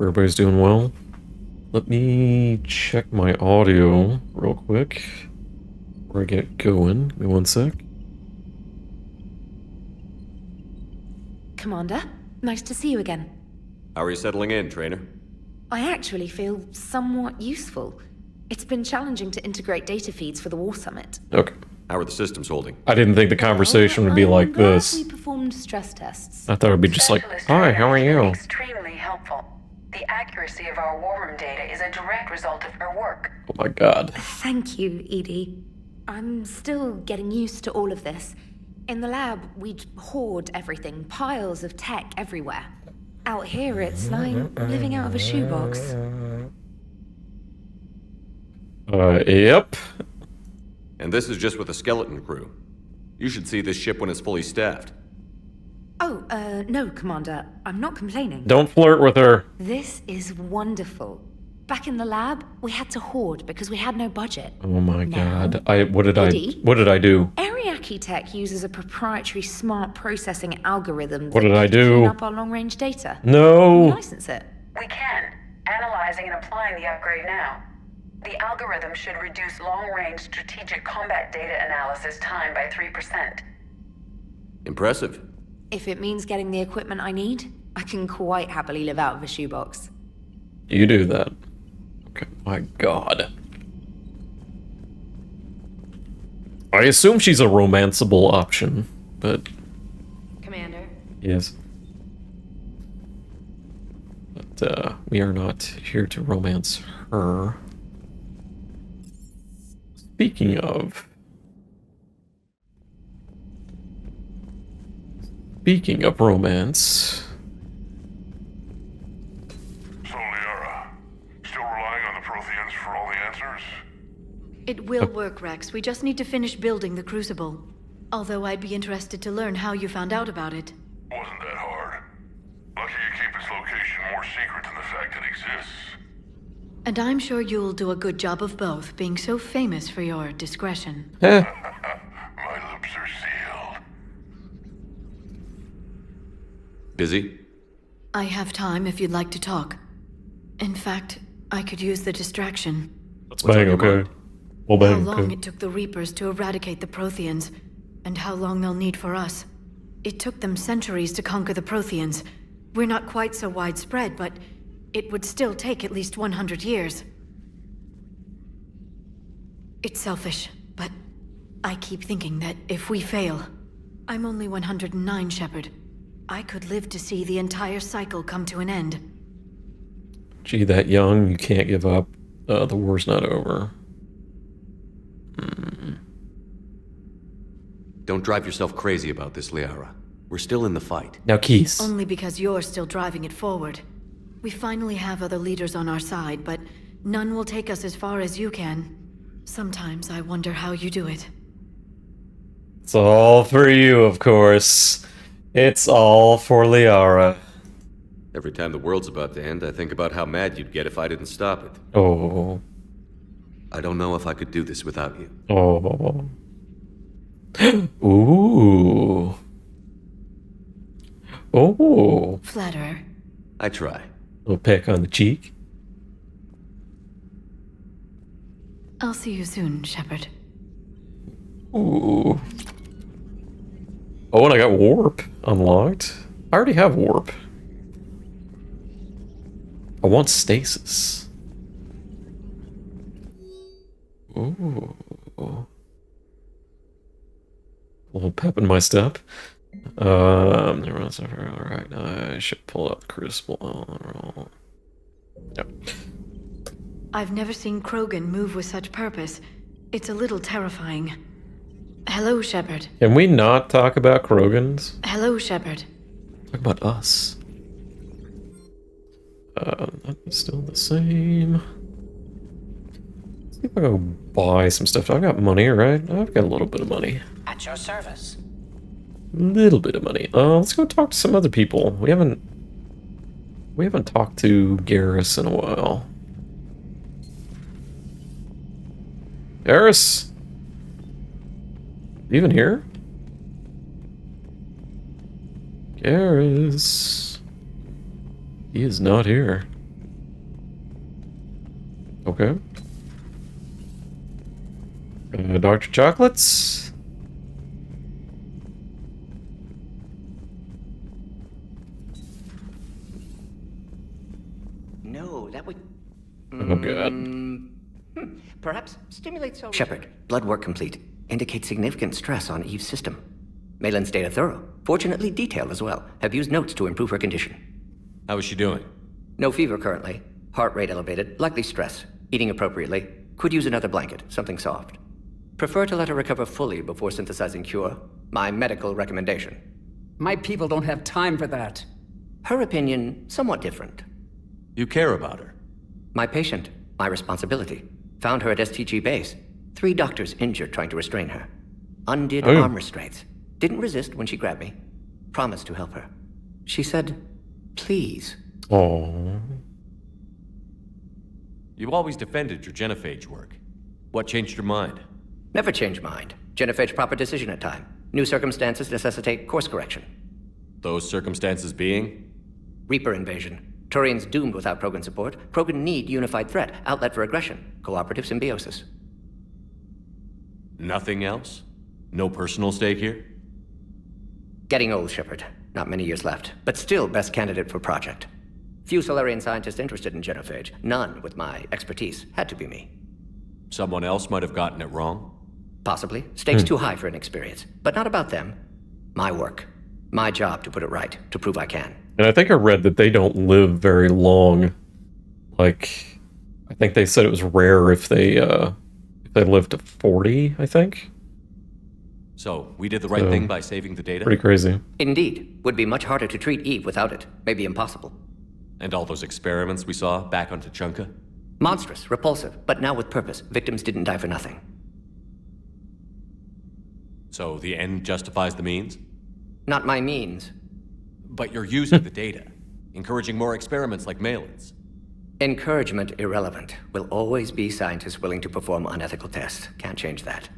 everybody's doing well. Let me check my audio real quick before I get going. Give me one sec. Commander, nice to see you again. How are you settling in, Trainer? I actually feel somewhat useful. It's been challenging to integrate data feeds for the War Summit. Okay. How are the systems holding? I didn't think the conversation would be like I'm glad this. we performed stress tests. I thought it would be just like, Specialist hi, Trainer how are has been you? extremely helpful. The accuracy of our war room data is a direct result of her work. Oh my god. Thank you, Edie. I'm still getting used to all of this. In the lab, we'd hoard everything, piles of tech everywhere. Out here, it's like living out of a shoebox. Yep. And this is just with a skeleton crew. You should see this ship when it's fully staffed. Oh, no, Commander. I'm not complaining. Don't flirt with her. This is wonderful. Back in the lab, we had to hoard because we had no budget. Oh my Now, god. What did I do? Ariake Tech uses a proprietary smart processing algorithm What that did I could do? clean up our long-range data. No. License it. We can. Analyzing and applying the upgrade now. The algorithm should reduce long-range strategic combat data analysis time by 3%. Impressive. If it means getting the equipment I need, I can quite happily live out of a shoebox. You do that. Okay. My god. I assume she's a romanceable option, but Commander. yes. But we are not here to romance her. Speaking of romance. So, Liara, still relying on the Protheans for all the answers? It will work, Rex. We just need to finish building the Crucible. Although I'd be interested to learn how you found out about it. Wasn't that hard. Lucky you keep its location more secret than the fact it exists. And I'm sure you'll do a good job of both, being so famous for your discretion. Eh. My lips are sealed. Busy? I have time if you'd like to talk. In fact, I could use the distraction. That's What's on bang, your okay. mind? Well, How bang, long okay. it took the Reapers to eradicate the Protheans, and how long they'll need for us. It took them centuries to conquer the Protheans. We're not quite so widespread, but it would still take at least 100 years. It's selfish, but I keep thinking that if we fail... I'm only 109, Shepard. I could live to see the entire cycle come to an end. Gee, that young, you can't give up. The war's not over. Don't drive yourself crazy about this, Liara. We're still in the fight. Now, Keith. Only because you're still driving it forward. We finally have other leaders on our side, but none will take us as far as you can. Sometimes I wonder how you do it. It's all for you, of course. It's all for Liara. Every time the world's about to end, I think about how mad you'd get if I didn't stop it. Oh. I don't know if I could do this without you. Oh. Ooh. Oh. Flatterer. I try. Little peck on the cheek. I'll see you soon, Shepard. Ooh. Oh, and I got warp unlocked. I already have warp. I want stasis. Ooh. A little pep in my step. Alright, I should pull out the Crucible. Yep. I've never seen Krogan move with such purpose. It's a little terrifying. Hello, Shepard. Can we not talk about Krogans? Hello, Shepard. Talk about us. That's still the same. Let's see if I go buy some stuff. I've got money, right? I've got a little bit of money. At your service. Little bit of money. Let's go talk to some other people. We haven't talked to Garrus in a while. Garrus? Even here? Garrus. He is not here. Okay. Dr. Chocolates? No, that would... Oh, God. Perhaps stimulate cell... Shepard, blood work complete. Indicates significant stress on Eve's system. Malin's data thorough. Fortunately detailed as well. Have used notes to improve her condition. How is she doing? No fever currently. Heart rate elevated. Likely stress. Eating appropriately. Could use another blanket. Something soft. Prefer to let her recover fully before synthesizing cure. My medical recommendation. My people don't have time for that. Her opinion, somewhat different. You care about her. My patient. My responsibility. Found her at STG base. 3 doctors injured trying to restrain her. Undid arm restraints. Didn't resist when she grabbed me. Promised to help her. She said, please. Oh. You always defended your genophage work. What changed your mind? Never change mind. Genophage proper decision at time. New circumstances necessitate course correction. Those circumstances being? Reaper invasion. Turians doomed without Krogan support. Krogan need unified threat. Outlet for aggression. Cooperative symbiosis. Nothing else? No personal stake here? Getting old, Shepard. Not many years left. But still best candidate for project. Few Solarian scientists interested in genophage. None with my expertise. Had to be me. Someone else might have gotten it wrong? Possibly. Stakes too high for inexperience. But not about them. My work. My job to put it right. To prove I can. And I think I read that they don't live very long. Like, I think they said it was rare if they lived to 40, I think. So, we did the right thing by saving the data? Pretty crazy. Indeed. Would be much harder to treat Eve without it. Maybe impossible. And all those experiments we saw back on Tuchanka? Monstrous, repulsive, but now with purpose. Victims didn't die for nothing. So, the end justifies the means? Not my means. But you're using the data, encouraging more experiments like Malin's. Encouragement irrelevant. Will always be scientists willing to perform unethical tests. Can't change that.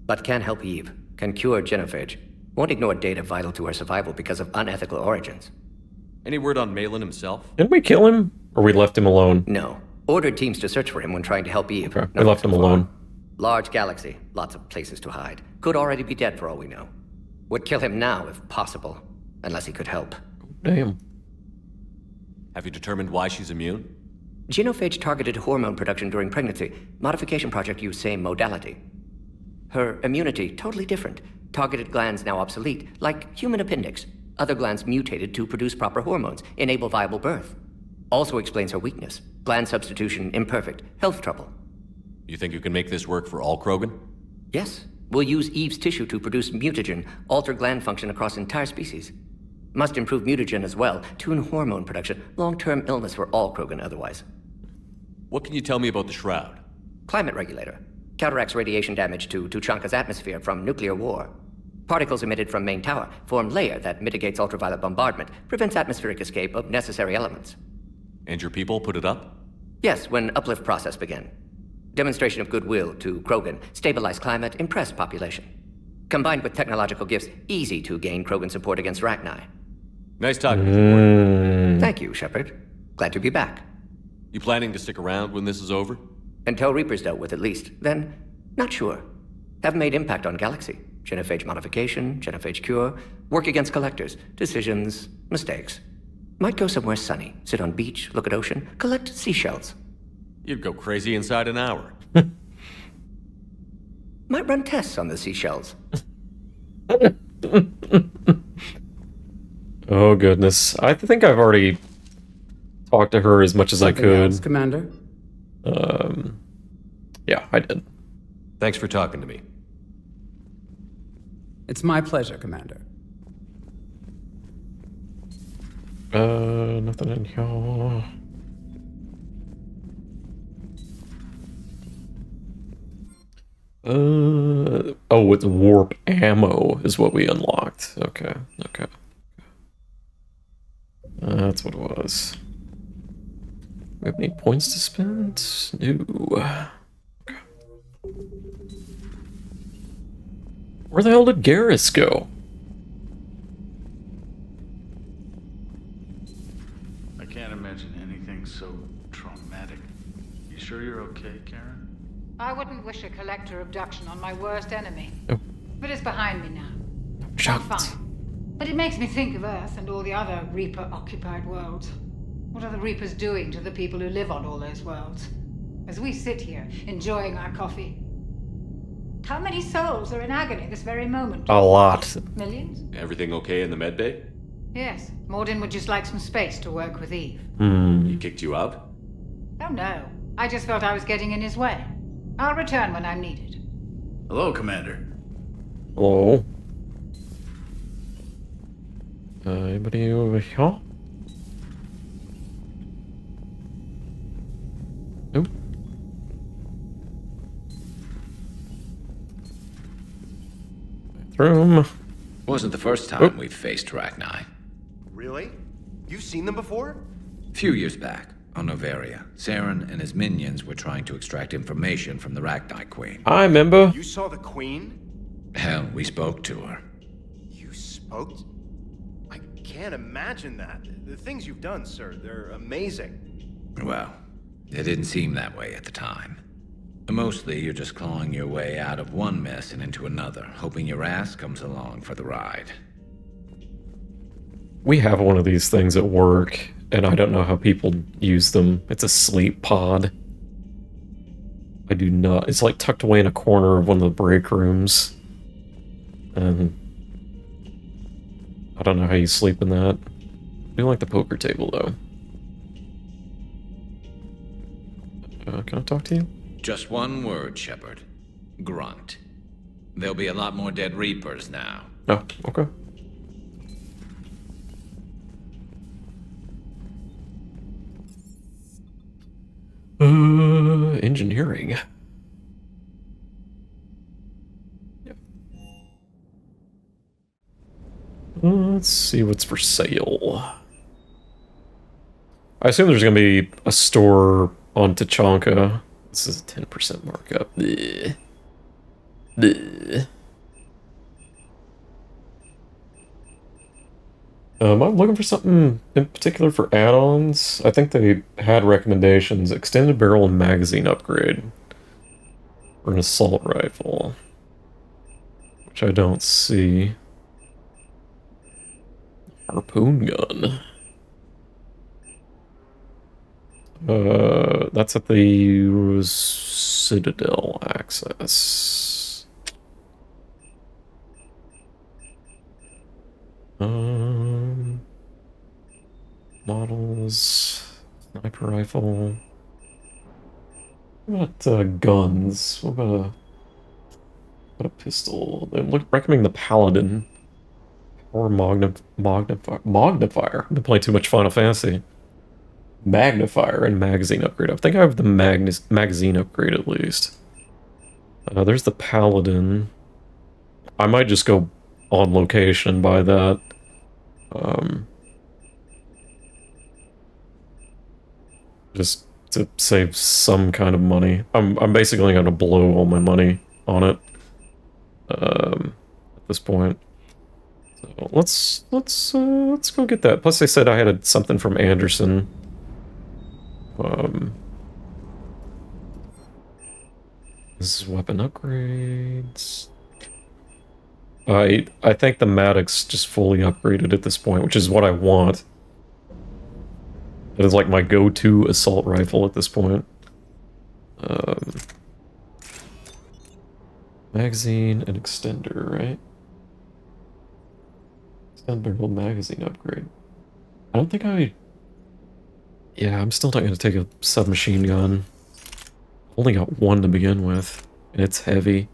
But can help Eve. Can cure genophage. Won't ignore data vital to her survival because of unethical origins. Any word on Malin himself? Didn't we kill him? Or we left him alone? No. Ordered teams to search for him when trying to help Eve. Okay, we left him alone. Large galaxy. Lots of places to hide. Could already be dead for all we know. Would kill him now if possible. Unless he could help. Damn. Have you determined why she's immune? Genophage targeted hormone production during pregnancy. Modification project used same modality. Her immunity, totally different. Targeted glands now obsolete, like human appendix. Other glands mutated to produce proper hormones, enable viable birth. Also explains her weakness. Gland substitution imperfect. Health trouble. You think you can make this work for all Krogan? Yes. We'll use Eve's tissue to produce mutagen, alter gland function across entire species. Must improve mutagen as well, tune hormone production, long-term illness for all Krogan otherwise. What can you tell me about the Shroud? Climate regulator. Counteracts radiation damage to Tuchanka's atmosphere from nuclear war. Particles emitted from main tower form layer that mitigates ultraviolet bombardment, prevents atmospheric escape of necessary elements. And your people put it up? Yes, when uplift process began. Demonstration of goodwill to Krogan, stabilize climate, impress population. Combined with technological gifts, easy to gain Krogan support against Rachni. Nice talking to you. Thank you, Shepard. Glad to be back. You planning to stick around when this is over? Until Reaper's dealt with, at least. Then, not sure. Haven't made impact on Galaxy. Genophage modification, genophage cure, work against collectors, decisions, mistakes. Might go somewhere sunny, sit on beach, look at ocean, collect seashells. You'd go crazy inside an hour. Might run tests on the seashells. Oh, goodness. I think I've already talked to her as much as I could. Else, Commander? Yeah, I did. Thanks for talking to me. It's my pleasure, Commander. Nothing in here. Oh, it's warp ammo is what we unlocked. Okay, okay. That's what it was. We have any points to spend? No. Okay. Where the hell did Garrus go? I can't imagine anything so traumatic. You sure you're okay, Karen? I wouldn't wish a collector abduction on my worst enemy. Oh. But it's behind me now. I'm Shots. fine. But it makes me think of Earth and all the other Reaper-occupied worlds. What are the Reapers doing to the people who live on all those worlds? As we sit here, enjoying our coffee. How many souls are in agony this very moment? A lot. Millions? Everything okay in the med bay? Yes. Morden would just like some space to work with Eve. He kicked you out? Oh no. I just felt I was getting in his way. I'll return when I'm needed. Hello, Commander. Hello. Anybody over here? Nope. Bathroom. Wasn't the first time we've faced Rachni. Really? You've seen them before? A few years back, on Novaria, Saren and his minions were trying to extract information from the Rachni Queen. I remember. You saw the Queen? Hell, we spoke to her. You spoke? I can't imagine that. The things you've done, sir, they're amazing. Well, it didn't seem that way at the time. Mostly, you're just clawing your way out of one mess and into another, hoping your ass comes along for the ride. We have one of these things at work, and I don't know how people use them. It's a sleep pod. I do not. It's like tucked away in a corner of one of the break rooms. And I don't know how you sleep in that. I do like the poker table, though. Can I talk to you? Just one word, Shepard. Grunt. There'll be a lot more dead Reapers now. Oh, okay. Engineering. Yep. Let's see what's for sale. I assume there's going to be a store on Tuchanka. This is a 10% markup. Bleh. Bleh. I'm looking for something in particular for add-ons. I think they had recommendations. Extended barrel and magazine upgrade. Or an assault rifle. Which I don't see. Harpoon gun. That's at the Citadel access. Models, sniper rifle. What about guns? What about a pistol? They recommending the Paladin. Or magnifier. I've been playing too much Final Fantasy. Magnifier and magazine upgrade. I think I have the magazine upgrade at least. There's the Paladin. I might just go on location and buy that. Just to save some kind of money. I'm basically going to blow all my money on it. At this point. So let's go get that. Plus they said I had something from Anderson. This is weapon upgrades. I think the Maddox just fully upgraded at this point, which is what I want. It is like my go-to assault rifle at this point. Magazine and extender, right? Extend barrel magazine upgrade. I don't think I... Yeah, I'm still not going to take a submachine gun. Only got one to begin with, and it's heavy.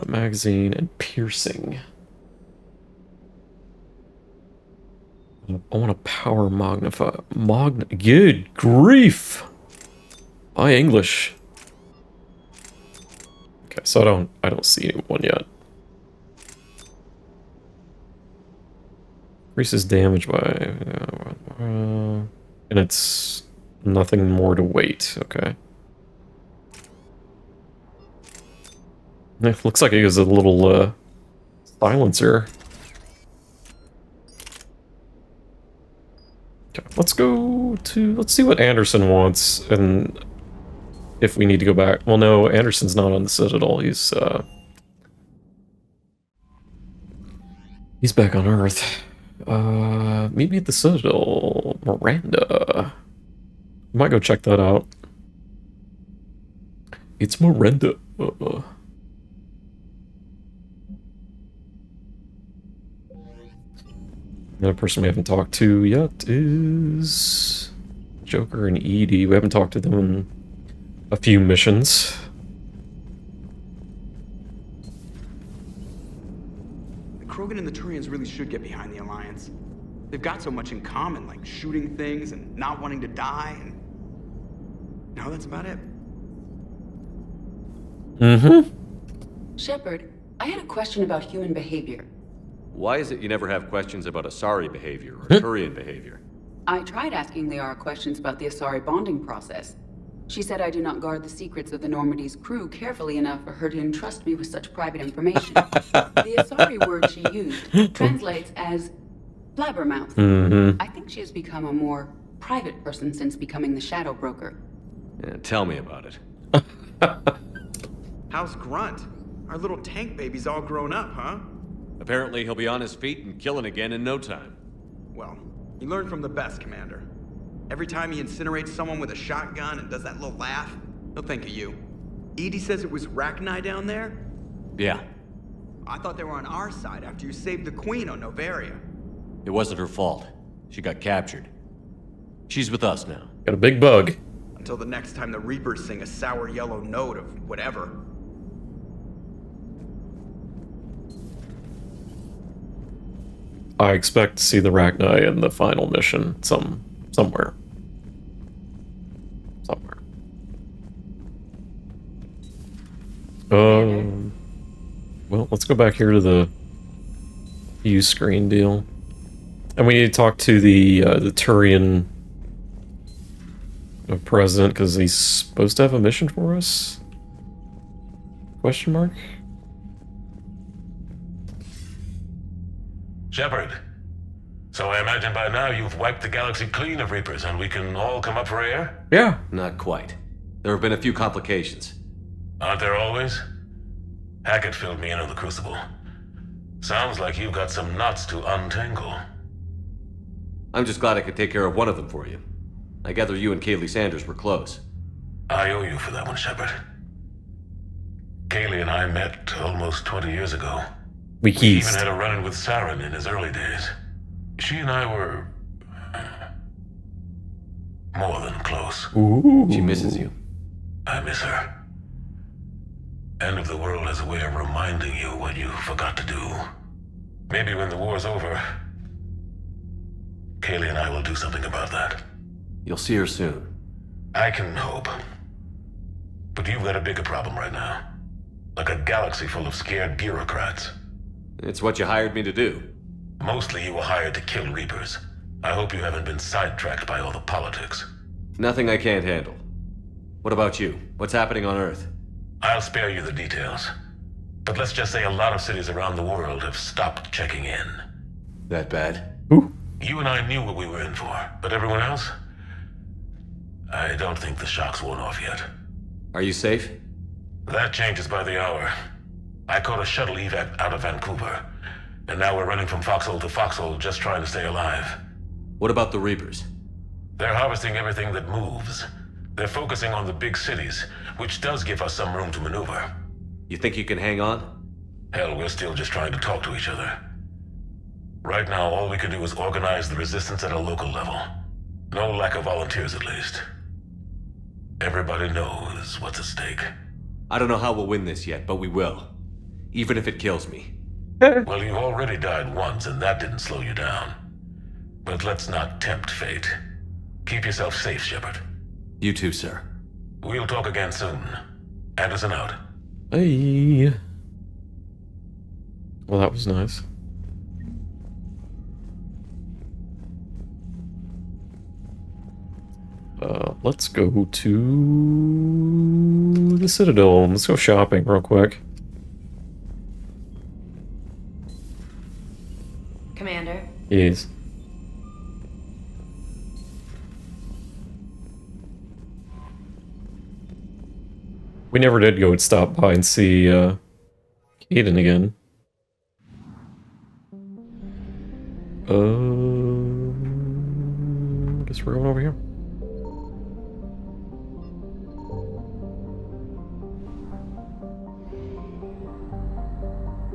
Magazine and piercing. I want a power magnify. Good grief! My English. Okay, so I don't see one yet. Increases damage by... and it's nothing more to weight, okay. It looks like it gives a little silencer. Okay, let's see what Anderson wants, and if we need to go back. Well, no, Anderson's not on the Citadel. He's back on Earth. Maybe at the Citadel. Miranda. Might go check that out. It's Miranda. Another person we haven't talked to yet is Joker and Edie. We haven't talked to them in a few missions. The Krogan and the Turians really should get behind the Alliance. They've got so much in common, like shooting things and not wanting to die, and... No, that's about it. Mm-hmm. Shepard, I had a question about human behavior. Why is it you never have questions about Asari behavior or Turian behavior? I tried asking Liara questions about the Asari bonding process. She said I do not guard the secrets of the Normandy's crew carefully enough for her to entrust me with such private information. The Asari word she used translates as blabbermouth. Mm-hmm. I think she has become a more private person since becoming the Shadow Broker. Yeah, tell me about it. How's Grunt? Our little tank baby's all grown up, huh? Apparently he'll be on his feet and killing again in no time. Well, he learned from the best, Commander. Every time he incinerates someone with a shotgun and does that little laugh, he'll think of you. Edie says it was Rachni down there? Yeah. I thought they were on our side after you saved the Queen on Novaria. It wasn't her fault. She got captured. She's with us now. Got a big bug. Until the next time the Reapers sing a sour yellow note of whatever. I expect to see the Rachni in the final mission somewhere. Well, let's go back here to the view screen deal. And we need to talk to the Turian president, because he's supposed to have a mission for us? Question mark? Shepard, so I imagine by now you've wiped the galaxy clean of Reapers and we can all come up for air? Yeah. Not quite. There have been a few complications. Aren't there always? Hackett filled me in on the Crucible. Sounds like you've got some knots to untangle. I'm just glad I could take care of one of them for you. I gather you and Kaylee Sanders were close. I owe you for that one, Shepard. Kaylee and I met almost 20 years ago. We even had a run-in with Saren in his early days. She and I were... more than close. Ooh. She misses you. I miss her. End of the world has a way of reminding you what you forgot to do. Maybe when the war's over, Kaylee and I will do something about that. You'll see her soon. I can hope. But you've got a bigger problem right now. Like a galaxy full of scared bureaucrats. It's what you hired me to do. Mostly you were hired to kill Reapers. I hope you haven't been sidetracked by all the politics. Nothing I can't handle. What about you? What's happening on Earth? I'll spare you the details. But let's just say a lot of cities around the world have stopped checking in. That bad? Ooh. You and I knew what we were in for, but everyone else? I don't think the shock's worn off yet. Are you safe? That changes by the hour. I caught a shuttle evac out of Vancouver, and now we're running from foxhole to foxhole just trying to stay alive. What about the Reapers? They're harvesting everything that moves. They're focusing on the big cities, which does give us some room to maneuver. You think you can hang on? Hell, we're still just trying to talk to each other. Right now, all we can do is organize the resistance at a local level. No lack of volunteers, at least. Everybody knows what's at stake. I don't know how we'll win this yet, but we will. Even if it kills me. Well, you already died once, and that didn't slow you down. But let's not tempt fate. Keep yourself safe, Shepard. You too, sir. We'll talk again soon. Anderson out. Hey. Well, that was nice. Let's go to the Citadel. Let's go shopping real quick. Commander? Yes. We never did go and stop by and see Aiden again. Guess we're going over here.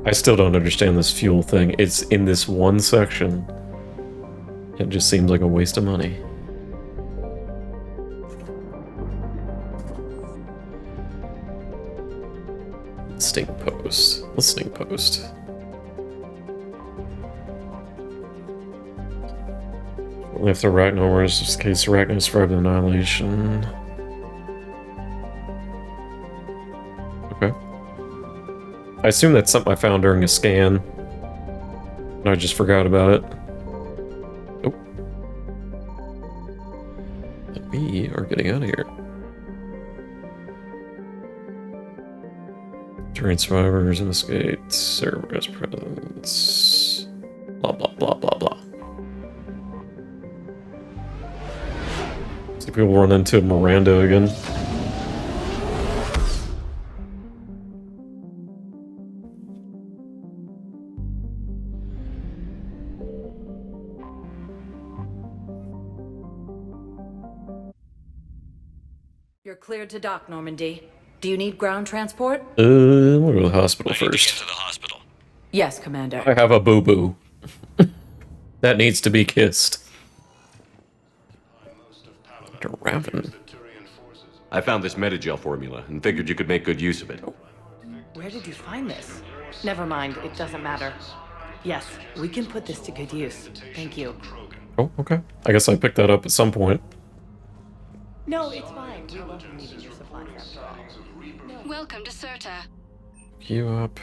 I still don't understand this fuel thing. It's in this one section. It just seems like a waste of money. Listening post. Listening post. Only if the Arachno wars, just in case Arachno survived the annihilation. Okay. I assume that's something I found during a scan. And I just forgot about it. Oh. And we are getting out of here. Turian survivors investigate server's presence. Blah blah blah blah blah. See if we'll run into Miranda again. You're cleared to dock, Normandy. Do you need ground transport? We'll go to the hospital first. Yes, Commander. I have a boo-boo. That needs to be kissed. Dr. Raven. I found this metagel formula and figured you could make good use of it. Where did you find this? Never mind, it doesn't matter. Yes, we can put this to good use. Thank you. Oh, okay. I guess I picked that up at some point. No, it's fine. We won't be needing your supplies after all. Welcome to Serta. You up.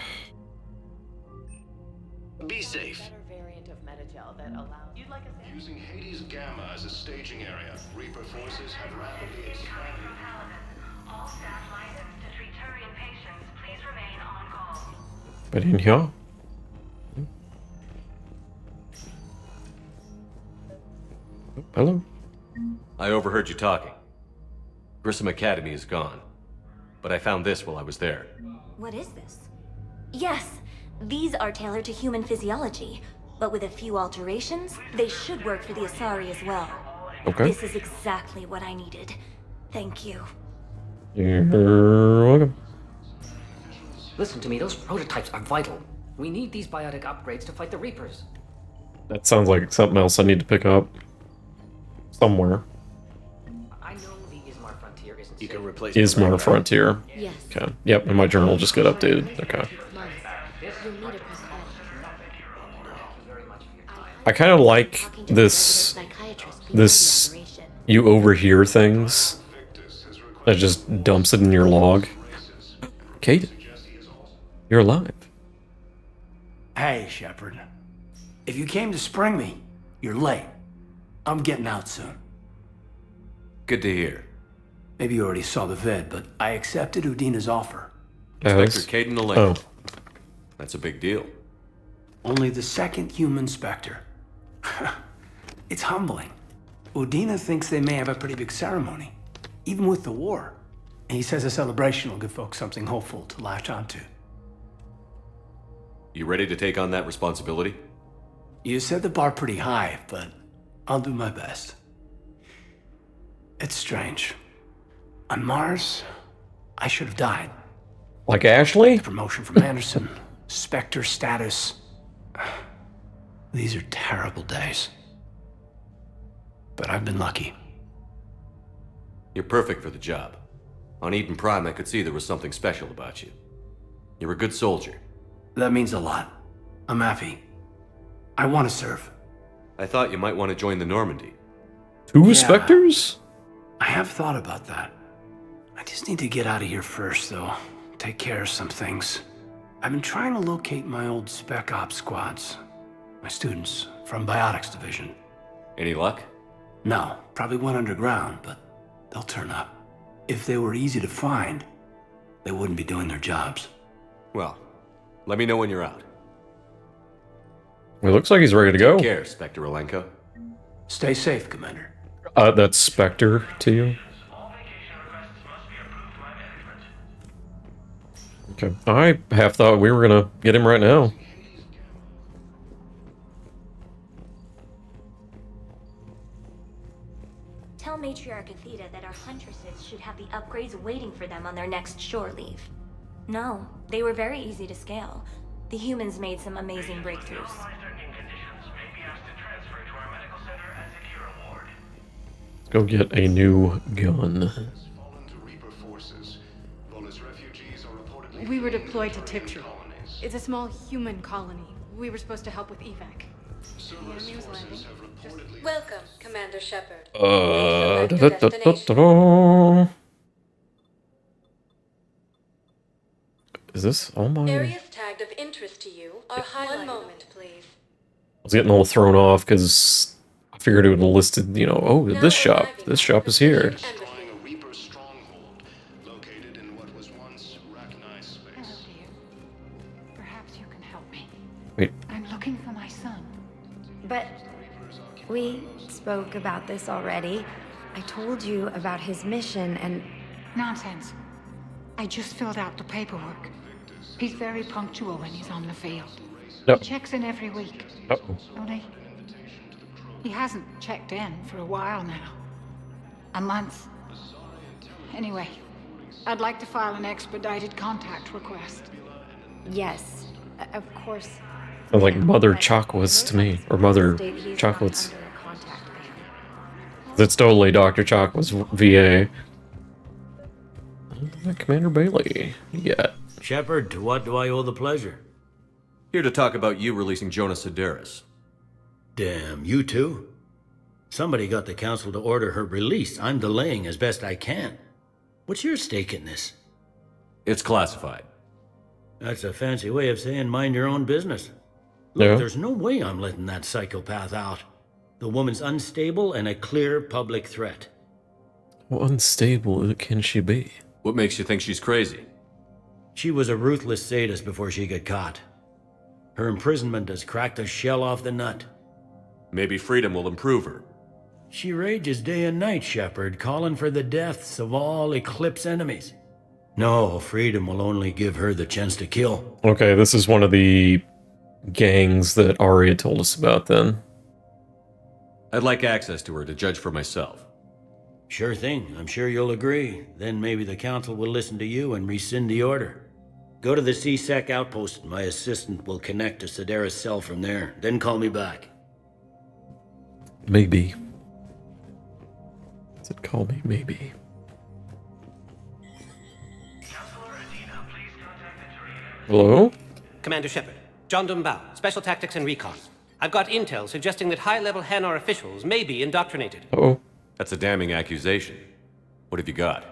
Be safe. Variant of metagel that allows... You'd like a... Using Hades Gamma as a staging area, Reaper forces have rapidly expanded. All staff licensed to treat Turian patients, please remain on call. But in here. Oh, hello. I overheard you talking. Grissom Academy is gone. But I found this while I was there. What is this? Yes, these are tailored to human physiology, but with a few alterations, they should work for the Asari as well. Okay. This is exactly what I needed. Thank you. You're welcome. Listen to me, those prototypes are vital. We need these biotic upgrades to fight the Reapers. That sounds like something else I need to pick up. Somewhere. I know the Ismar frontier isn't You can replace Ismar Frontier. Yes. Okay. Yep, and my journal just got updated. Okay. I kind of like this you overhear things. That just dumps it in your log. Kate, you're alive. Hey, Shepard. If you came to spring me, you're late. I'm getting out soon. Good to hear. Maybe you already saw the vid, but I accepted Udina's offer. Inspector Caden Alenko. That's a big deal. Only the second human Spectre. It's humbling. Udina thinks they may have a pretty big ceremony, even with the war. And he says a celebration will give folks something hopeful to latch onto. You ready to take on that responsibility? You set the bar pretty high, but I'll do my best. It's strange. On Mars, I should have died. Like Ashley? The promotion from Anderson, Spectre status. These are terrible days. But I've been lucky. You're perfect for the job. On Eden Prime, I could see there was something special about you. You're a good soldier. That means a lot. I'm happy. I want to serve. I thought you might want to join the Normandy. Two Spectres? I have thought about that. I just need to get out of here first, though. Take care of some things. I've been trying to locate my old Spec Ops squads. My students from Biotics Division. Any luck? No, probably went underground, but they'll turn up. If they were easy to find, they wouldn't be doing their jobs. Well, let me know when you're out. It looks like he's ready to go. Take care, Spectre Alenko. Stay safe, Commander. That's Spectre to you? Okay. I half thought we were gonna get him right now. Tell Matriarch Athena that our huntresses should have the upgrades waiting for them on their next shore leave. No, they were very easy to scale. The humans made some amazing breakthroughs. Let's go get a new gun. We were deployed to Tiptree. It's a small human colony. We were supposed to help with evac. The enemy was landing. Welcome, Commander Shepard. Is this all my... Areas tagged of interest to you are highlighted. One moment, please. I was getting a little thrown off because I figured it would have listed, you know, oh, this shop is here. Perhaps you can help me. Wait. I'm looking for my son. But we spoke about this already. I told you about his mission and... Nonsense. I just filled out the paperwork. He's very punctual when he's on the field. Yep. He checks in every week. Uh-oh. Only he hasn't checked in for a while now. A month. Anyway, I'd like to file an expedited contact request. Yes, of course. Sounds like Mother Chocolates to me, or Mother Chocolates. That's totally Dr. Chocolate's VA. Commander Bailey, yeah. Shepard, to what do I owe the pleasure? Here to talk about you releasing Jonas Sedaris. Damn, you too? Somebody got the council to order her release. I'm delaying as best I can. What's your stake in this? It's classified. That's a fancy way of saying mind your own business. Look, Yeah. There's no way I'm letting that psychopath out. The woman's unstable and a clear public threat. How unstable can she be? What makes you think she's crazy? She was a ruthless sadist before she got caught. Her imprisonment has cracked the shell off the nut. Maybe freedom will improve her. She rages day and night, Shepard, calling for the deaths of all Eclipse enemies. No, freedom will only give her the chance to kill. Okay, this is one of the gangs that Arya told us about then. I'd like access to her to judge for myself. Sure thing, I'm sure you'll agree. Then maybe the council will listen to you and rescind the order. Go to the C-Sec outpost. My assistant will connect to Sedaris' cell from there. Then call me back. Maybe. Does it call me? Maybe. Hello? Commander Shepard, John Dumbao, Special Tactics and Recon. I've got intel suggesting that high-level Hanar officials may be indoctrinated. Uh-oh. That's a damning accusation. What have you got?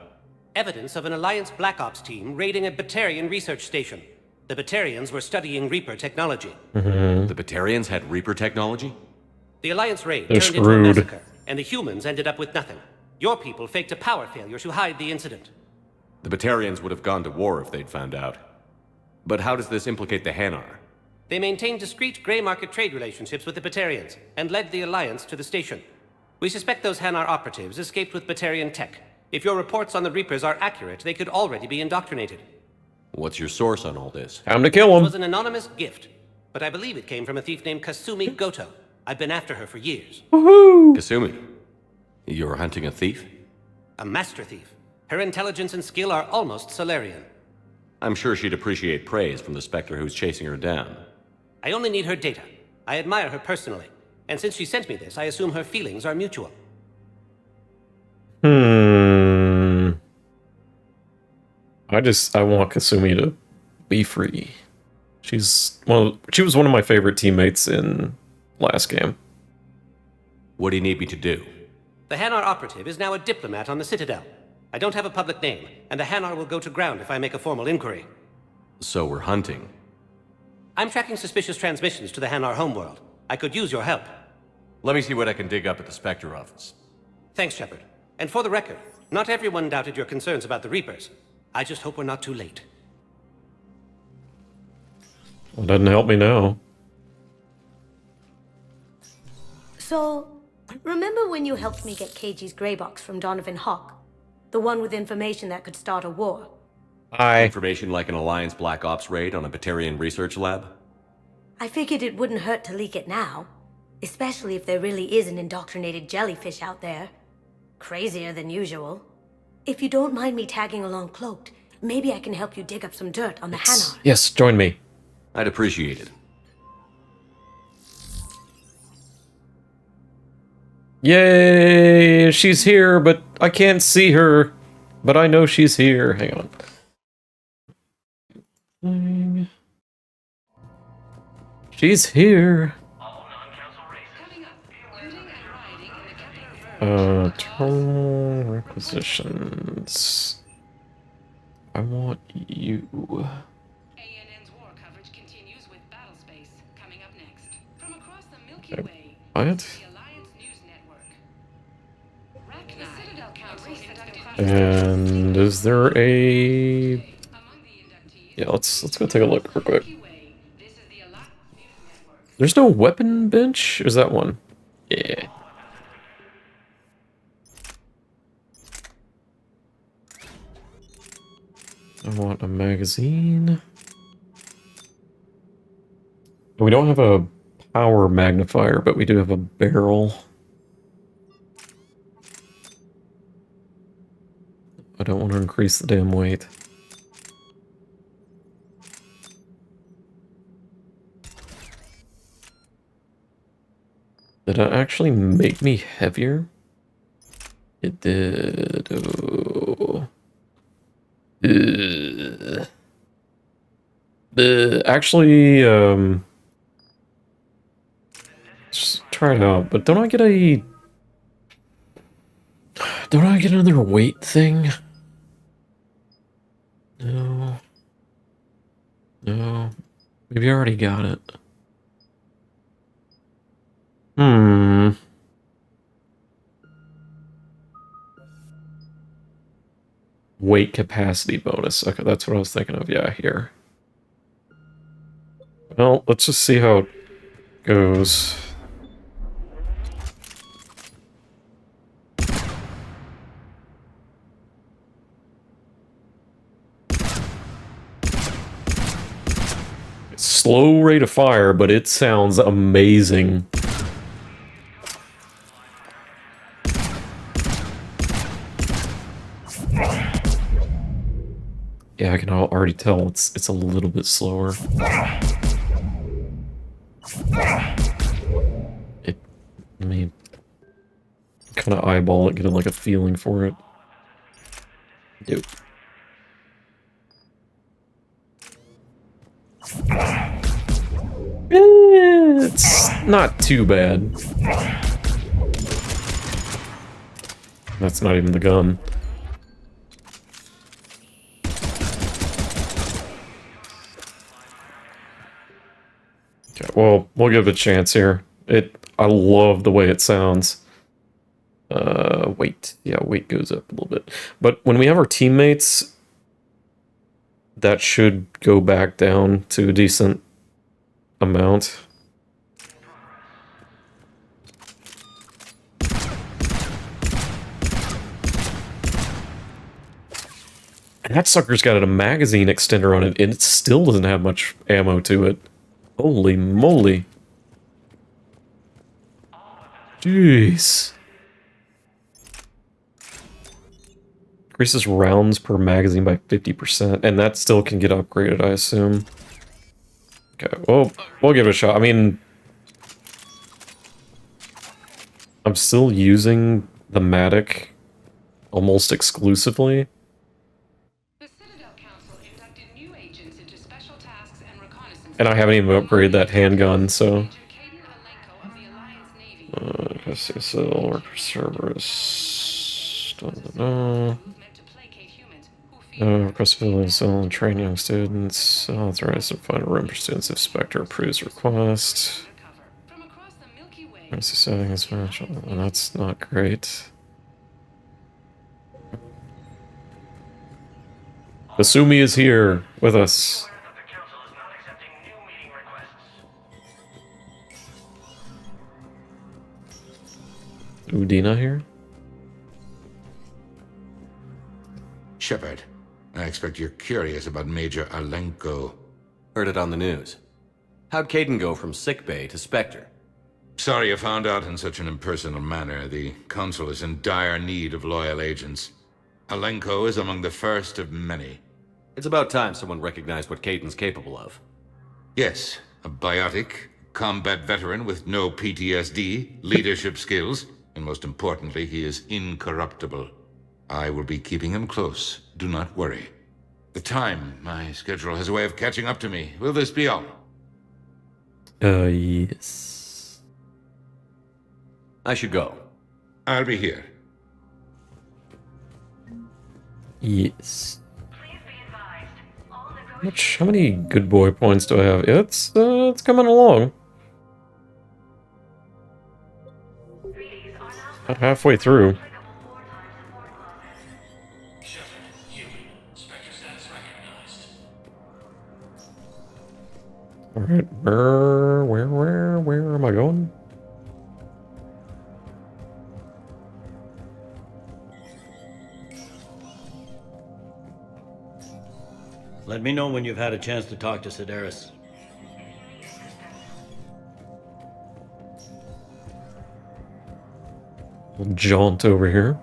Evidence of an Alliance Black Ops team raiding a Batarian research station. The Batarians were studying Reaper technology. The Batarians had Reaper technology? The Alliance raid They're turned into a screwed. massacre, and the humans ended up with nothing. Your people faked a power failure to hide the incident. The Batarians would have gone to war if they'd found out. But how does this implicate the Hanar? They maintained discreet gray market trade relationships with the Batarians, and led the Alliance to the station. We suspect those Hanar operatives escaped with Batarian tech. If your reports on the Reapers are accurate, they could already be indoctrinated. What's your source on all this? Time to kill It him. was an anonymous gift, but I believe it came from a thief named Kasumi Goto. I've been after her for years. Woohoo! Kasumi, you're hunting a thief? A master thief. Her intelligence and skill are almost Solarian. I'm sure she'd appreciate praise from the Spectre who's chasing her down. I only need her data. I admire her personally. And since she sent me this, I assume her feelings are mutual. I want Kasumi to be free. She was one of my favorite teammates in last game. What do you need me to do? The Hanar operative is now a diplomat on the Citadel. I don't have a public name, and the Hanar will go to ground if I make a formal inquiry. So we're hunting. I'm tracking suspicious transmissions to the Hanar homeworld. I could use your help. Let me see what I can dig up at the Spectre office. Thanks, Shepard. And for the record, not everyone doubted your concerns about the Reapers. I just hope we're not too late. Well, doesn't help me now. So, remember when you helped me get KG's grey box from Donovan Hawk? The one with information that could start a war? Hi. Information like an Alliance Black Ops raid on a Batarian research lab? I figured it wouldn't hurt to leak it now. Especially if there really is an indoctrinated jellyfish out there. Crazier than usual. If you don't mind me tagging along cloaked, maybe I can help you dig up some dirt on the Hanar. Yes, join me. I'd appreciate it. Yay! She's here, but I can't see her. But I know she's here. Hang on. She's here. Turn requisitions. I want you. Okay. What? And is there a... Yeah, let's go take a look real quick. There's no weapon bench? Or is that one? Yeah. I want a magazine. We don't have a power magnifier, but we do have a barrel. I don't want to increase the damn weight. Did it actually make me heavier? It did. Oh. Actually, just try it out. But don't I get another weight thing? No. No. Maybe I already got it. Weight capacity bonus. Okay, that's what I was thinking of. Yeah, here. Well, let's just see how it goes. Slow rate of fire, but it sounds amazing. Yeah, I can already tell it's a little bit slower. Let me kind of eyeball it, get like a feeling for it. Dude. It's not too bad. That's not even the gun. Okay, well, we'll give it a chance here. I love the way it sounds. Weight. Yeah, weight goes up a little bit. But when we have our teammates, that should go back down to a decent amount. And that sucker's got a magazine extender on it, and it still doesn't have much ammo to it. Holy moly. Jeez. Increases rounds per magazine by 50%, and that still can get upgraded, I assume. Okay, well, we'll give it a shot. I mean, I'm still using the Matic almost exclusively. And I haven't even upgraded that handgun, so... SSL, worker service... request civilian cell and train young students. Authorized to find a room for students if Spectre approves request. Privacy settings, and that's not great. Asumi is here with us. Udina here? Shepard, I expect you're curious about Major Alenko. Heard it on the news. How'd Caden go from sickbay to Spectre? Sorry you found out in such an impersonal manner. The Council is in dire need of loyal agents. Alenko is among the first of many. It's about time someone recognized what Caden's capable of. Yes, a biotic, combat veteran with no PTSD, leadership skills, and most importantly, he is incorruptible. I will be keeping him close. Do not worry. The time, my schedule has a way of catching up to me. Will this be all? Yes. I should go. I'll be here. Yes. How many good boy points do I have? It's coming along. About halfway through. Alright, where am I going? Let me know when you've had a chance to talk to Sedaris. We'll jaunt over here.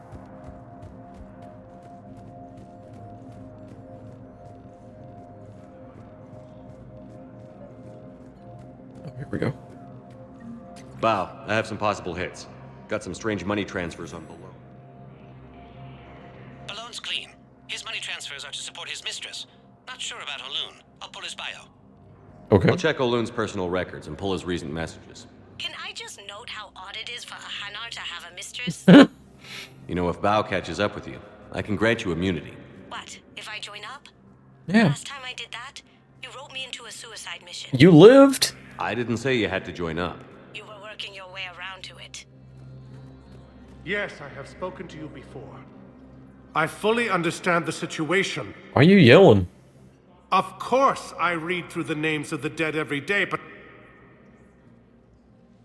Oh, here we go. Bow, I have some possible hits. Got some strange money transfers on Balone. Balone's clean. His money transfers are to support his mistress. Not sure about O'Loon. I'll pull his bio. Okay. I'll check O'Loon's personal records and pull his recent messages. Can I just note how odd it is for a Hanar to have a mistress? You know, if Bao catches up with you, I can grant you immunity. What, if I join up? Yeah. Last time I did that, you wrote me into a suicide mission. You lived? I didn't say you had to join up. You were working your way around to it. Yes, I have spoken to you before. I fully understand the situation. Why are you yelling? Of course I read through the names of the dead every day, but...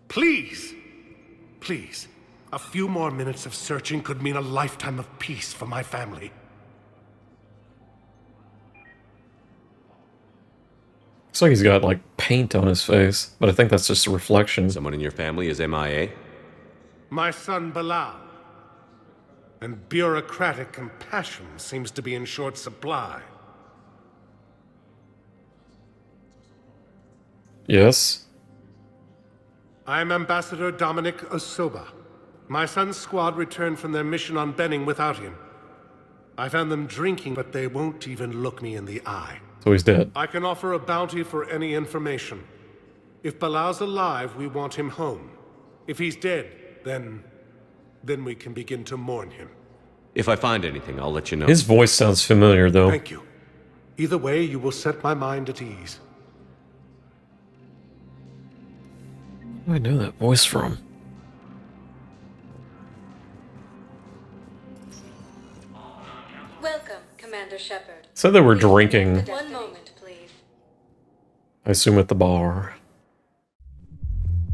Please, please, a few more minutes of searching could mean a lifetime of peace for my family. Looks like he's got, like, paint on his face, but I think that's just a reflection. Someone in your family is MIA? My son Bilal. And bureaucratic compassion seems to be in short supply. Yes? I'm Ambassador Dominic Osoba. My son's squad returned from their mission on Benning without him. I found them drinking, but they won't even look me in the eye. So he's dead. I can offer a bounty for any information. If Bilal's alive, we want him home. If he's dead, then we can begin to mourn him. If I find anything, I'll let you know. His voice sounds familiar, though. Thank you. Either way, you will set my mind at ease. Where do I know that voice from? Welcome, Commander Shepard. Said they were drinking. One moment, please. I assume at the bar.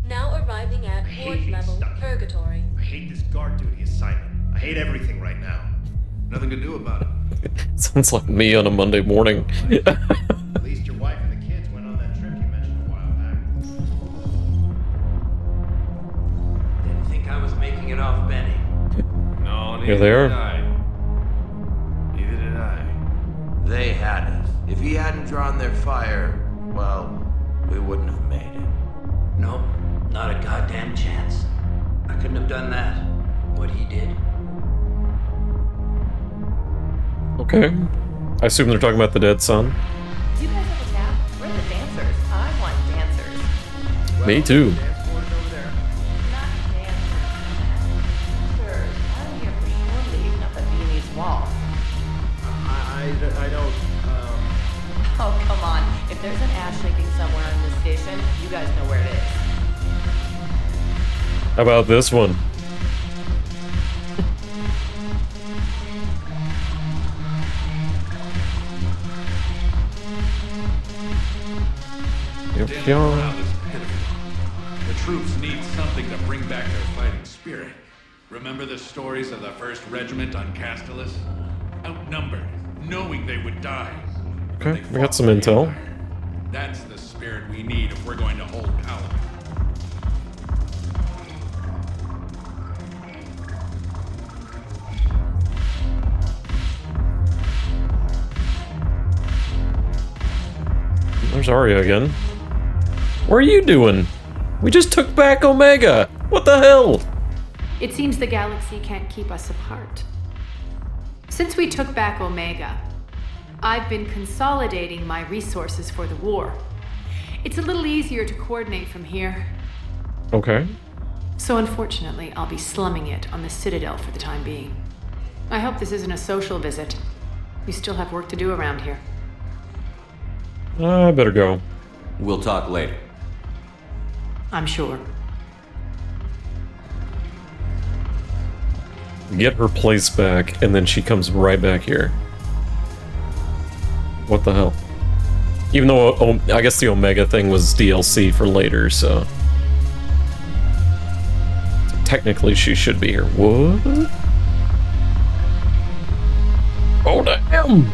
Now arriving at ward level Purgatory. I hate this guard duty assignment. I hate everything right now. Nothing to do about it. Sounds like me on a Monday morning. At least your wife and the kids went on that trip you mentioned a while back. Didn't think I was making it off Benny. No, neither You're there? did I. Neither did I. They had us. If he hadn't drawn their fire, well, we wouldn't have made it. Nope, not a goddamn chance. I couldn't have done that. What he did. Okay. I assume they're talking about the dead son. Do you guys have a tap? We're the dancers. I want dancers. Me too. Sir, I'm here for shore leave, not the Viennese wall. I don't, Oh, come on. If there's an ass shaking somewhere in this station, you guys know where it is. How about this one? The troops need something to bring back their fighting spirit. Remember the stories of the 1st Regiment on Castellus? Outnumbered, knowing they would die. Okay, we got some intel. That's the spirit we need if we're going to hold power. There's Arya again. What are you doing? We just took back Omega! What the hell? It seems the galaxy can't keep us apart. Since we took back Omega, I've been consolidating my resources for the war. It's a little easier to coordinate from here. Okay. So unfortunately, I'll be slumming it on the Citadel for the time being. I hope this isn't a social visit. We still have work to do around here. I better go. We'll talk later. I'm sure. Get her place back, and then she comes right back here. What the hell? Even though I guess the Omega thing was DLC for later, so technically she should be here. What? Oh damn!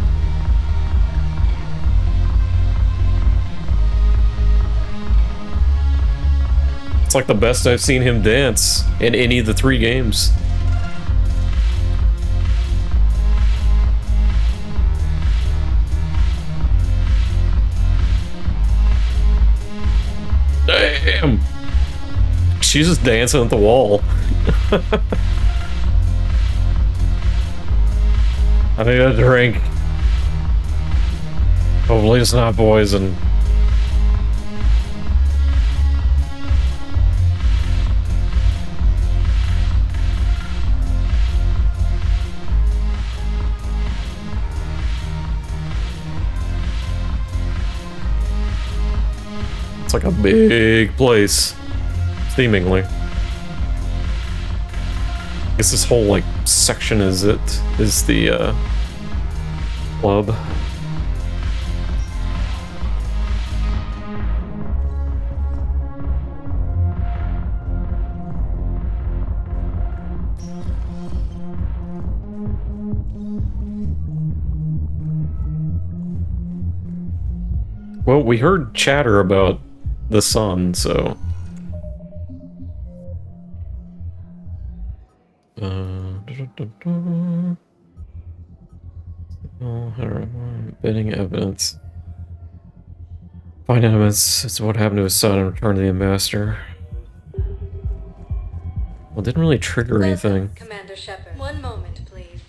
It's like the best I've seen him dance in any of the 3 games. Damn! She's just dancing at the wall. I need a drink. Hopefully it's not poison. It's like a big place, seemingly. I guess this whole like section is the club. Well, we heard chatter about the sun, so bidding evidence. Find evidence as to what happened to his son and return to the ambassador. Well, it didn't really trigger anything. Commander Shepard. One moment, please.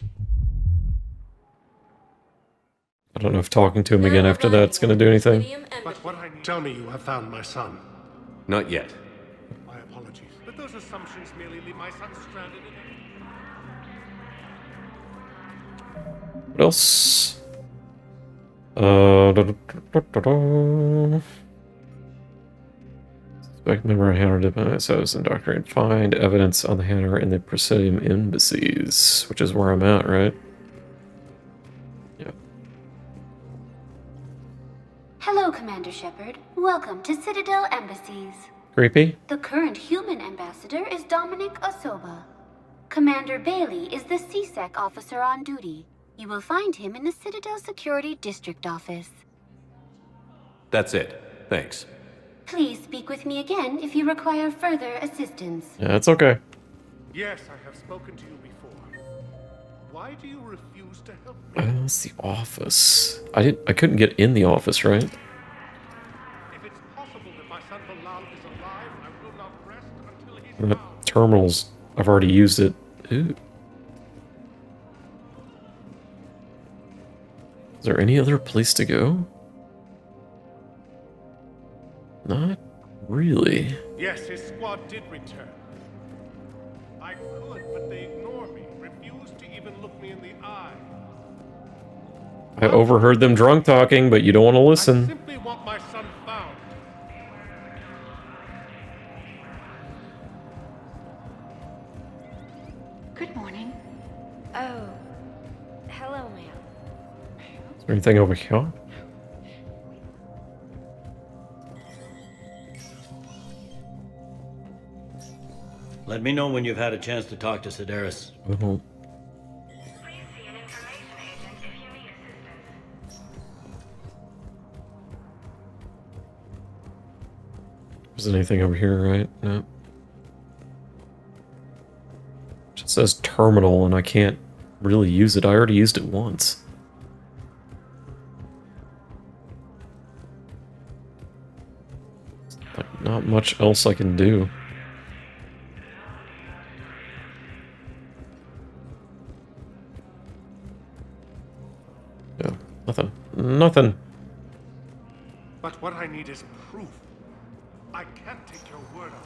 I don't know if talking to him again after that's going to do anything. But what I tell me you have found my son. Not yet. My apologies, but those assumptions merely leave my son stranded in What else? Suspect member of Hanner diplomat's house and doctrine. Find evidence on the Hanner in the Presidium embassies, which is where I'm at, right? Yeah. Hello, Commander Shepard. Welcome to Citadel Embassies. Creepy. The current human ambassador is Dominic Osoba. Commander Bailey is the CSEC officer on duty. You will find him in the Citadel Security District office. That's it. Thanks. Please speak with me again if you require further assistance. Yeah, that's okay. Yes, I have spoken to you before. Why do you refuse to help me? That's the office. I couldn't get in the office, right? If it's possible that my son Bilal is alive, I will not rest until he's The terminals, I've already used it. Ooh. Is there any other place to go? Not really. Yes, his squad did return. I could, but they ignore me, refuse to even look me in the eye. I overheard them drunk talking, but you don't want to listen. I simply want my son found. Good morning. Oh, hello, ma'am. Is there anything over here? Let me know when you've had a chance to talk to Sedaris. Is anything over here, right? No. It says terminal, and I can't really use it. I already used it once. Like, not much else I can do. Yeah, nothing. Nothing. But what I need is proof. I can't take your word on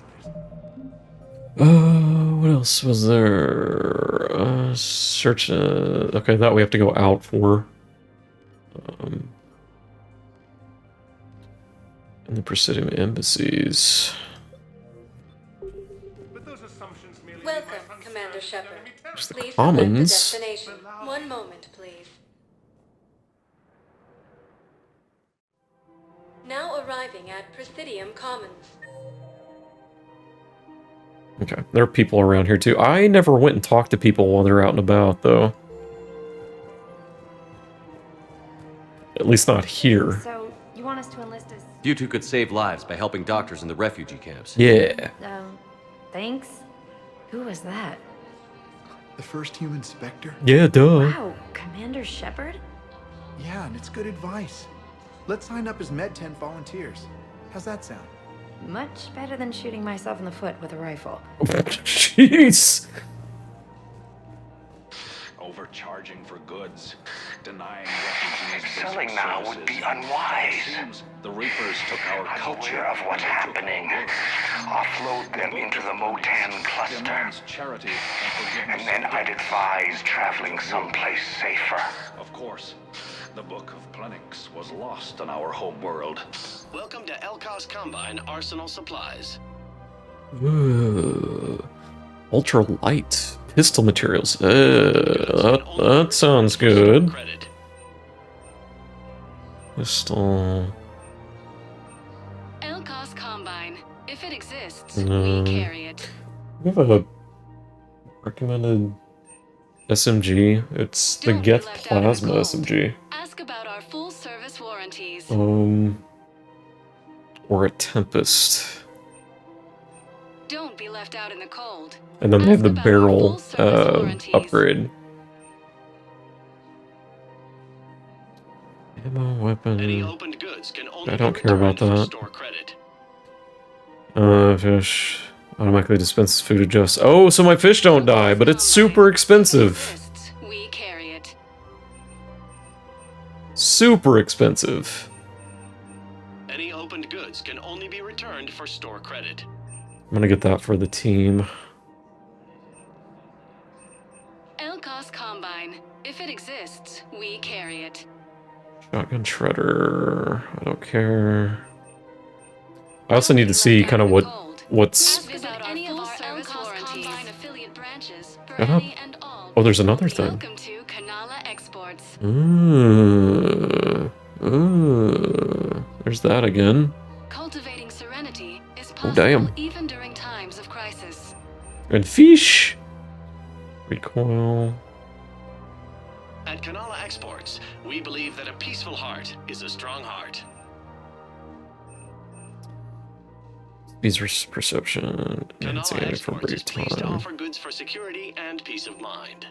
this. What else was there? Search, okay, that we have to go out for. In the Presidium embassies. Welcome, Commander Shepard. There's the Please Commons. select the destination. One moment, please. Now arriving at Presidium Commons. Okay, there are people around here too. I never went and talked to people while they're out and about, though. At least not here. So, you want us to enlist as... You two could save lives by helping doctors in the refugee camps. Yeah. Thanks? Who was that? The first human Spectre? Yeah, duh. Wow, Commander Shepard? Yeah, and it's good advice. Let's sign up as Med-10 volunteers. How's that sound? Much better than shooting myself in the foot with a rifle. Jeez. Overcharging for goods, denying refugees Selling now would be unwise. The Reapers took our culture. Aware of what's happening. Offload them into the Motan cluster. Charity and then I'd advise traveling someplace safer. Of course. The Book of Plenix was lost on our homeworld. Welcome to Elkos Combine Arsenal Supplies. Ooh. Ultra light pistol materials. That sounds good. Pistol. Elkos Combine. If it exists, No. we carry it. We have a recommended SMG. It's the Geth Plasma SMG. Ask about our full service warranties. Or a Tempest. Don't be left out in the cold. And then they have the barrel upgrade. Ammo, weapon. I don't care about that. Fish. Automatically dispenses food adjusts. Oh, so my fish don't die, but it's super expensive. We carry it. Super expensive. Any opened goods can only be returned for store credit. I'm gonna get that for the team. Elkos Combine. If it exists, we carry it. Shotgun shredder. I don't care. I also need to see kind of what's. Shut up. Oh, there's another thing. There's that again. Cultivating serenity is Oh, damn. even during times of crisis. And fish. Recoil. At Kanala Exports, we believe that a peaceful heart is a strong heart. Speed's perception. Enhancing it for a brief Pleased to time. offer goods for security and peace of mind.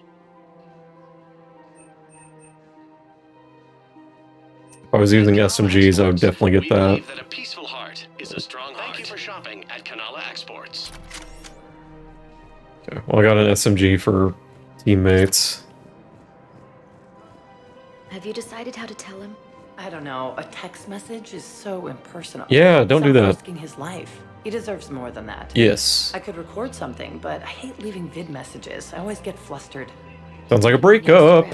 If I was using SMGs, I would definitely get that. Believe that a peaceful heart is a strong heart. Thank you for shopping at Kanala Exports. Okay, well, I got an SMG for teammates. Have you decided how to tell him? I don't know. A text message is so impersonal. Yeah, don't do It's not that. risking his life. He deserves more than that. Yes. I could record something, but I hate leaving vid messages. I always get flustered. Sounds like a breakup.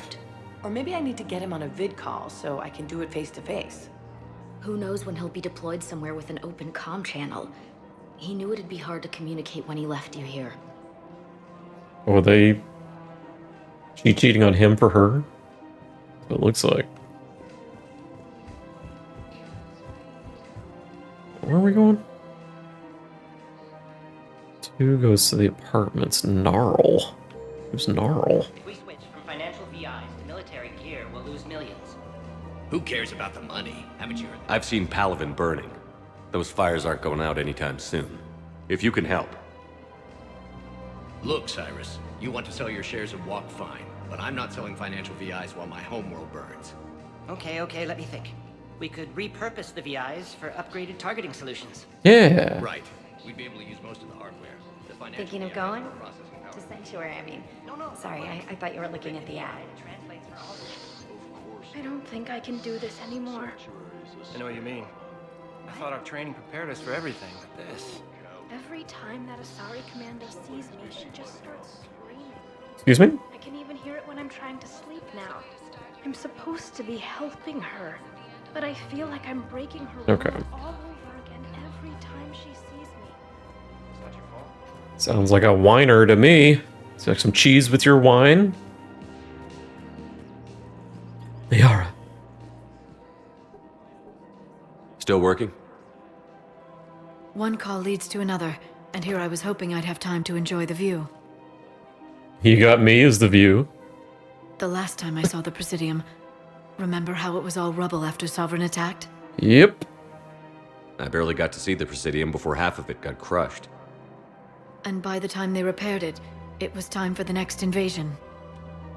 Or maybe I need to get him on a vid call so I can do it face to face. Who knows when he'll be deployed somewhere with an open comm channel. He knew it'd be hard to communicate when he left you here. Were they cheating on him for her? That's what it looks like. Where are we going? 2 goes to the apartments. Gnarl. Who's Gnarl? If we switch from financial VIs to military gear, we'll lose millions. Who cares about the money? Haven't you heard? I've seen Palavin burning. Those fires aren't going out anytime soon. If you can help. Look, Cyrus, you want to sell your shares of Walk, fine. But I'm not selling financial VIs while my homeworld burns. Okay, let me think. We could repurpose the VIs for upgraded targeting solutions. Yeah. Right. We'd be able to use most of the hardware. The financial Thinking of VIs going? are processing power. To Sanctuary, I mean. Sorry, I thought you were looking at the ad. I don't think I can do this anymore. I know what you mean. I thought our training prepared us for everything, but this... Every time that Asari Commando sees me, she just starts screaming. Excuse me? I can even hear it when I'm trying to sleep now. I'm supposed to be helping her, but I feel like I'm breaking her Okay. rules all over again every time she sees me. Sounds like a whiner to me. Is there some cheese with your wine? Liara. Still working? One call leads to another, and here I was hoping I'd have time to enjoy the view. You got me as the view. The last time I saw the Presidium, remember how it was all rubble after Sovereign attacked? Yep. I barely got to see the Presidium before half of it got crushed. And by the time they repaired it, it was time for the next invasion.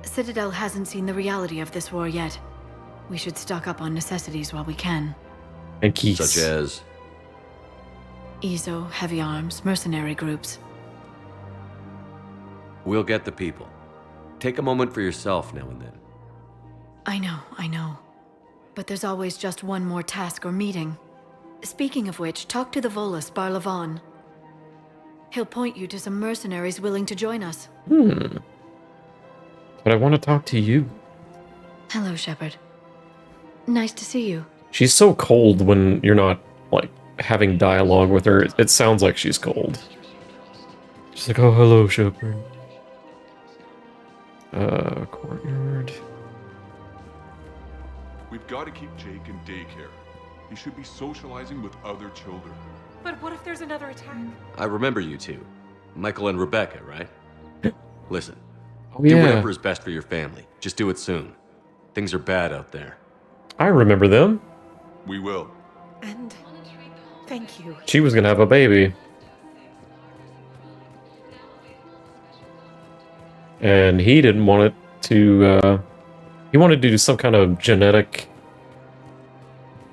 Citadel hasn't seen the reality of this war yet. We should stock up on necessities while we can. And keys. Such as? EZO, heavy arms, mercenary groups. We'll get the people. Take a moment for yourself now and then. I know. But there's always just one more task or meeting. Speaking of which, talk to the Volus, Barlavon. He'll point you to some mercenaries willing to join us. But I want to talk to you. Hello, Shepard. Nice to see you. She's so cold when you're not, like, having dialogue with her. It sounds like she's cold. She's like, oh, hello, Shepard. Courtyard. We've got to keep Jake in daycare. He should be socializing with other children. But what if there's another attack? I remember you two. Michael and Rebecca, right? Listen. Oh, do yeah. whatever is best for your family. Just do it soon. Things are bad out there. I remember them. We will. And thank you. She was gonna have a baby. And he didn't want it to, he wanted to do some kind of genetic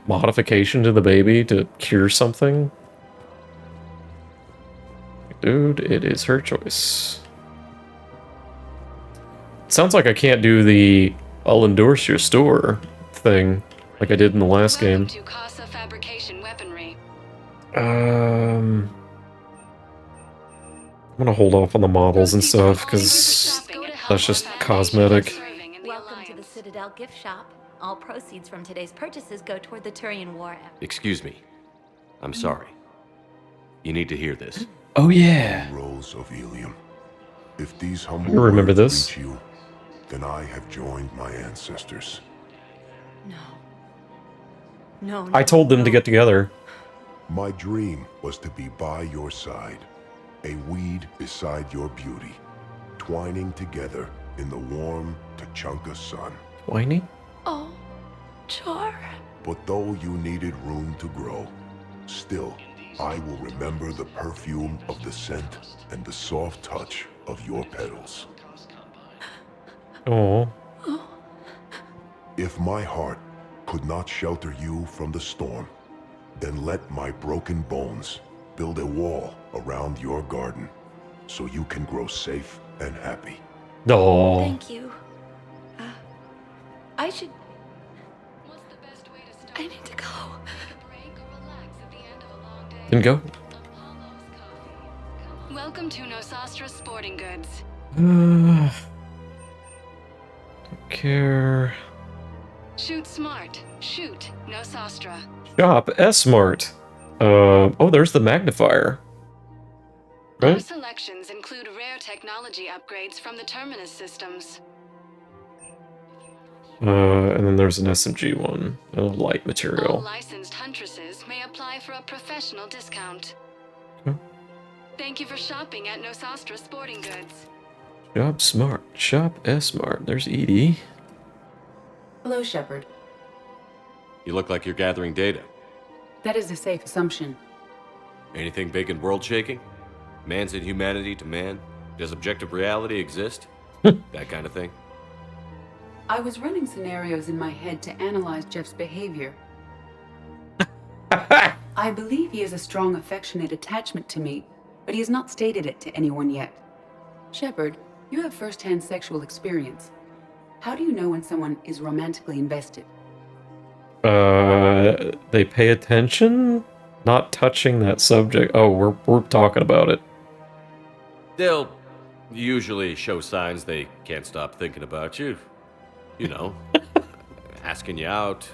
modification to the baby to cure something. Dude, it is her choice. Sounds like I can't do the I'll endorse your store thing like I did in the last game. Tuchanka fabrication weaponry. I'm gonna hold off on the models and stuff because that's just cosmetic. Welcome to the Citadel gift shop. All proceeds from today's purchases go toward the Turian war effort. Excuse me. I'm sorry. You need to hear this. Oh yeah. Rose of Ilium. If these I humble remember words this. reach you, then I have joined my ancestors. No. I told them to get together. My dream was to be by your side, a weed beside your beauty, twining together in the warm Tuchanka sun. Whiny? Oh, Char. But though you needed room to grow, still, I will remember the perfume of the scent and the soft touch of your petals. Oh. If my heart could not shelter you from the storm, then let my broken bones build a wall around your garden so you can grow safe and happy. Oh. Thank you. I should... I need to go. Then go. Welcome to Nosastra Sporting Goods. Don't care. Shoot smart. Shoot Nosastra. Shop S-Mart. Oh, there's the magnifier. Our Right? selections include rare technology upgrades from the Terminus systems. And then there's an SMG one, a light All material. licensed huntresses may apply for a professional discount. Okay. Thank you for shopping at Nosastra Sporting Goods. Shop Smart. Shop S-Mart. There's Edie. Hello, Shepard. You look like you're gathering data. That is a safe assumption. Anything big and world-shaking? Man's inhumanity to man? Does objective reality exist? That kind of thing? I was running scenarios in my head to analyze Jeff's behavior. I believe he has a strong affectionate attachment to me, but he has not stated it to anyone yet. Shepard, you have first-hand sexual experience. How do you know when someone is romantically invested? They pay attention? Not touching that subject. Oh, we're talking about it. They'll usually show signs they can't stop thinking about you. You know, asking you out,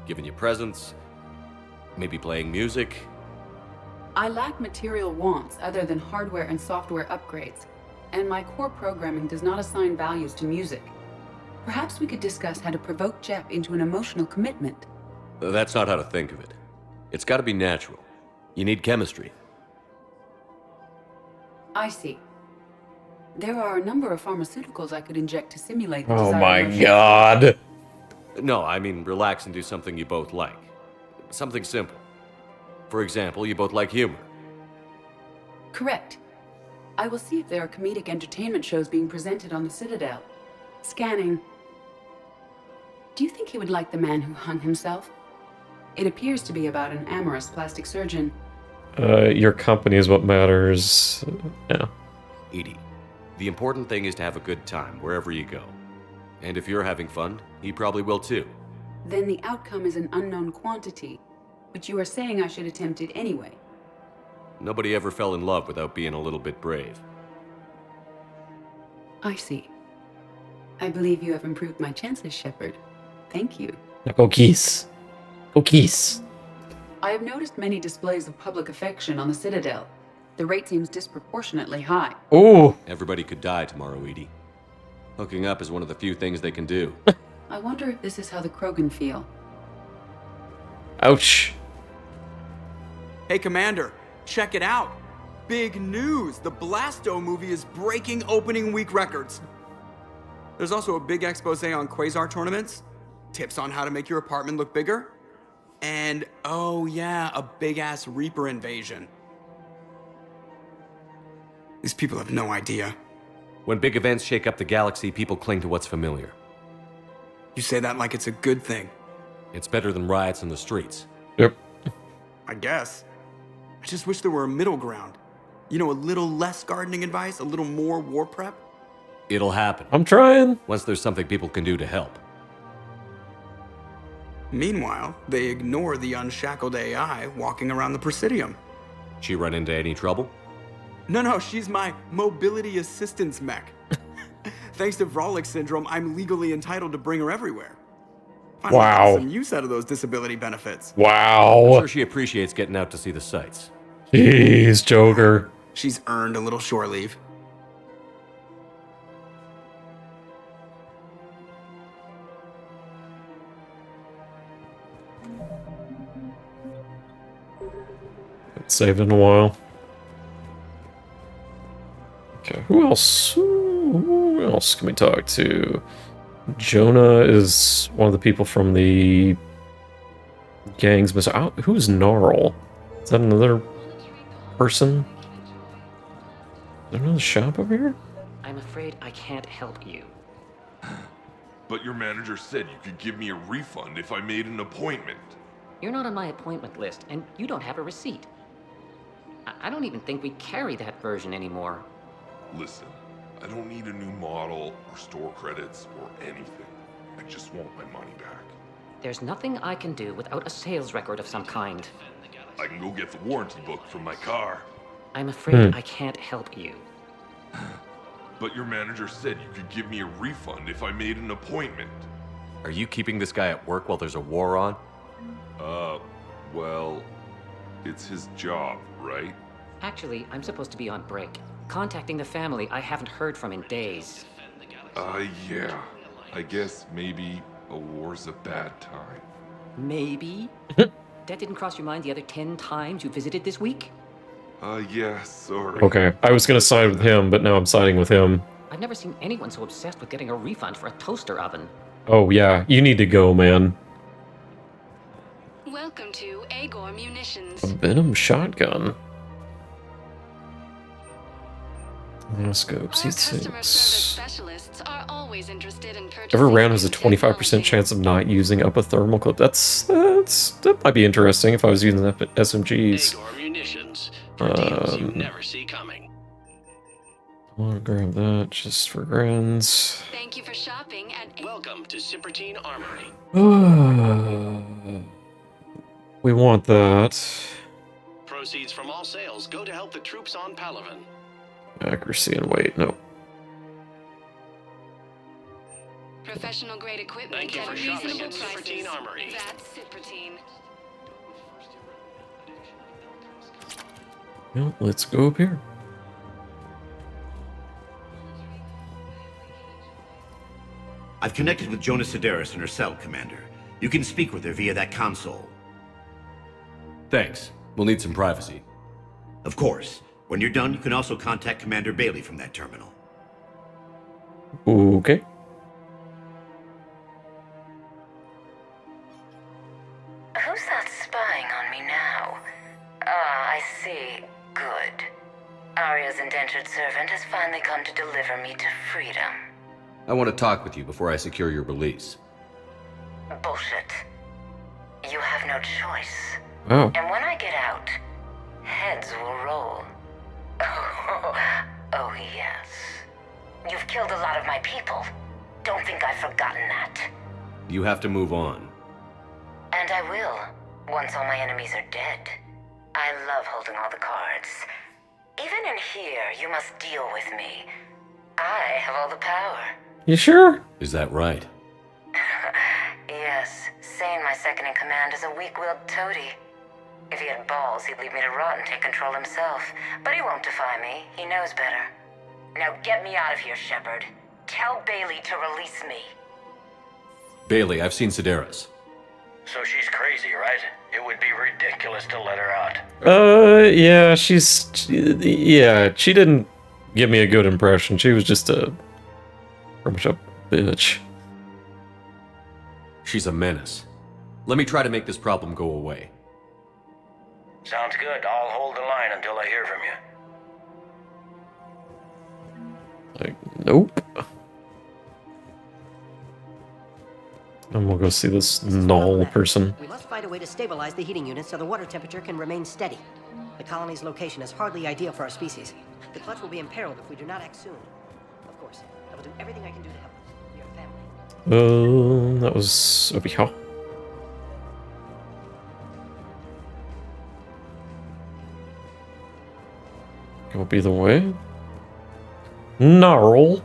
giving you presents, maybe playing music. I lack material wants other than hardware and software upgrades, and my core programming does not assign values to music. Perhaps we could discuss how to provoke Jeff into an emotional commitment. That's not how to think of it. It's got to be natural. You need chemistry. I see. There are a number of pharmaceuticals I could inject to simulate the Oh desired my emotion. god. No, I mean relax and do something you both like. Something simple. For example, you both like humor. Correct. I will see if there are comedic entertainment shows being presented on the Citadel. Scanning. Do you think he would like The Man Who Hung Himself? It appears to be about an amorous plastic surgeon. Your company is what matters. Yeah. Edie, the important thing is to have a good time wherever you go. And if you're having fun, he probably will too. Then the outcome is an unknown quantity, but you are saying I should attempt it anyway. Nobody ever fell in love without being a little bit brave. I see. I believe you have improved my chances, Shepard. Thank you. Now go kiss. Go kiss. I have noticed many displays of public affection on the Citadel. The rate seems disproportionately high. Ooh. Everybody could die tomorrow, Edie. Hooking up is one of the few things they can do. I wonder if this is how the Krogan feel. Ouch. Hey, Commander, check it out. Big news! The Blasto movie is breaking opening week records. There's also a big expose on Quasar tournaments, tips on how to make your apartment look bigger, and, oh yeah, a big-ass Reaper invasion. These people have no idea. When big events shake up the galaxy, people cling to what's familiar. You say that like it's a good thing. It's better than riots in the streets. Yep. I guess. I just wish there were a middle ground. You know, a little less gardening advice, a little more war prep. It'll happen. I'm trying. Once there's something people can do to help. Meanwhile, they ignore the unshackled AI walking around the Presidium. She run into any trouble? No, she's my mobility assistance mech. Thanks to Vrolic syndrome, I'm legally entitled to bring her everywhere. Finally Wow. got some use out of those disability benefits. Wow. I'm sure she appreciates getting out to see the sights. Jeez, Joker. She's earned a little shore leave. Saved in a while. Okay, who else? Who else can we talk to? Jonah is one of the people from the gangs. Who's Gnarl? Is that another person? Is there another shop over here? I'm afraid I can't help you. But your manager said you could give me a refund if I made an appointment. You're not on my appointment list, and you don't have a receipt. I don't even think we carry that version anymore. Listen, I don't need a new model or store credits or anything. I just want my money back. There's nothing I can do without a sales record of some kind. I can go get the warranty book from my car. I'm afraid I can't help you. But your manager said you could give me a refund if I made an appointment. Are you keeping this guy at work while there's a war on? Well, it's his job, right? Actually, I'm supposed to be on break. Contacting the family I haven't heard from in days. Yeah. I guess maybe a war's a bad time. Maybe? That didn't cross your mind the other 10 times you visited this week? Yeah, sorry. Okay, I was gonna side with him, but now I'm siding with him. I've never seen anyone so obsessed with getting a refund for a toaster oven. Oh yeah, you need to go, man. Welcome to Agor Munitions. A Venom shotgun. Scopes, Our customer service specialists are always interested in purchasing. Every round has a 25% chance of not using up a thermal clip. That might be interesting if I was using SMGs. Agor Munitions. For deals you never see coming. I want to grab that just for grins. Thank you for shopping at. Welcome to Cypertine Armory. We want that. Proceeds from all sales go to help the troops on Palaven. Accuracy and weight, no. Professional grade equipment. Thank you at for shopping reasonable at Cypertine prices. Armory. That's Cypertine. Well, let's go up here. I've connected with Jonas Sedaris in her cell, Commander. You can speak with her via that console. Thanks. We'll need some privacy. Of course. When you're done, you can also contact Commander Bailey from that terminal. Okay. Who's that spying on me now? Ah, I see. Good. Arya's indentured servant has finally come to deliver me to freedom. I want to talk with you before I secure your release. Bullshit. You have no choice. Oh. And when I get out, heads will roll. Oh, yes. You've killed a lot of my people. Don't think I've forgotten that. You have to move on. And I will, once all my enemies are dead. I love holding all the cards. Even in here, you must deal with me. I have all the power. You sure? Is that right? Yes, Sane, my second-in-command, is a weak-willed toady. If he had balls, he'd leave me to rot and take control himself. But he won't defy me. He knows better. Now get me out of here, Shepard. Tell Bailey to release me. Bailey, I've seen Sedaris. So she's crazy, right? It would be ridiculous to let her out. Yeah, she didn't give me a good impression. She was just pretty much a bitch. She's a menace. Let me try to make this problem go away. Sounds good. I'll hold the line until I hear from you. Like, nope. And we'll go see this null person. We must find a way to stabilize the heating unit so the water temperature can remain steady. The colony's location is hardly ideal for our species. The clutch will be imperiled if we do not act soon. Of course, I will do everything I can do to help us. Your family. That was over here. Go be the way. Gnarl.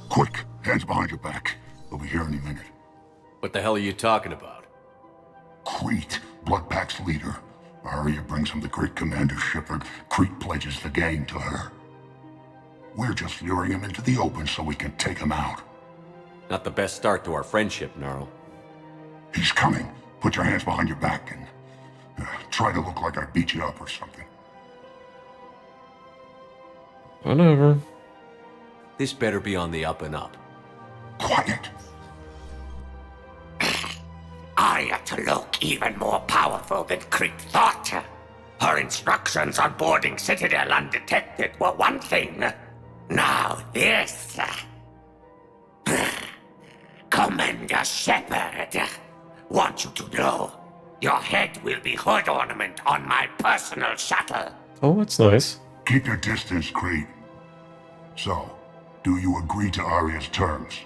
Quick, hands behind your back. We'll be here any minute. What the hell are you talking about? Crete, Bloodpack's leader. Arya brings him the great Commander Shepard. Crete pledges the gang to her. We're just luring him into the open so we can take him out. Not the best start to our friendship, Gnarl. He's coming. Put your hands behind your back and try to look like I beat you up or something. Whatever. This better be on the up and up. Quiet. Arya to look even more powerful than Crete thought. Her instructions on boarding Citadel undetected were one thing. Now this. Commander Shepard, want you to know, your head will be hood ornament on my personal shuttle. Oh, that's nice. Keep your distance, Crete. So, do you agree to Arya's terms?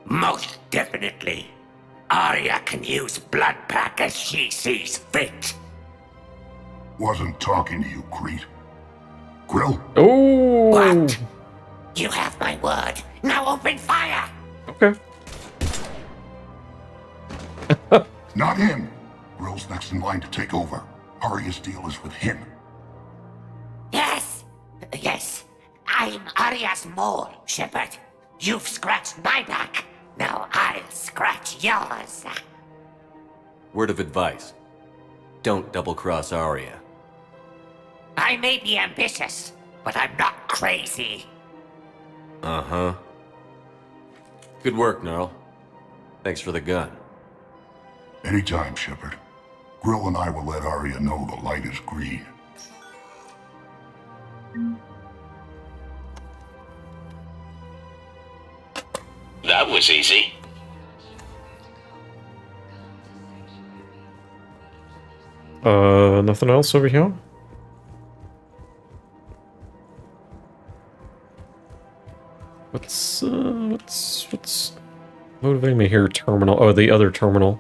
Most definitely. Arya can use Bloodpack as she sees fit. Wasn't talking to you, Crete. Grill? Oh! What? You have my word. Now open fire! Okay. Not him. Grill's next in line to take over. Arya's deal is with him. Yes. Yes. I'm Arya's mole, Shepard. You've scratched my back. Now I'll scratch yours. Word of advice. Don't double-cross Arya. I may be ambitious, but I'm not crazy. Uh-huh. Good work, Gnarl. Thanks for the gun. Anytime, Shepard. Grill and I will let Arya know the light is green. That was easy. Nothing else over here? What's motivating me here? Terminal. Oh, the other terminal.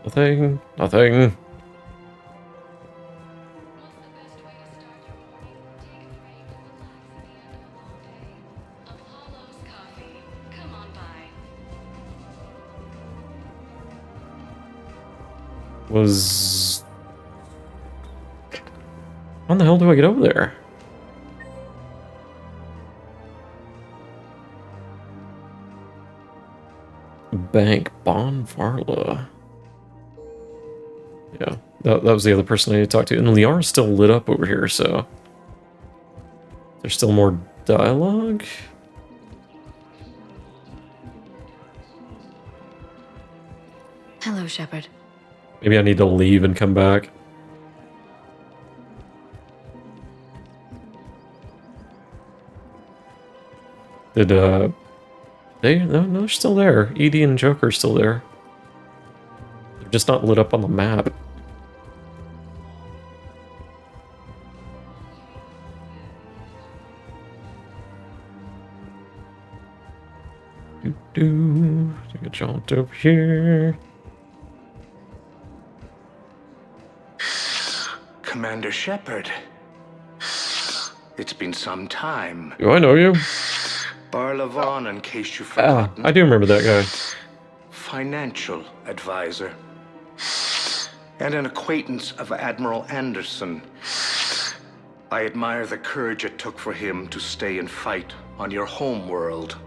Nothing. Nothing. Was... How the hell do I get over there? Bank Bon Varla. Yeah, that was the other person I need to talk to. And Liara's still lit up over here, so... There's still more dialogue? Hello, Shepard. Maybe I need to leave and come back. Did, No, they're still there. Edie and Joker are still there. They're just not lit up on the map. Take a jaunt over here. Commander Shepard. It's been some time. Do I know you? Barlavon, in case you've forgotten. I do remember that guy. Financial advisor. And an acquaintance of Admiral Anderson. I admire the courage it took for him to stay and fight on your homeworld.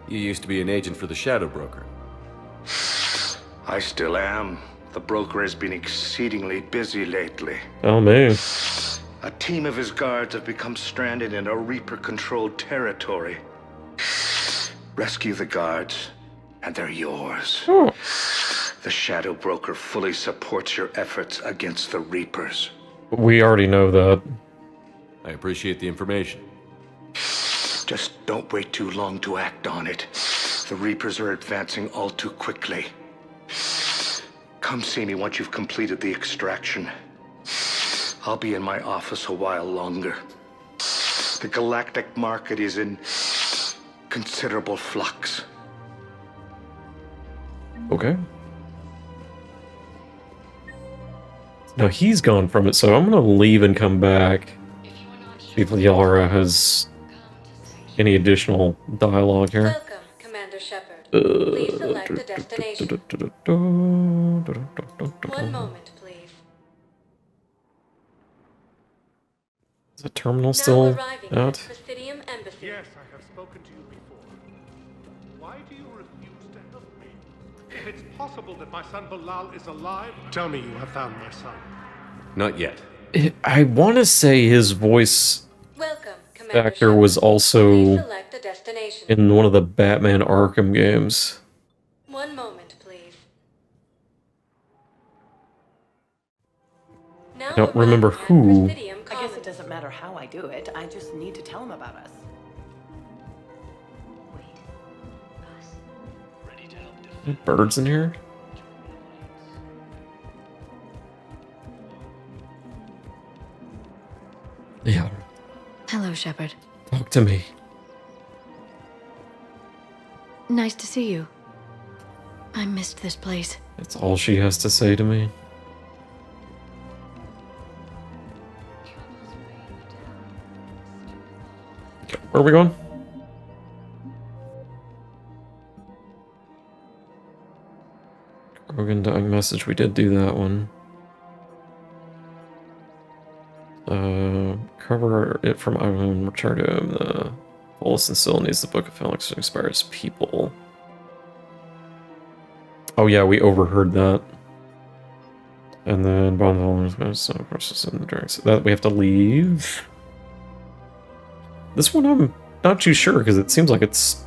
You used to be an agent for the Shadow Broker. I still am. The broker has been exceedingly busy lately. Oh, man. A team of his guards have become stranded in a Reaper-controlled territory. Rescue the guards, and they're yours. Oh. The Shadow Broker fully supports your efforts against the Reapers. We already know that. I appreciate the information. Just don't wait too long to act on it. The Reapers are advancing all too quickly. Come see me once you've completed the extraction. I'll be in my office a while longer. The galactic market is in considerable flux. Okay. No, he's gone from it, so I'm gonna leave and come back. See if Liara has any additional dialogue here. Welcome, Commander Shepard. Please select a destination. One moment, please. Is the terminal still out? Yes, I have spoken to you before. Why do you refuse to help me? If it's possible that my son Bilal is alive, tell me you have found my son. Not yet. I want to say his voice actor was also in one of the Batman Arkham games. One moment, please. Now I don't remember who. I guess it doesn't matter how I do it. I just need to tell him about us. Birds in here? Yeah. Hello, Shepard. Talk to me. Nice to see you. I missed this place. That's all she has to say to me. Okay, where are we going? Krogan dying message. We did do that one. Cover it from Ivan, return to him. The Volus still needs the Book of Felix to inspire his people. Oh yeah, we overheard that. And then Bond is going to process in the drinks. That we have to leave. This one not too sure because it seems like it's.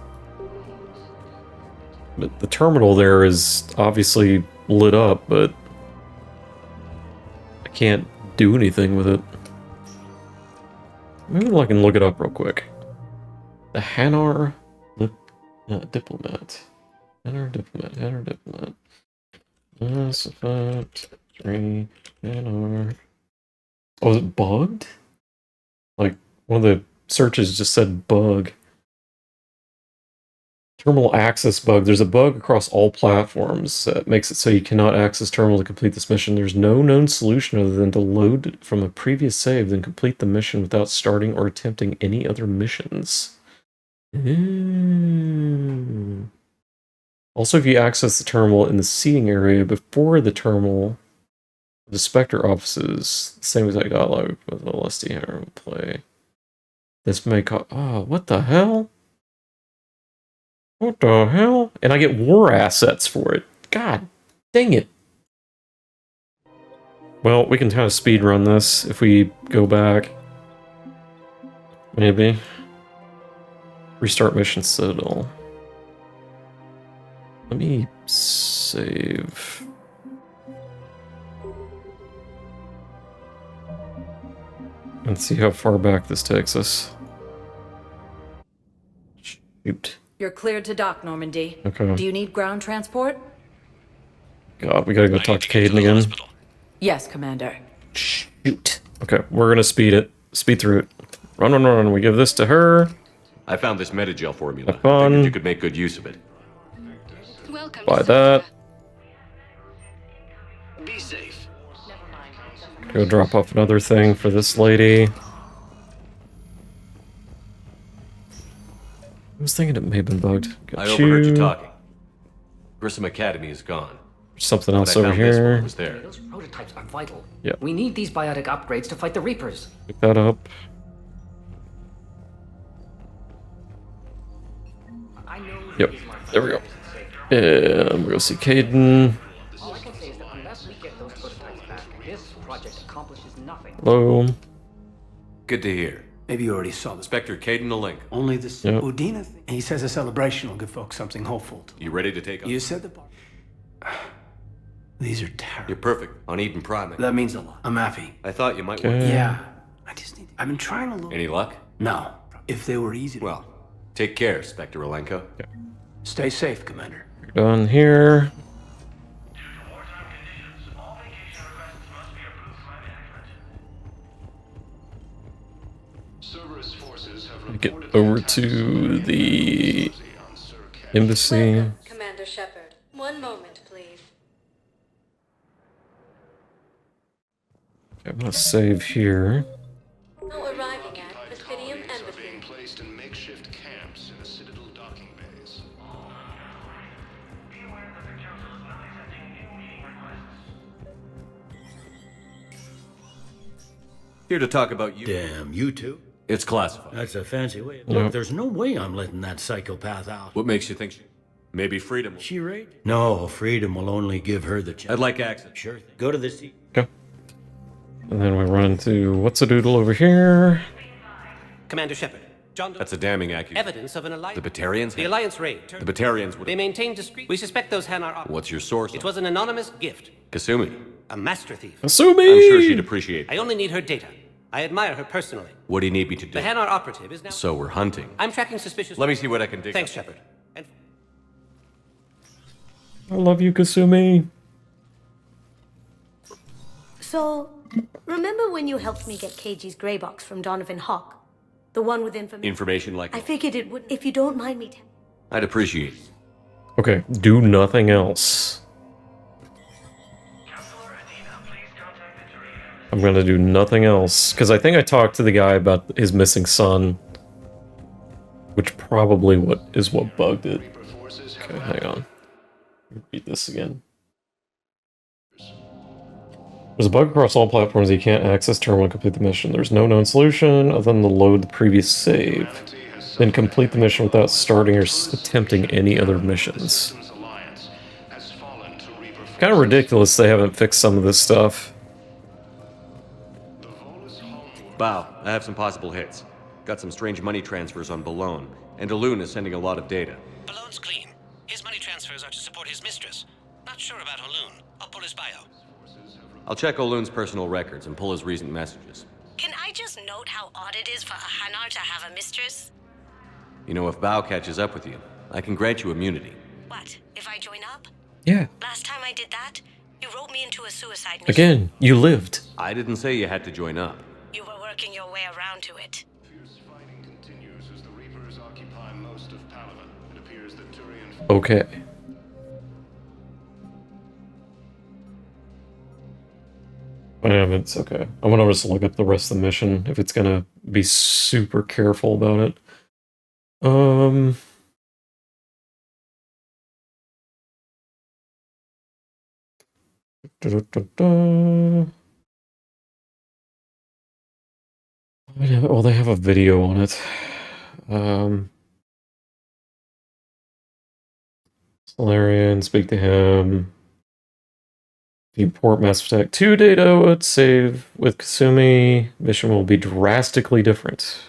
But the terminal there is obviously lit up, but I can't do anything with it. Maybe I can look it up real quick. The Hanar diplomat. Hanar diplomat. Classified 3 Hanar. Oh, is it bugged? Like, one of the searches just said bug. Terminal access bug. There's a bug across all platforms that makes it so you cannot access terminal to complete this mission. There's no known solution other than to load from a previous save, then complete the mission without starting or attempting any other missions. Also, if you access the terminal in the seating area before the terminal, the Spectre offices, same as I got live with LSD here play. This may cause. Oh, what the hell? What the hell? And I get war assets for it. God dang it. Well, we can kind of speed run this if we go back. Maybe. Restart mission Citadel. Let me save. And see how far back this takes us. Shoot. You're cleared to dock, Normandy. Okay. Do you need ground transport? God, we gotta go talk to Caden again. Yes, Commander. Shoot. Okay, we're gonna speed it. Speed through it. Run. We give this to her. I found this metagel formula. Have fun. Figured you could make good use of it. Buy that. Be safe. Go drop off another thing for this lady. I was thinking it may have been bugged. I overheard you talking. Grissom Academy is gone. Something else I over found this when I here. was there. Those prototypes are vital. Yeah. We need these biotic upgrades to fight the Reapers. Pick that up. Yep. There we go. And we'll go see Caden. All I can say is that unless we get those prototypes back, this project accomplishes nothing. Hello. Good to hear. Maybe you already saw the Spectre Caden the Link. Only this Yep. Udina thing. He says a celebration will give folks something hopeful. You ready to take on? You said the part. These are terrible. You're perfect on Eden Prime. That means a lot. I'm happy. I thought you might Okay. want. Yeah. I've been trying a little. Any luck? No. If they were easy. Well, take care, Spectre Alenko. Stay safe, Commander. Done here. Get over to the embassy. Commander Shepard. One moment, please. I'm gonna save here. Now arriving at Presidium Embassy. Being placed in makeshift camps in the Citadel docking bays. Here to talk about you. Damn, you two? It's classified. That's a fancy way. Yep. Look, there's no way I'm letting that psychopath out. What makes you think maybe freedom? She right? No, freedom will only give her the chance. I'd like access. Sure thing. Go to the seat. Okay. And then we run into what's a doodle over here. Commander Shepard. John. That's a damning accusation. Evidence of an alliance. The Batarians? The Alliance raid. The Batarians would. They maintain discreet. We suspect those Hanar operatives. What's your source? It was an anonymous gift. Kasumi. A master thief. Kasumi! I'm sure she'd appreciate it. I only need her data. I admire her personally. What do you need me to do? The Hanar operative is now. So we're hunting. I'm tracking suspicious. Let me see what I can dig. Thanks, Shepard. I love you, Kasumi. So, remember when you helped me get KG's grey box from Donovan Hawk? The one with information? Information like. I figured it would, if you don't mind me telling. I'd appreciate it. Okay, do nothing else. I'm gonna do nothing else, because I think I talked to the guy about his missing son. Which probably is what bugged it. Okay, hang on. Read this again. There's a bug across all platforms. You can't access terminal and complete the mission. There's no known solution other than to load the previous save. Then complete the mission without starting or attempting any other missions. Kind of ridiculous they haven't fixed some of this stuff. Bow, I have some possible hits. Got some strange money transfers on Balone, and Alun is sending a lot of data. Ballone's clean. His money transfers are to support his mistress. Not sure about Alun. I'll pull his bio. I'll check Olun's personal records and pull his recent messages. Can I just note how odd it is for a Hanar to have a mistress? You know, if Bao catches up with you, I can grant you immunity. What, if I join up? Yeah. Last time I did that, you wrote me into a suicide mission. Again, you lived. I didn't say you had to join up. You were working your way around to it. Fierce fighting continues as the Reapers occupy most of Palaven. It appears that Turian... Okay. It's okay. I'm gonna just look up the rest of the mission if it's gonna be super careful about it. Well, they have a video on it. Solarian, speak to him. Import Mass Effect 2 data would save with Kasumi. Mission will be drastically different.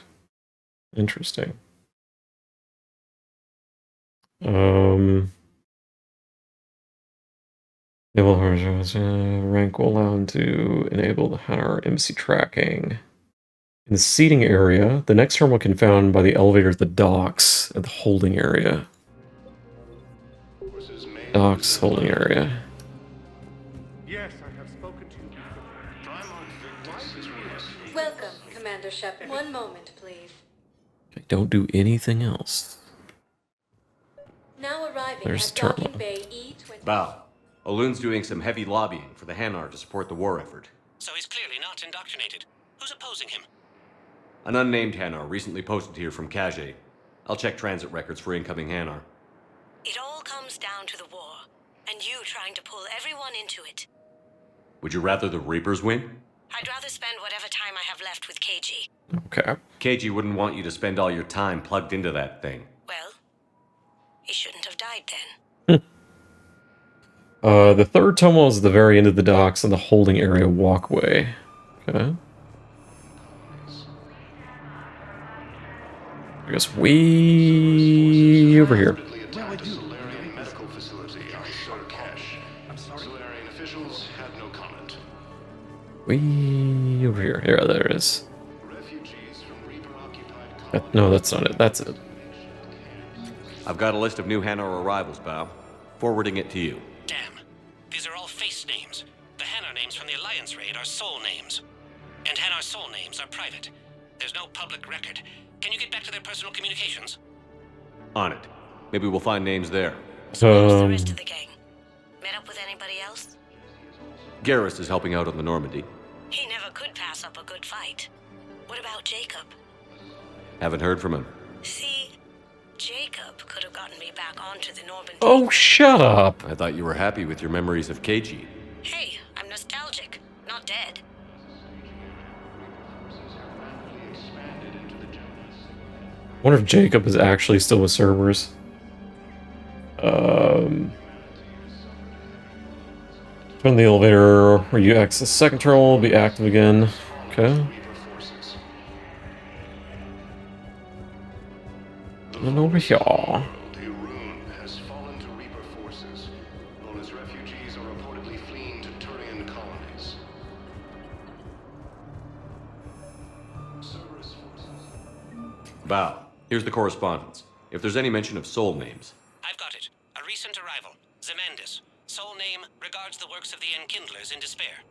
Interesting. Enable rank will allow him to enable the Hanar embassy tracking. In the seating area, the next terminal can be found by the elevator at the docks at the holding area. Docks, holding area. Yes, I have spoken to you before. Welcome, Commander Shepard. One moment, please. Okay, don't do anything else. Now arriving There's at the terminal. Docking Bay E20. Bao, Olun's doing some heavy lobbying for the Hanar to support the war effort. So he's clearly not indoctrinated. Who's opposing him? An unnamed Hanar recently posted here from Kage. I'll check transit records for incoming Hanar. It all comes down to the war, and you trying to pull everyone into it. Would you rather the Reapers win? I'd rather spend whatever time I have left with KG. Okay. KG wouldn't want you to spend all your time plugged into that thing. Well, he shouldn't have died then. The third terminal is at the very end of the docks and the holding area walkway. Okay. I guess way over here. Solarian medical facility on Surkesh. Solarian officials had no comment. Way over here. Here, there it is. No, that's not it. That's it. I've got a list of new Hanar arrivals, Bao. Forwarding it to you. Damn. These are all face names. The Hanar names from the Alliance raid are soul names. And Hanar soul names are private. There's no public record. Can you get back to their personal communications? On it. Maybe we'll find names there. The rest of the gang. Met up with anybody else? Garrus is helping out on the Normandy. He never could pass up a good fight. What about Jacob? Haven't heard from him. See, Jacob could have gotten me back onto the Normandy. Oh, shut up! I thought you were happy with your memories of KG. Hey, I'm nostalgic, not dead. I wonder if Jacob is actually still with Cerberus. Turn the elevator where you access second terminal will be active again. Okay. And over here. Has fallen to Reaper forces. Ola's refugees are reportedly fleeing to Turian colonies. Cerberus forces. Bao, here's the correspondence. If there's any mention of soul names. I've got it. A recent arrival. Zemandis. Soul name regards the works of the Enkindlers in despair.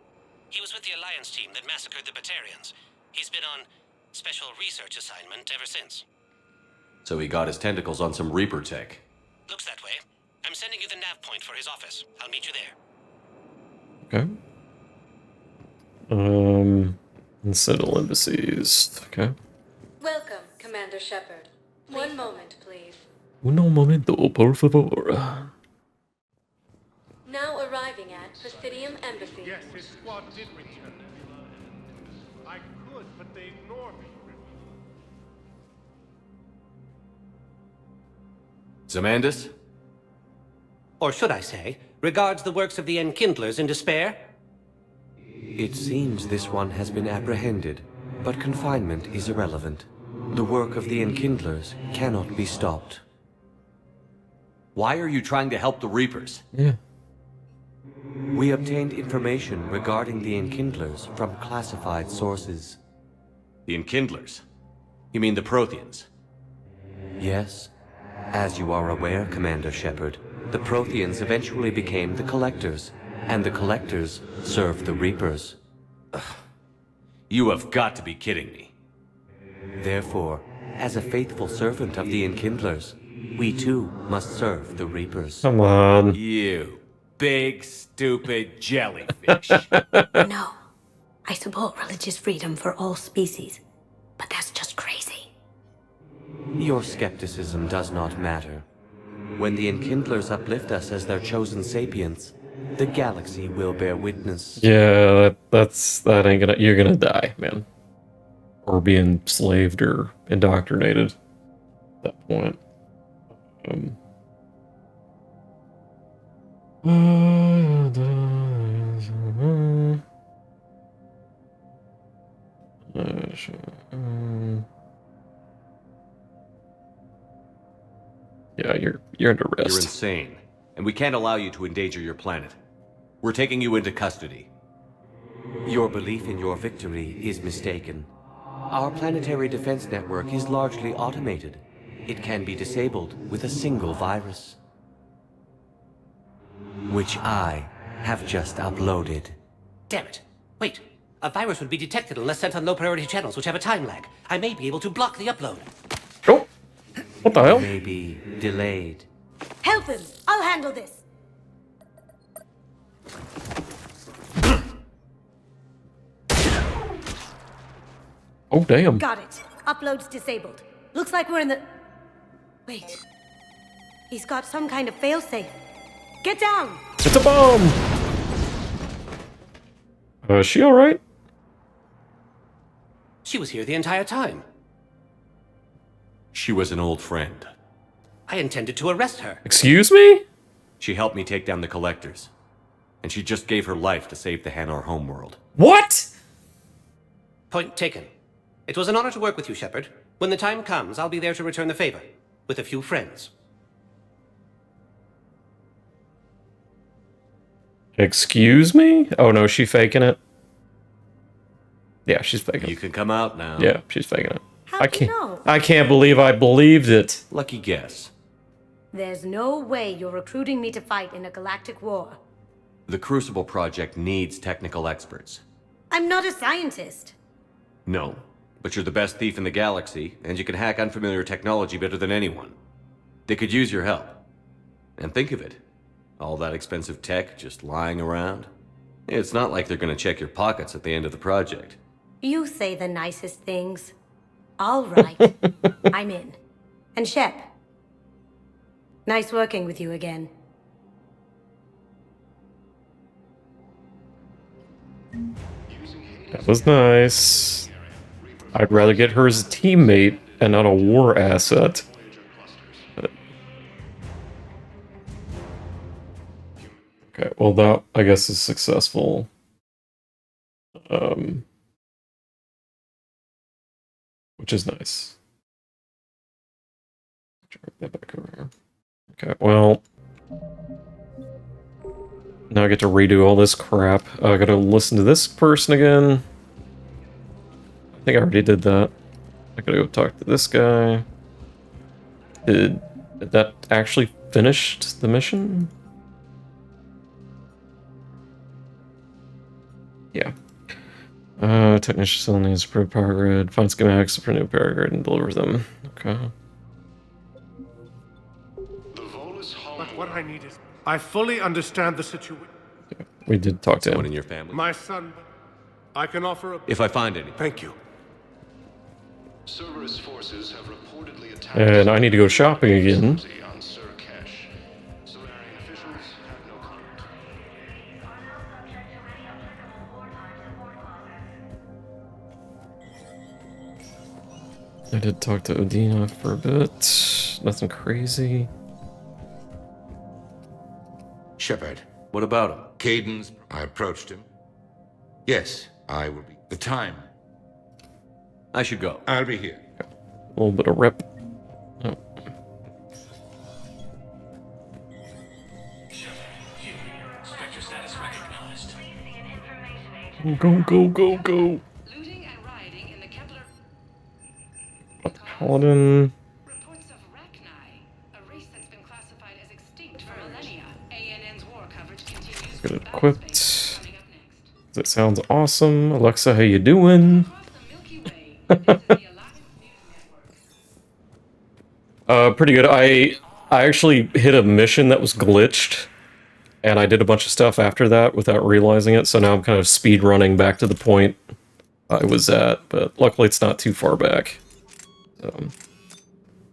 He was with the Alliance team that massacred the Batarians. He's been on special research assignment ever since. So he got his tentacles on some Reaper tech. Looks that way. I'm sending you the nav point for his office. I'll meet you there. Okay. Unsettle embassies. Okay. Welcome, Commander Shepard. One moment, please. Uno momento, por favor. Now arriving at Presidium Embassy. Yes, his squad did return. I could, but they ignore me. Zemandis? Or should I say, regards the works of the Enkindlers in despair? It seems this one has been apprehended, but confinement is irrelevant. The work of the Enkindlers cannot be stopped. Why are you trying to help the Reapers? Yeah. We obtained information regarding the Enkindlers from classified sources. The Enkindlers? You mean the Protheans? Yes. As you are aware, Commander Shepard, the Protheans eventually became the Collectors, and the Collectors served the Reapers. Ugh. You have got to be kidding me. Therefore, as a faithful servant of the Enkindlers, we too must serve the Reapers. Come on. You big, stupid jellyfish. No. I support religious freedom for all species, but that's just crazy. Your skepticism does not matter. When the Enkindlers uplift us as their chosen sapients, the galaxy will bear witness. Yeah, that ain't gonna. You're gonna die, man, or be enslaved or indoctrinated. At that point. Yeah, you're under arrest. You're insane, and we can't allow you to endanger your planet. We're taking you into custody. Your belief in your victory is mistaken. Our planetary defense network is largely automated. It can be disabled with a single virus, which I have just uploaded. Damn it. Wait. A virus would be detected unless sent on low-priority channels, which have a time lag. I may be able to block the upload. Oh! What the hell? May be delayed. Help him! I'll handle this! Oh, damn. Got it. Upload's disabled. Looks like we're in the... Wait. He's got some kind of failsafe. Get down! It's a bomb! Is she alright? She was here the entire time. She was an old friend. I intended to arrest her. Excuse me? She helped me take down the Collectors. And she just gave her life to save the Hanar homeworld. What? Point taken. It was an honor to work with you, Shepard. When the time comes, I'll be there to return the favor. With a few friends. Excuse me? Oh no, she faking it? Yeah, she's faking it. You can come out now. Yeah, she's faking it. How'd you know? I can't believe I believed it. Lucky guess. There's no way you're recruiting me to fight in a galactic war. The Crucible Project needs technical experts. I'm not a scientist. No, but you're the best thief in the galaxy, and you can hack unfamiliar technology better than anyone. They could use your help. And think of it. All that expensive tech just lying around. It's not like they're gonna check your pockets at the end of the project. You say the nicest things. All right. I'm in. And Shep. Nice working with you again. That was nice. I'd rather get her as a teammate and not a war asset. Okay, well that, I guess, is successful. Which is nice. Drag that back over here. Okay, well... Now I get to redo all this crap. I gotta listen to this person again. I think I already did that. I gotta go talk to this guy. Did that actually finish the mission? Yeah. Technician still needs to improve power grid. Find schematics for new power grid and deliver them. Okay. But what I need is... I fully understand the situation. Yeah, we did talk to Someone him. in your family? My son... I can offer a... If I find any. Thank you. Cerberus forces have reportedly attacked... And I need to go shopping again. ...on Sir Cash. Solarian officials have no comment. I did talk to Odina for a bit. Nothing crazy. Shepard. What about him? Cadence. I approached him. Yes, I will be. The time. I should go. I'll be here. A little bit of rip. Oh. Go. Paladin. Get it equipped. That sounds awesome. Alexa, how you doing? Pretty good. I actually hit a mission that was glitched, and I did a bunch of stuff after that without realizing it, so now I'm kind of speed running back to the point I was at, but luckily it's not too far back.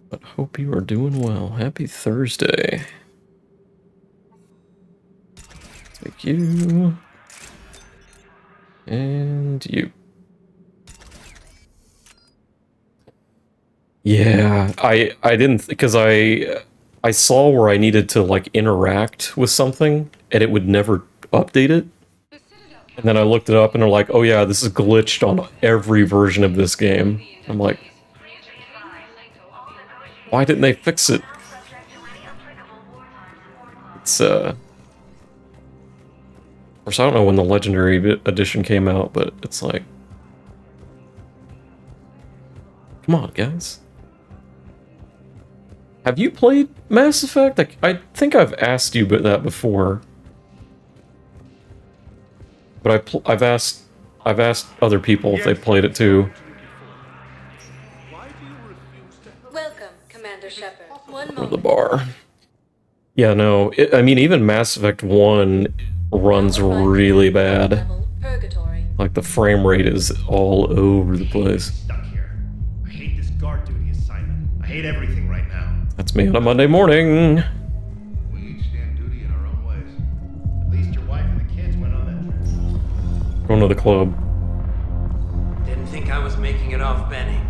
But hope you are doing well. Happy Thursday. Take you. And you. Yeah, I didn't, because I saw where I needed to like interact with something and it would never update it. And then I looked it up and they're like, oh yeah, this is glitched on every version of this game. I'm like, why didn't they fix it? It's of course I don't know when the Legendary Edition came out, but it's like, come on guys. Have you played Mass Effect? I think I've asked you about that before. But I've asked other people if they played it too. Welcome, Commander Shepard. One Or moment. the bar. Yeah, no. I mean, even Mass Effect 1 runs really bad. Like the frame rate is all over the place. I hate this guard duty assignment. I hate everything right now. That's me on a Monday morning. We each stand duty in our own ways. At least your wife and the kids went on that trip. Going to the club. Didn't think I was making it off Benny.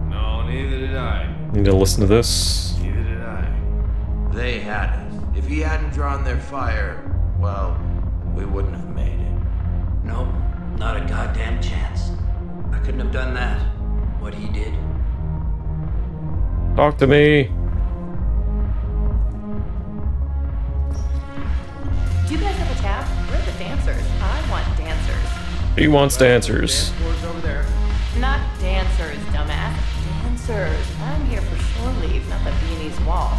No, neither did I. Need to listen to this. Neither did I. They had us. If he hadn't drawn their fire, well, we wouldn't have made it. Nope, not a goddamn chance. I couldn't have done that. What he did. Talk to me. Do you guys have a tab? We're the dancers. I want dancers. He wants dancers. Over there. Not dancers, dumbass. Dancers. I'm here for shore leave, not the Viennese wall.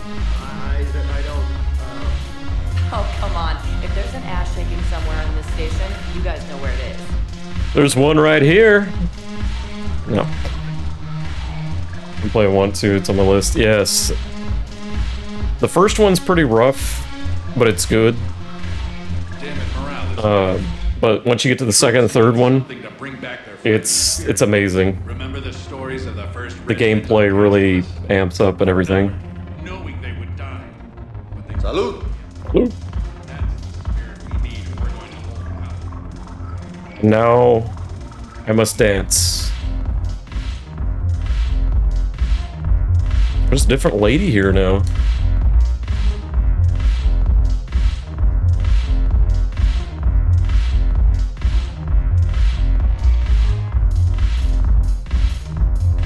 I don't. Oh, come on. If there's an ass shaking somewhere on this station, you guys know where it is. There's one right here. No. I'm playing 1, 2, it's on the list. Yes. The first one's pretty rough, but it's good. But once you get to the second and third one, it's amazing. Remember the stories of the first. The gameplay really amps up and everything. Knowing they would die. Salud. Salud. Now I must dance. There's a different lady here now.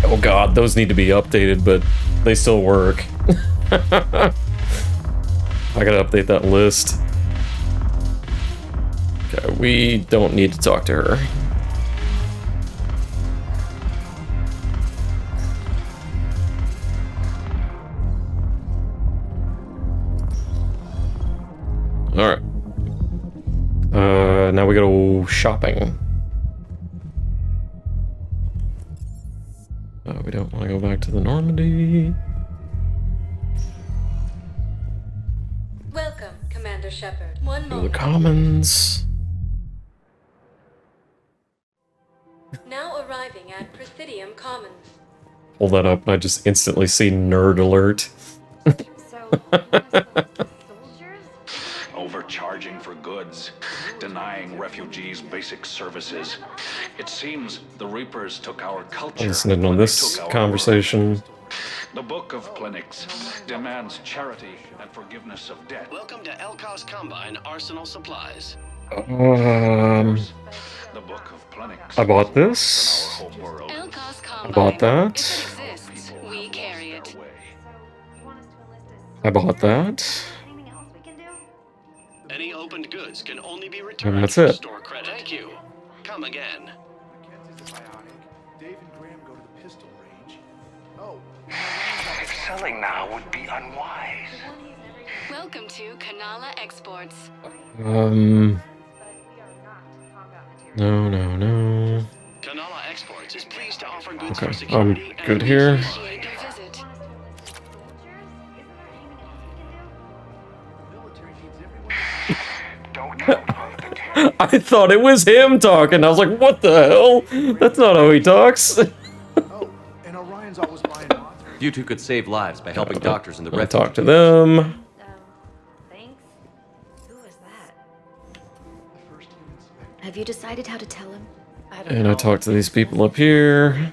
Oh god, those need to be updated, but they still work. I gotta update that list. Okay, we don't need to talk to her. Alright. Now we go shopping. We don't want to go back to the Normandy. Welcome, Commander Shepard. One Go to the moment. Commons. Now arriving at Presidium Commons. Pull that up and I just instantly see nerd alert. Overcharging for goods, denying refugees basic services. It seems the Reapers took our culture. Listening on this conversation. The Book of Clinics demands charity and forgiveness of debt. Welcome to Elkos Combine Arsenal Supplies. The Book of Clinics. I bought this. Homeworld. I bought that. We carry it. I bought that. Any opened goods can only be returned And that's for it. store credit. Thank you. Come again. Dave and Graham go to the pistol range. Oh. Selling now would be unwise. Welcome to Kanala Exports. No, no, no. Kanala Exports is pleased to offer goods Okay, for security I'm good here. Appreciate your visit. I thought it was him talking. I was like, what the hell? That's not how he talks. And Orion's always buying odds. You two could save lives by helping doctors in the I'll refugee. talk to them. Have you decided how to tell him? And I talked to these people up here.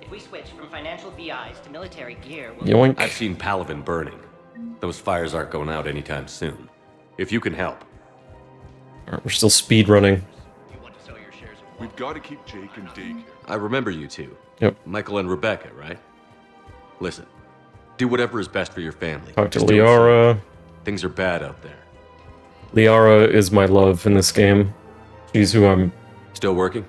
If we switch from financial VIs to military gear, Yoink. I've seen Palavin burning. Those fires aren't going out anytime soon. If you can help. Alright, we're still speed running. We've got to keep Jake in daycare. I remember you two. Yep. Michael and Rebecca, right? Listen, do whatever is best for your family. Talk to Just do it Liara. soon. Things are bad out there. Liara is my love in this game. She's who I'm... Still working?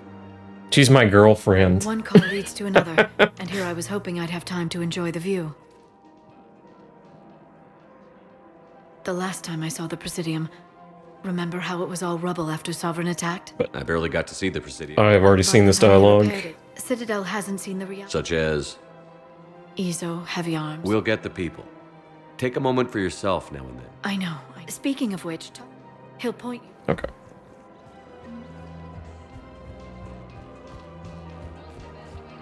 She's my girlfriend. One call leads to another, and here I was hoping I'd have time to enjoy the view. The last time I saw the Presidium, remember how it was all rubble after Sovereign attacked? But I barely got to see the Presidium. I have already seen this dialogue. Citadel hasn't seen the reality. Such as... Ezo, heavy arms. We'll get the people. Take a moment for yourself now and then. I know. Speaking of which, he'll point you. Okay.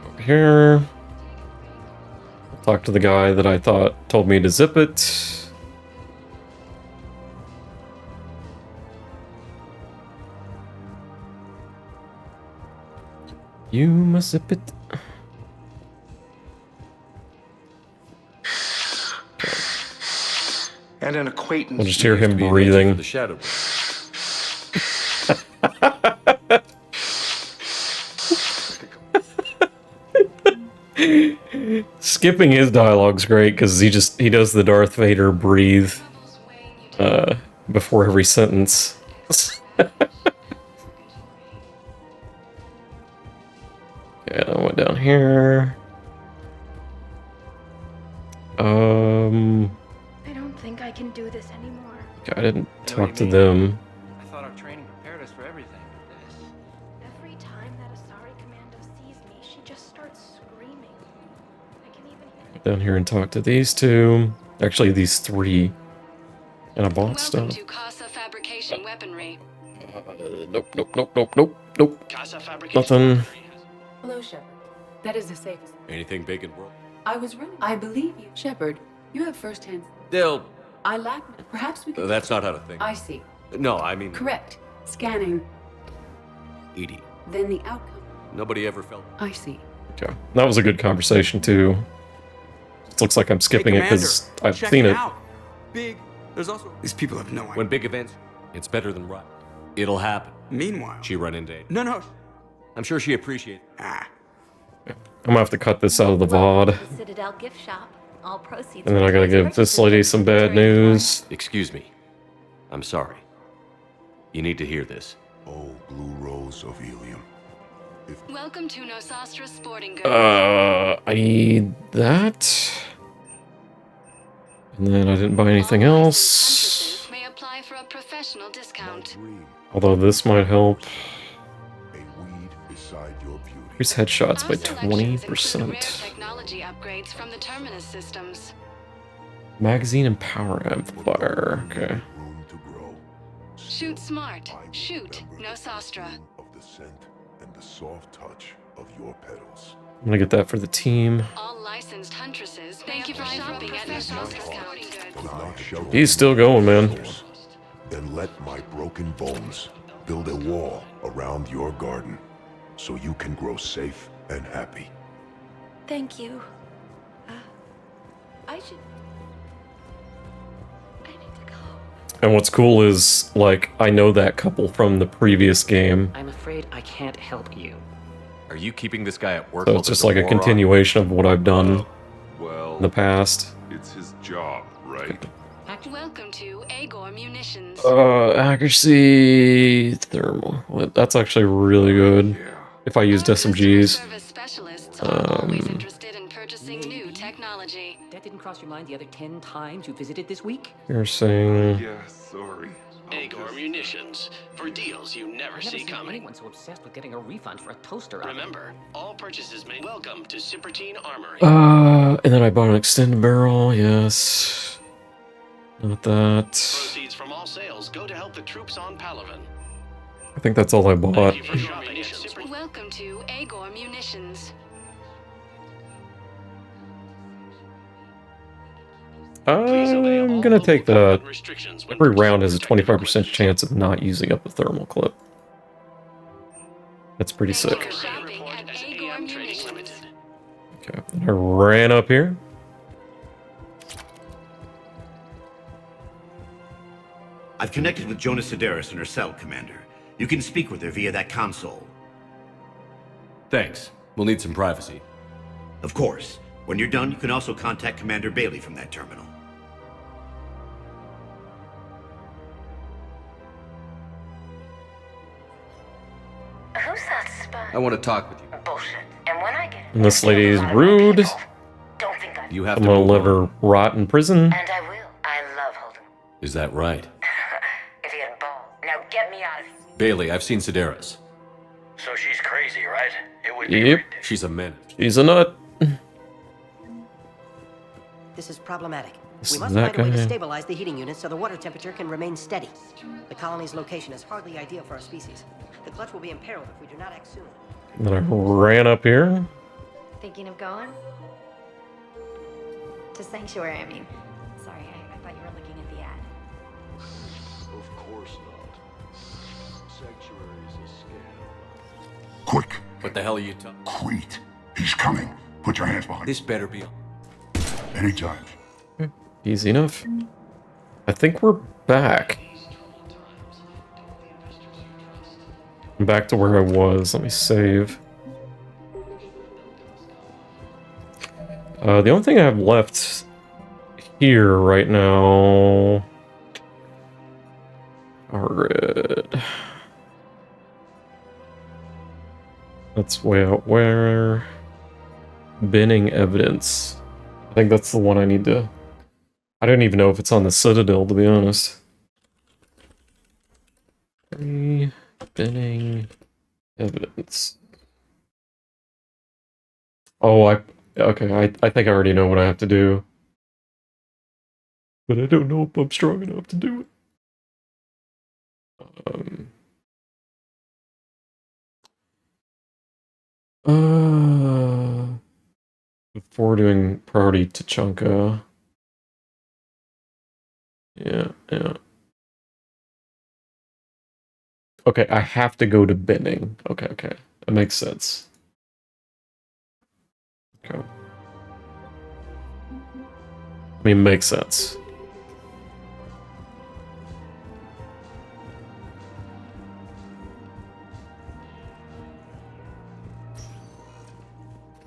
Over here. I'll talk to the guy that I thought told me to zip it. You must zip it. And an acquaintance. We'll just hear him breathing. The shadow. Skipping his dialogue's great because he does the Darth Vader breathe before every sentence. Yeah, I went down here. I don't think I can do this anymore. I didn't talk to them. I thought our training prepared us for everything but this. Every time that Asari Commando sees me, she just starts screaming. I can even hear Down here and talk to these two. Actually, these three. And I bought stuff. To Casa Fabrication Weaponry. Nope. Casa Fabrication. Nothing. Hello, Shepard. That is the safest. Anything big in world? I was running. I believe you. Shepard, you have first-hand... They'll... I lack... Perhaps we could... That's not how to think. I see. No, I mean... Correct. Scanning. Edie. Then the outcome. Nobody ever felt... I see. Okay. That was a good conversation, too. It looks like I'm skipping it because I've seen it. Big. There's also... These people have no idea. When big events, it's better than right. It'll happen. Meanwhile... She run into... No. I'm sure she appreciates... I'm gonna have to cut this out of the VOD. Citadel gift shop. All proceeds. And then I gotta give this lady some bad news. Excuse me. I'm sorry. You need to hear this. Oh, Blue Rose of Helium. Welcome to Nosastra Sporting Goods. I need that. And then I didn't buy anything else. May apply for a professional discount. Although this might help. Beside your beauty. Increase headshots by Rare 20%. technology upgrades from the Terminus systems. Magazine and power amplifier. Okay. Shoot smart. Shoot Nosastra. Of the scent and the soft touch of your petals. I'm gonna get that for the team. All licensed huntresses. Thank you for shopping at Nosastra Sporting Goods. He's still going, man. Then let my broken bones build a wall around your garden so you can grow safe and happy. Thank you. I should... And what's cool is, like, I know that couple from the previous game. I'm afraid I can't help you. Are you keeping this guy at work? So it's just like a continuation of what I've done Well, in the past. it's his job, right? Welcome to Agor Munitions. Accuracy, thermal. Well, that's actually really good. If I used SMGs. Interested in purchasing new technology. That didn't cross your mind the other 10 times you visited this week? You're saying. Yeah, sorry. Agor Munitions. For deals you never I've see never seen coming. anyone so obsessed with getting a refund for a toaster oven. Remember, all purchases made. Welcome to Cypertine Armory. And then I bought an extended barrel, yes. Not that. Proceeds from all sales go to help the troops on Palaven. I think that's all I bought. Welcome to Agor Munitions. I'm gonna take the. Every round has a 25% chance of not using up a thermal clip. That's pretty sick. Okay, I ran up here. I've connected with Jonas Sedaris and her cell, Commander. You can speak with her via that console. Thanks. We'll need some privacy. Of course. When you're done, you can also contact Commander Bailey from that terminal. Who's that spy? I want to talk with you. Bullshit. And when I get And this lady is rude. don't think I You have I'm to gonna move let on. her rot in prison. And I will. I love Holden. Is that right? If he had balls. Now get me out of here. Bailey, I've seen Sedaris. So she's crazy, right? It would be Yep. She's a menace. She's a nut. This is problematic. This We is must that find a way to guy. stabilize the heating unit so the water temperature can remain steady. The colony's location is hardly ideal for our species. The clutch will be imperiled if we do not act soon. And then I ran up here. Thinking of going? To Sanctuary, I mean. Sorry, I thought you were looking at the ad. Of course not. Sanctuary's a scam. Quick, What the hell are you talking? Crete. He's coming. Put your hands behind. This better be. Anytime. Easy enough. I think we're back. I'm back to where I was. Let me save. The only thing I have left here right now. Alright. That's way out where. Binning evidence. I think that's the one I need to. I don't even know if it's on the Citadel, to be honest. Binning evidence. Oh, okay, I think I already know what I have to do. But I don't know if I'm strong enough to do it. Before doing priority Tuchanka. Yeah. Okay, I have to go to binning. Okay. That makes sense. Okay. I mean, makes sense.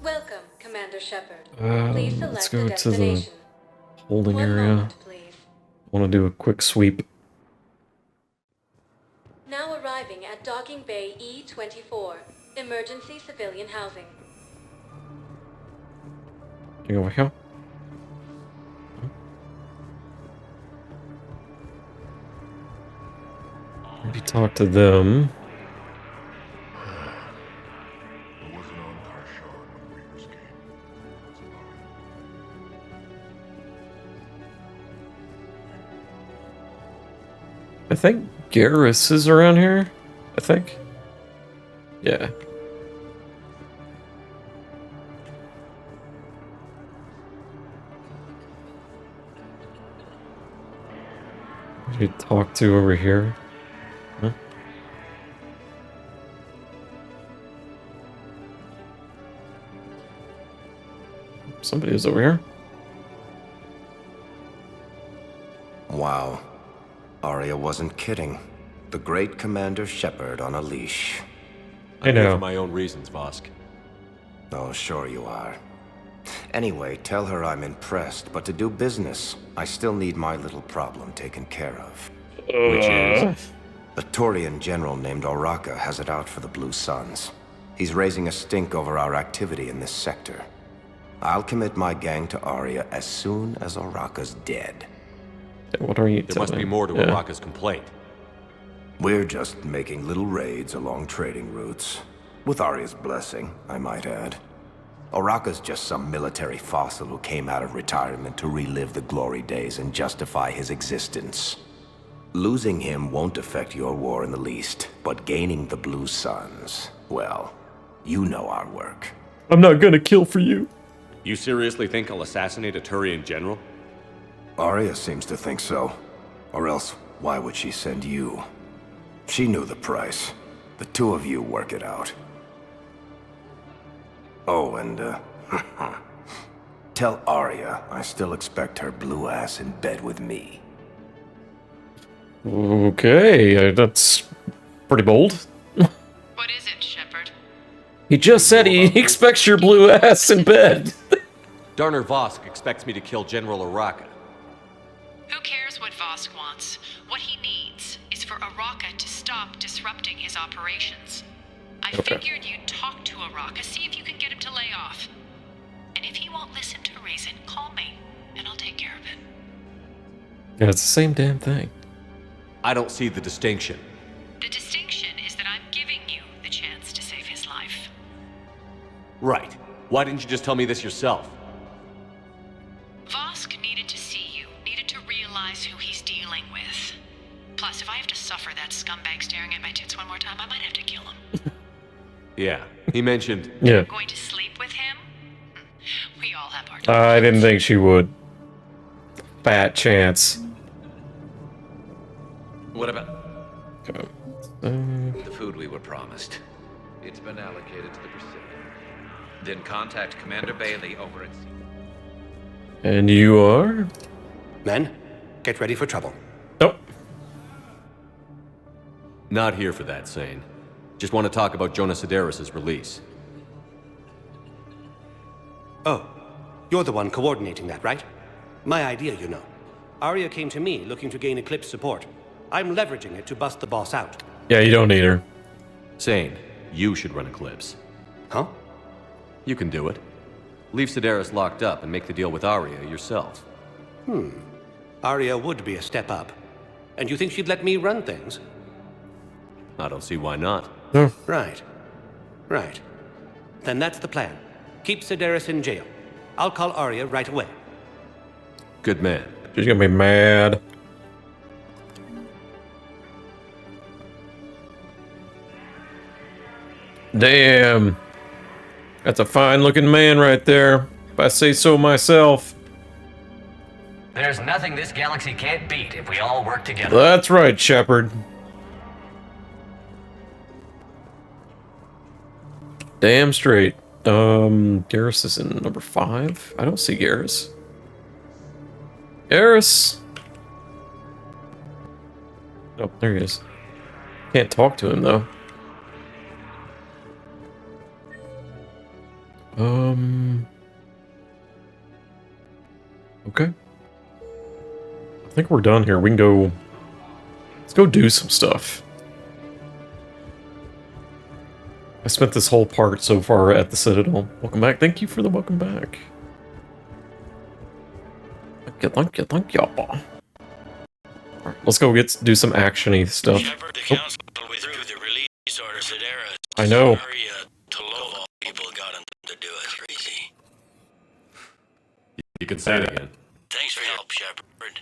Welcome, Commander Shepard. Let's go to the holding area. I want to do a quick sweep. Now arriving at Docking Bay E-24, emergency civilian housing. You over here? Maybe talk to them. I think Garrus is around here. I think. Yeah. What do you talk to over here? Huh? Somebody is over here. Wow. Arya wasn't kidding. The great Commander Shepard on a leash. I'm know. here for my own reasons, Vosk. Oh, sure you are. Anyway, tell her I'm impressed, but to do business, I still need my little problem taken care of. Which is? A Turian general named Oraka has it out for the Blue Suns. He's raising a stink over our activity in this sector. I'll commit my gang to Arya as soon as Oraka's dead. What are you There must be more to Oraka's complaint. We're just making little raids along trading routes. With Arya's blessing, I might add. Oraka's just some military fossil who came out of retirement to relive the glory days and justify his existence. Losing him won't affect your war in the least, but gaining the Blue Suns, well, you know our work. I'm not gonna kill for you. You seriously think I'll assassinate a Turian general? Arya seems to think so. Or else, why would she send you? She knew the price. The two of you work it out. Oh, and, tell Arya I still expect her blue ass in bed with me. Okay, that's pretty bold. What is it, Shepard? He just said he expects your blue ass in bed. Darner Vosk expects me to kill General Oraka. Who cares what Vosk wants? What he needs is for Oraka to stop disrupting his operations. I figured you'd talk to Oraka, see if you can get him to lay off. And if he won't listen to reason, call me, and I'll take care of it. Yeah, it's the same damn thing. I don't see the distinction. The distinction is that I'm giving you the chance to save his life. Right. Why didn't you just tell me this yourself? Vosk needed to see you, needed to realize who he's dealing with. Plus, if I have to suffer that scumbag staring at my tits one more time, I might have to kill him. Yeah, he mentioned... Yeah. Going to sleep with him? We all have our I didn't think she would. Fat chance. What about the food we were promised? It's been allocated to the Pacific. Then contact Commander Bailey over at... And you are? Men, get ready for trouble. Nope. Not here for that, Sane. Just want to talk about Jonas Sedaris' release. Oh, you're the one coordinating that, right? My idea, you know. Arya came to me looking to gain Eclipse support. I'm leveraging it to bust the boss out. Yeah, you don't need her. Sane, you should run Eclipse. Huh? You can do it. Leave Sedaris locked up and make the deal with Arya yourself. Arya would be a step up. And you think she'd let me run things? I don't see why not. Right. Right. Then that's the plan. Keep Sedaris in jail. I'll call Arya right away. Good man. She's gonna be mad. Damn. That's a fine-looking man right there, if I say so myself. There's nothing this galaxy can't beat if we all work together. That's right, Shepard. Damn straight. Garrus is in number 5. I don't see Garrus. Garrus! Oh, there he is. Can't talk to him, though. Okay. I think we're done here. We can go... Let's go do some stuff. I spent this whole part so far at the Citadel. Welcome back. Thank you for the welcome back. Thank you. Alright, let's go do some action-y stuff. Shepard, the council withdrew the release order. Sedaris. I know. Arya, to local people got him to do it. Crazy. You can say it again. Thanks for your help, Shepard.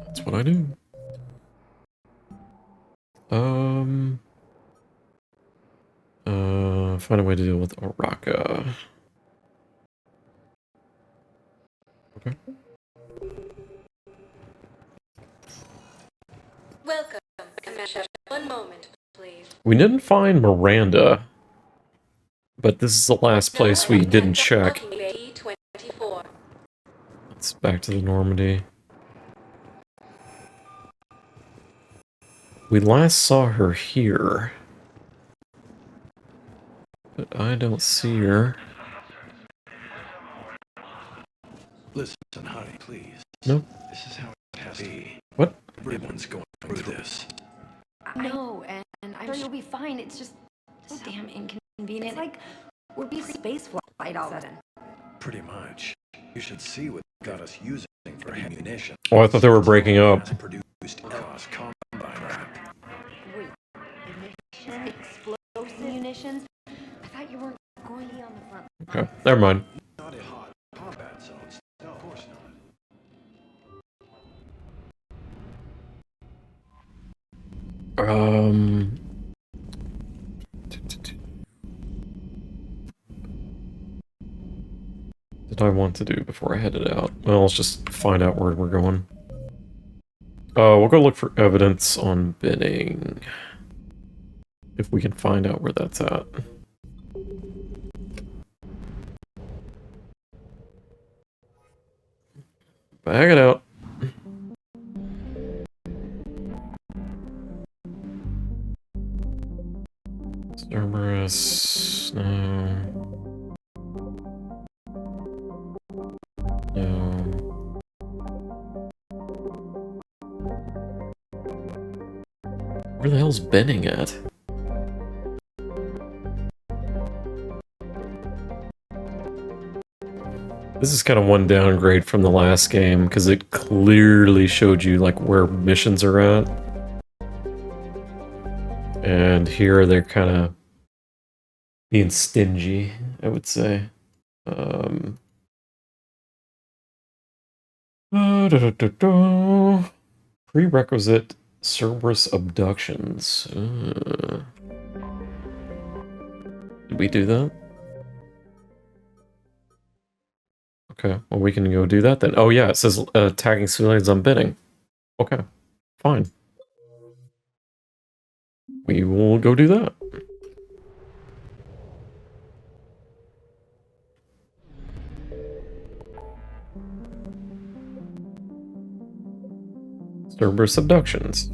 That's what I do. Find a way to deal with Oraka. Okay. Welcome, Commander. One moment, please. We didn't find Miranda, but this is the last place we didn't check. It's back to the Normandy. We last saw her here. But I don't see her. Listen, honey, please. Nope. This is how it has to be. What? Everyone's going through this. No, and I'm sure you'll be fine. It's just so damn inconvenient. It's like we're being space flight all of a sudden. Pretty much. You should see what got us using for ammunition. Oh, I thought they were breaking up. Produced cost combine crap. Wait, explosive munitions? I thought you weren't going to be on the front. Okay, never mind. Not in hot combat zones. No, of course not. Did I want to do before I headed out? Well, let's just find out where we're going. We'll go look for evidence on bidding. If we can find out where that's at. Bag it out. Cerberus, no. No. Where the hell's Benning at? This is kind of one downgrade from the last game, because it clearly showed you like where missions are at. And here they're kind of being stingy, I would say. Prerequisite Cerberus abductions. Did we do that? Okay, well we can go do that then. Oh yeah, it says tagging civilians on bidding. Okay, fine. We will go do that. Cerberus abductions.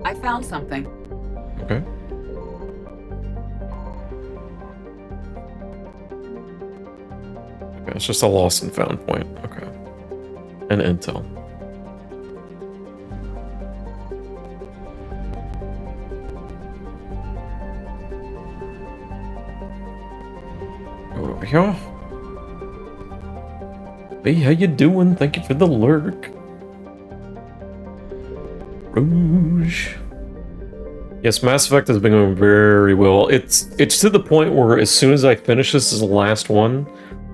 I found something. Okay. Okay, it's just a lost and found point. Okay. And intel. Go over here. Hey, how you doing? Thank you for the lurk. Rouge. Yes, Mass Effect has been going very well. It's to the point where as soon as I finish this as the last one,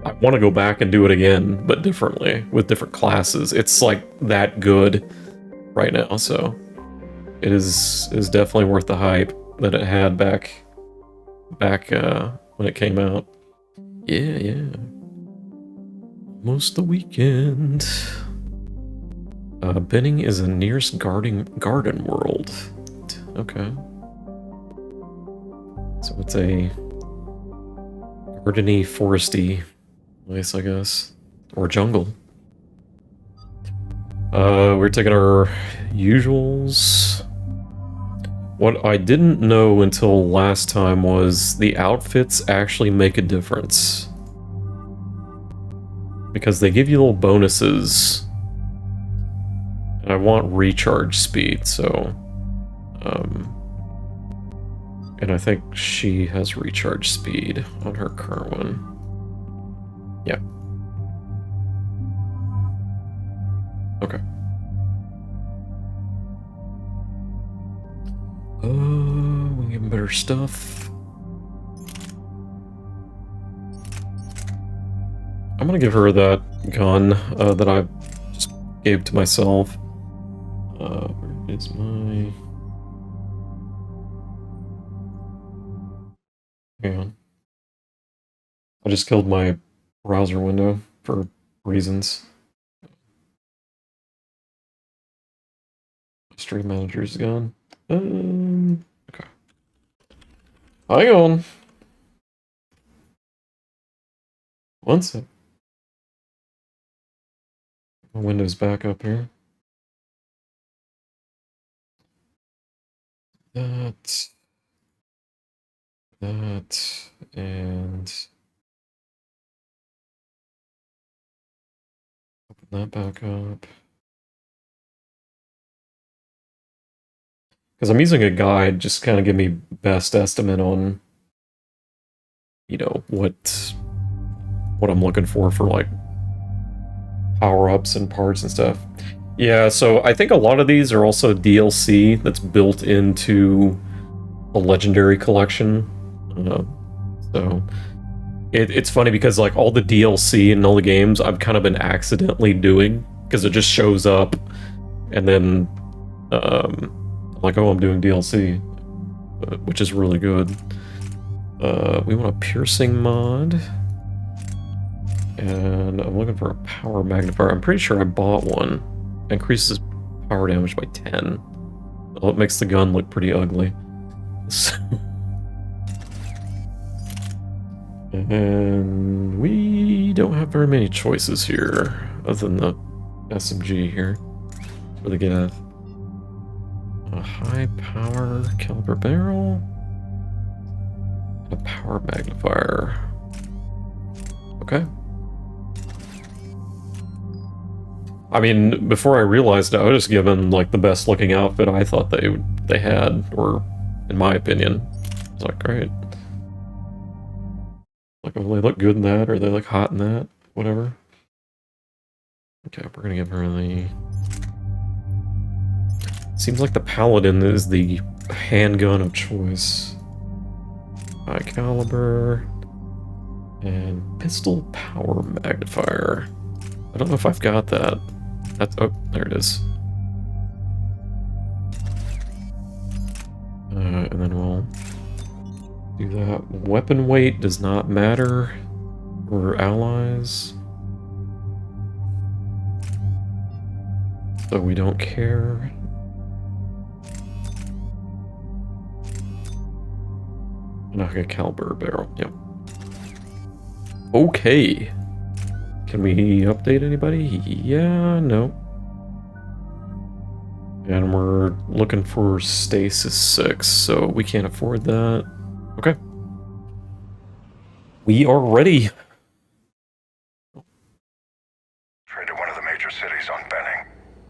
I want to go back and do it again, but differently, with different classes. It's like that good right now, so it is definitely worth the hype that it had back when it came out. Yeah. Most the weekend. Benning is the nearest garden world. Okay. So it's a gardeny, foresty place, I guess. Or jungle. We're taking our usuals. What I didn't know until last time was the outfits actually make a difference. Because they give you little bonuses. And I want recharge speed, so... and I think she has recharge speed on her current one. Yeah. Okay. We can get better stuff. I'm gonna give her that gun that I just gave to myself. Where is my... Hang on. I just killed my browser window for reasons. Stream manager is gone. Okay. Hang on. One sec. My window's back up here. That, and open that back up. Because I'm using a guide, just kind of give me best estimate on, you know, what I'm looking for like power-ups and parts and stuff. Yeah, so I think a lot of these are also DLC that's built into a legendary collection. So it's funny because like all the DLC in all the games I've kind of been accidentally doing because it just shows up and then like, oh, I'm doing DLC, which is really good. We want a piercing mod. And I'm looking for a power magnifier. I'm pretty sure I bought one. Increases power damage by 10. Well, it makes the gun look pretty ugly. So... And we don't have very many choices here, other than the SMG here. For the Gav. A high power caliber barrel. A power magnifier. Okay. I mean, before I realized it, I was just given like the best looking outfit I thought they had, or in my opinion. It's like, great. Like, oh, they look good in that, or they look hot in that, whatever. Okay, we're gonna give her the... Seems like the Paladin is the handgun of choice. High caliber. And pistol power magnifier. I don't know if I've got that. That's, oh, there it is. And then we'll do that. Weapon weight does not matter for allies. So we don't care. Not a caliber barrel, yep. Okay. Can we update anybody? Yeah, no. And we're looking for stasis 6, so we can't afford that. Okay. We are ready. Traded one of the major cities on Benning.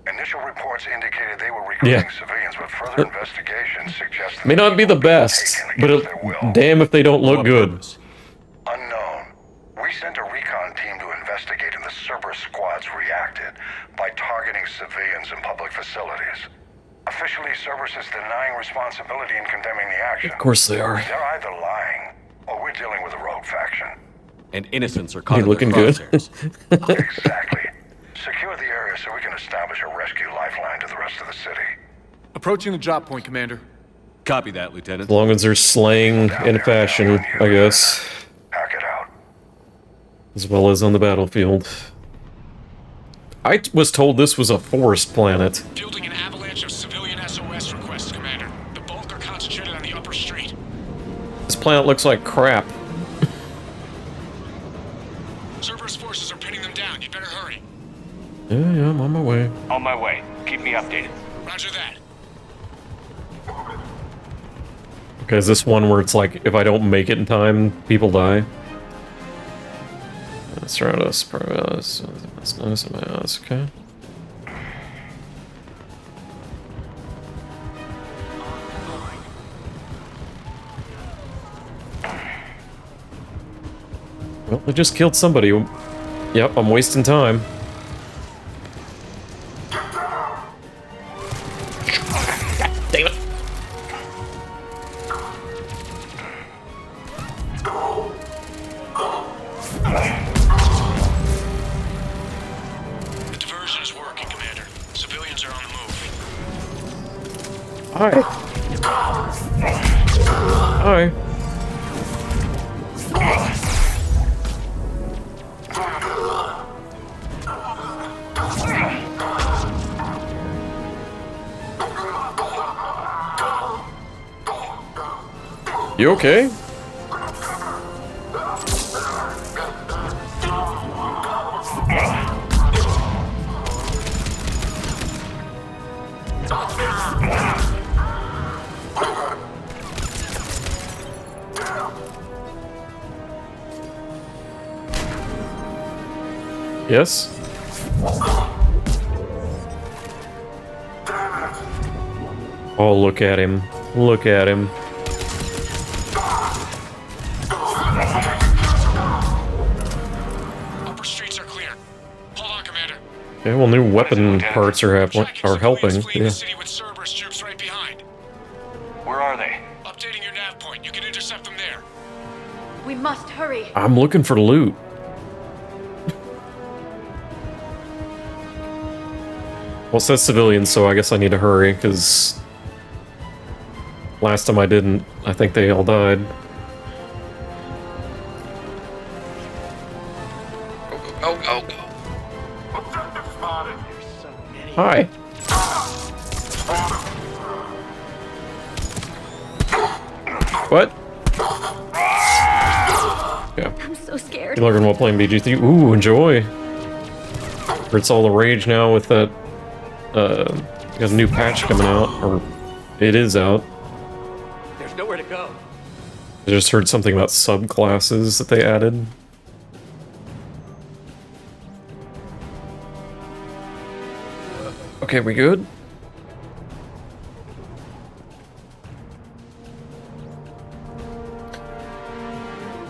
Initial reports indicated they were recruiting civilians, but further investigation suggests may not be the best, but damn if they don't look good. Unknown. We sent a recon team to investigate, and the Cerberus squads reacted by targeting civilians in public facilities. Officially, Cerberus is denying responsibility and condemning the action. Of course they are. They're either lying, or we're dealing with a rogue faction. And innocents are caught in looking their good. Exactly. Secure the area so we can establish a rescue lifeline to the rest of the city. Approaching the drop point, Commander. Copy that, Lieutenant. As long as they're slaying in fashion, I guess. Pack it out. As well as on the battlefield. I was told this was a forest planet. Fielding an avalanche of civilian SOS requests, Commander. The bulk are concentrated on the upper street. This planet looks like crap. Cerberus forces are pinning them down. You'd better hurry. Yeah, I'm on my way. On my way. Keep me updated. Roger that. Okay, is this one where it's like, if I don't make it in time, people die? Surround us, that's nice, okay. Well, they just killed somebody. Yep, I'm wasting time. Damn it. The diversion is working, Commander. Civilians are on the move. Hi. Hi. You okay? Yes? Oh, look at him. Look at him. Upper streets are clear. Hold on, Commander. Yeah, well, new weapon parts are helping. Yeah. Where are they? Updating your nav point. You can intercept them there. We must hurry. I'm looking for loot. Well, it says civilians, so I guess I need to hurry, because last time I didn't. I think they all died. Go, go, go. Hi. What? Yeah. I'm so scared. You're looking while playing BG3. Ooh, enjoy. It's all the rage now with that. Got a new patch coming out, or it is out. There's nowhere to go. I just heard something about subclasses that they added. Okay, we good?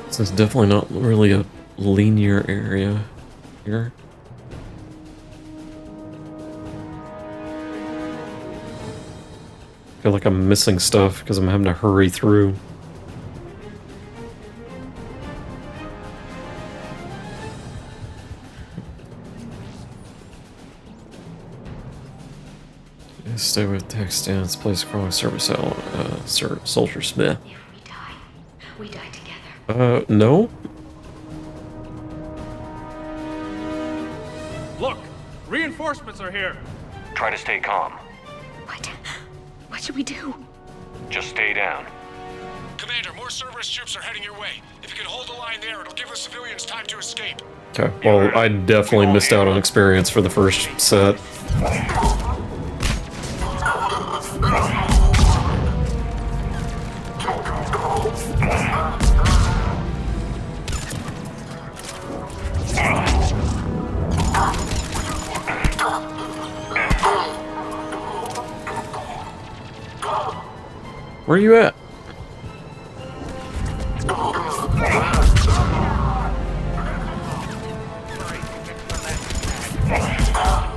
This is definitely not really a linear area here. I feel like I'm missing stuff because I'm having to hurry through. Stay with tech stance, place crawling service cell, soldier Smith. If we die together. No? Look! Reinforcements are here! Try to stay calm. What should we do? Just stay down. Commander, more Cerberus troops are heading your way. If you can hold the line there, it'll give the civilians time to escape. Okay, well, I definitely missed out on experience for the first set. Where are you at?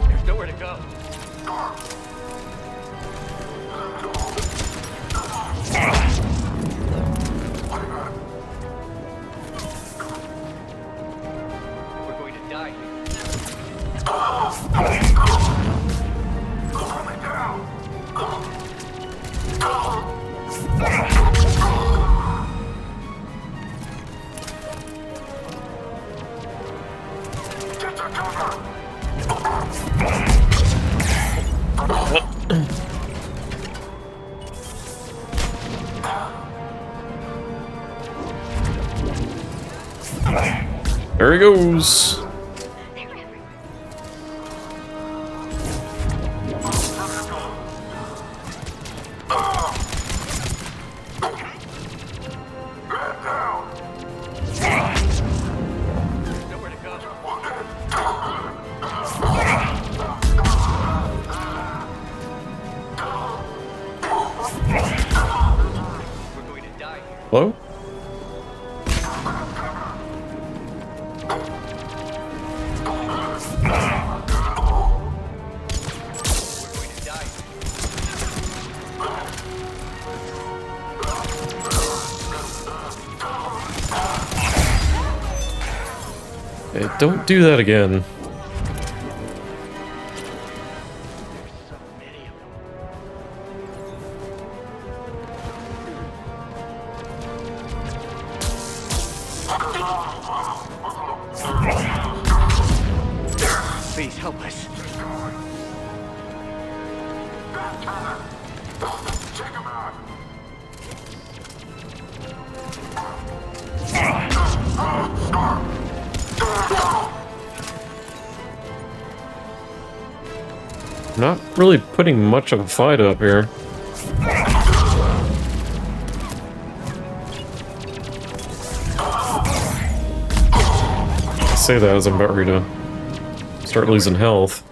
There's nowhere to go. We're going to die There he goes. Hello? Hey, don't do that again. Please help us. Not really putting much of a fight up here. I say that as I'm about ready to start losing health.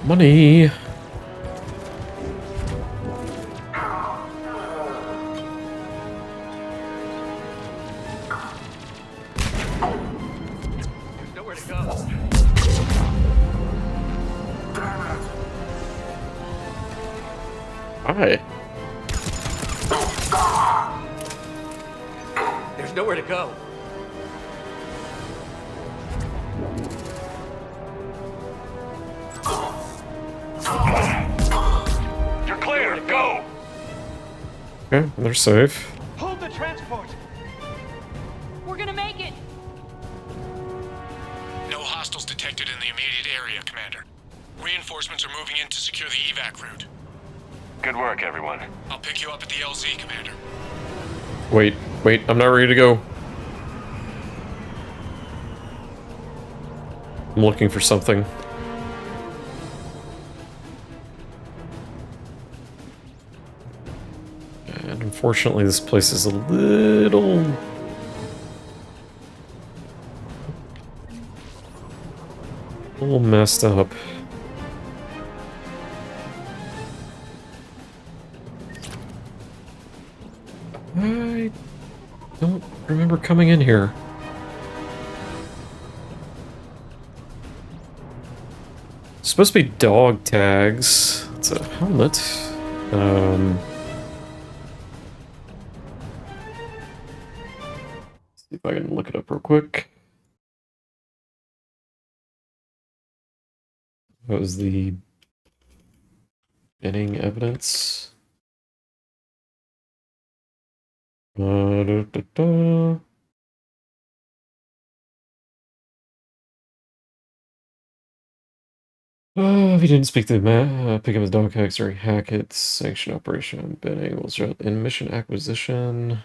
Money. There's nowhere to go. Hi. There's nowhere to go. You're clear. Go. Okay, they're safe. Hold the transport. We're gonna make it. No hostiles detected in the immediate area, Commander. Reinforcements are moving in to secure the evac route. Good work, everyone. I'll pick you up at the LZ, Commander. Wait, I'm not ready to go. I'm looking for something. And unfortunately, this place is a little messed up. I don't remember coming in here. It's supposed to be dog tags. It's a helmet. See if I can look it up real quick. What was the binning evidence? If he didn't speak to the pick up his dog tags during Hackett's sanction operation, binning will result in mission acquisition.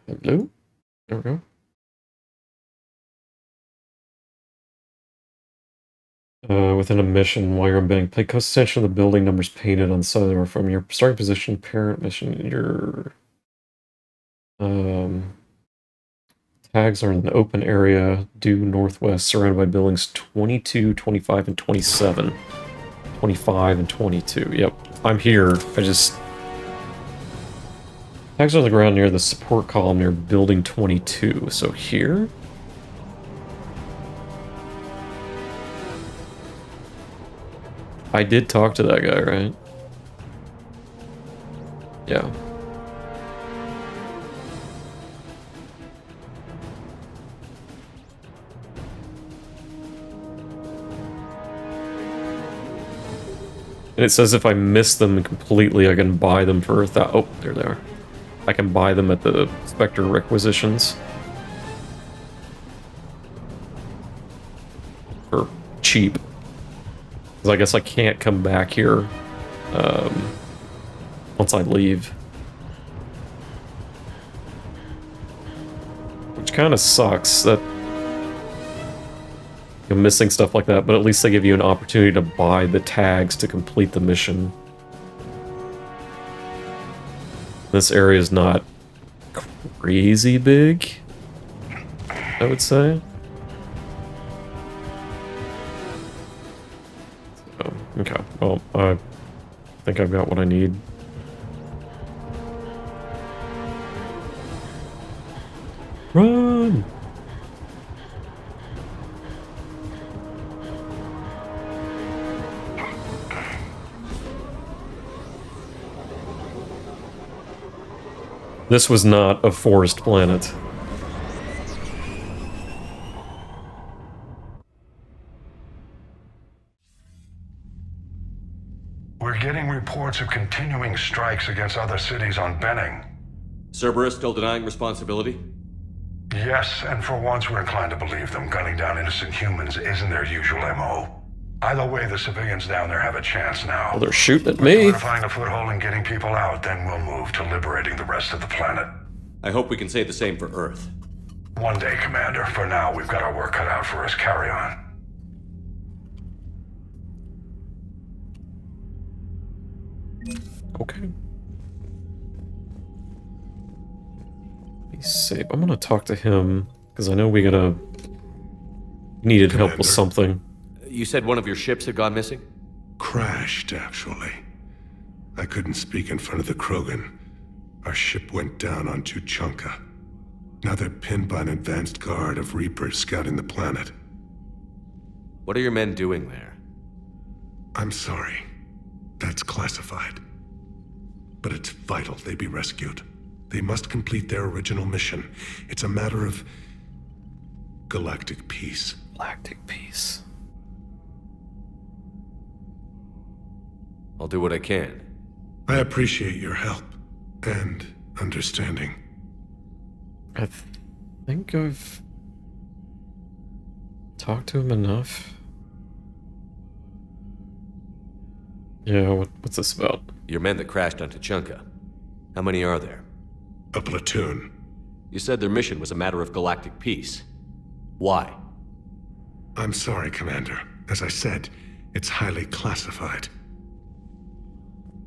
Hello? There we go. Within a mission, while you're unbending, pay close attention to the building numbers painted on the side of the door. From your starting position, parent mission, your tags are in an open area due northwest, surrounded by buildings 22, 25, and 27. 25 and 22. Yep, I'm here. Tags are on the ground near the support column near building 22. So here? I did talk to that guy, right? Yeah. And it says if I miss them completely, I can buy them for oh, there they are. I can buy them at the Spectre requisitions. For cheap. Because I guess I can't come back here once I leave. Which kind of sucks that you're missing stuff like that, but at least they give you an opportunity to buy the tags to complete the mission. This area is not crazy big, I would say. So, okay, well, I think I've got what I need. Run! This was not a forest planet. We're getting reports of continuing strikes against other cities on Benning. Cerberus still denying responsibility? Yes, and for once we're inclined to believe them. Gunning down innocent humans isn't their usual MO. Either way, the civilians down there have a chance now. Well, they're shooting at me. Solidifying a foothold and getting people out, then we'll move to liberating the rest of the planet. I hope we can say the same for Earth. One day, Commander. For now, we've got our work cut out for us. Carry on. Okay. Be safe. I'm gonna talk to him, because I know we needed help with something. You said one of your ships had gone missing? Crashed, actually. I couldn't speak in front of the Krogan. Our ship went down on Tuchanka. Now they're pinned by an advanced guard of Reapers scouting the planet. What are your men doing there? I'm sorry. That's classified. But it's vital they be rescued. They must complete their original mission. It's a matter of galactic peace. Galactic peace. I'll do what I can. I appreciate your help and understanding. I think I've talked to him enough. Yeah, what's this about? Your men that crashed on Tuchanka. How many are there? A platoon. You said their mission was a matter of galactic peace. Why? I'm sorry, Commander. As I said, it's highly classified.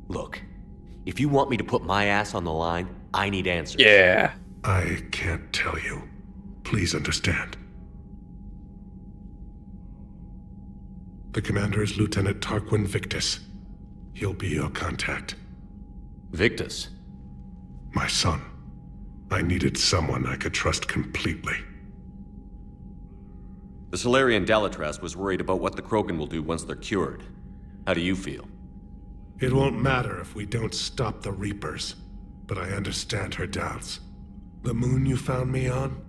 Look, if you want me to put my ass on the line, I need answers. Yeah. I can't tell you. Please understand. The commander is Lieutenant Tarquin Victus. He'll be your contact. Victus? My son. I needed someone I could trust completely. The Solarian Dalatras was worried about what the Krogan will do once they're cured. How do you feel? It won't matter if we don't stop the Reapers, but I understand her doubts. The moon you found me on?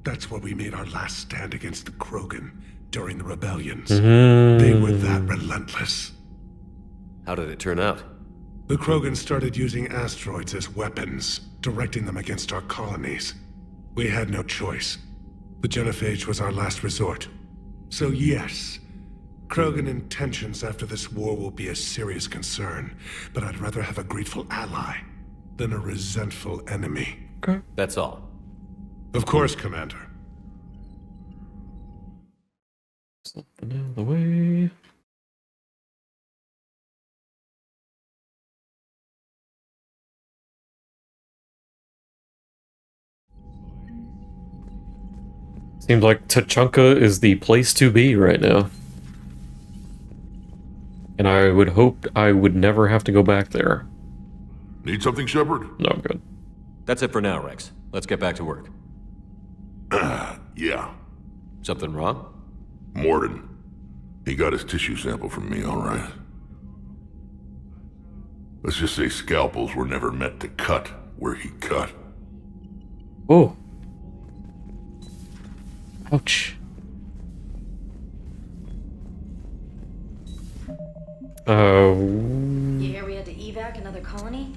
That's where we made our last stand against the Krogan during the rebellions. They were that relentless. How did it turn out? The Krogan started using asteroids as weapons, directing them against our colonies. We had no choice. The Genophage was our last resort. So yes, Krogan intentions after this war will be a serious concern, but I'd rather have a grateful ally than a resentful enemy. Okay. That's all. Of course, Commander. Something in the way. Seems like Tuchanka is the place to be right now. And I would hope I would never have to go back there. Need something, Shepard? No, I'm good. That's it for now, Rex. Let's get back to work. Yeah. Something wrong? Morden. He got his tissue sample from me, all right. Let's just say scalpels were never meant to cut where he cut. Oh. Ouch. The area to evac another colony?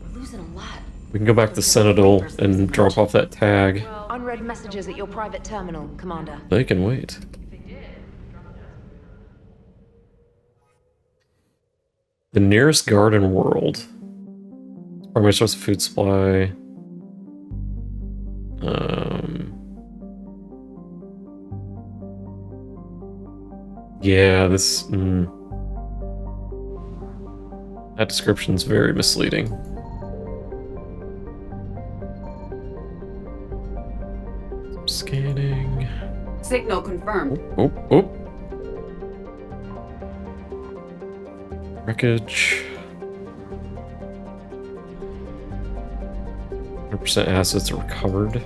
We're losing a lot. We can go back to Citadel and drop off that tag. Unread messages at your private terminal, Commander. They can wait. The nearest garden world. Primary source of food supply. Yeah, this... That description's very misleading. Scanning. Signal confirmed. Oh. Wreckage. 100% assets are recovered.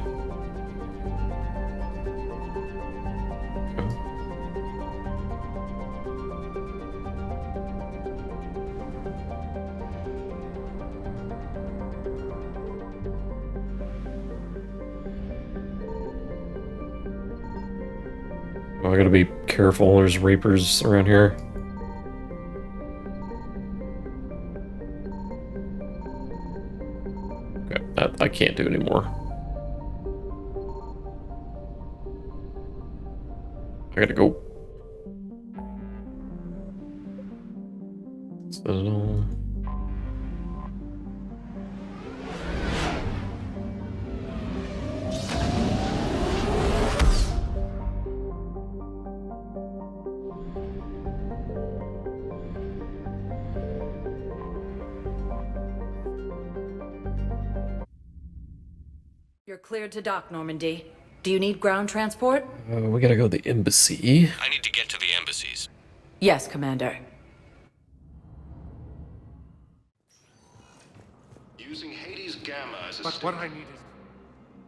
Oh, I gotta be careful, there's Reapers around here. Okay, that I can't do anymore. I gotta go. So... You're cleared to dock, Normandy. Do you need ground transport? we gotta go to the embassy. I need to get to the embassies. Yes, Commander. Using Hades Gamma as a But what I need is...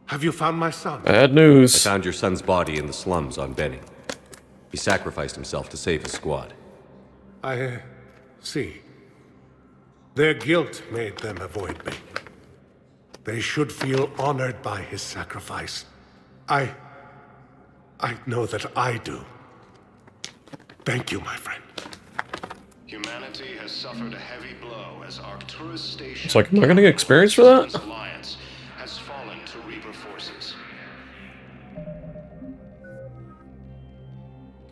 Have you found my son? Bad news. I found your son's body in the slums on Benny. He sacrificed himself to save his squad. I see. Their guilt made them avoid me. They should feel honored by his sacrifice. I know that I do. Thank you, my friend. Humanity has suffered a heavy blow as Arcturus Station... It's like, am I gonna get experience for that? ...alliance has fallen to Reaper forces.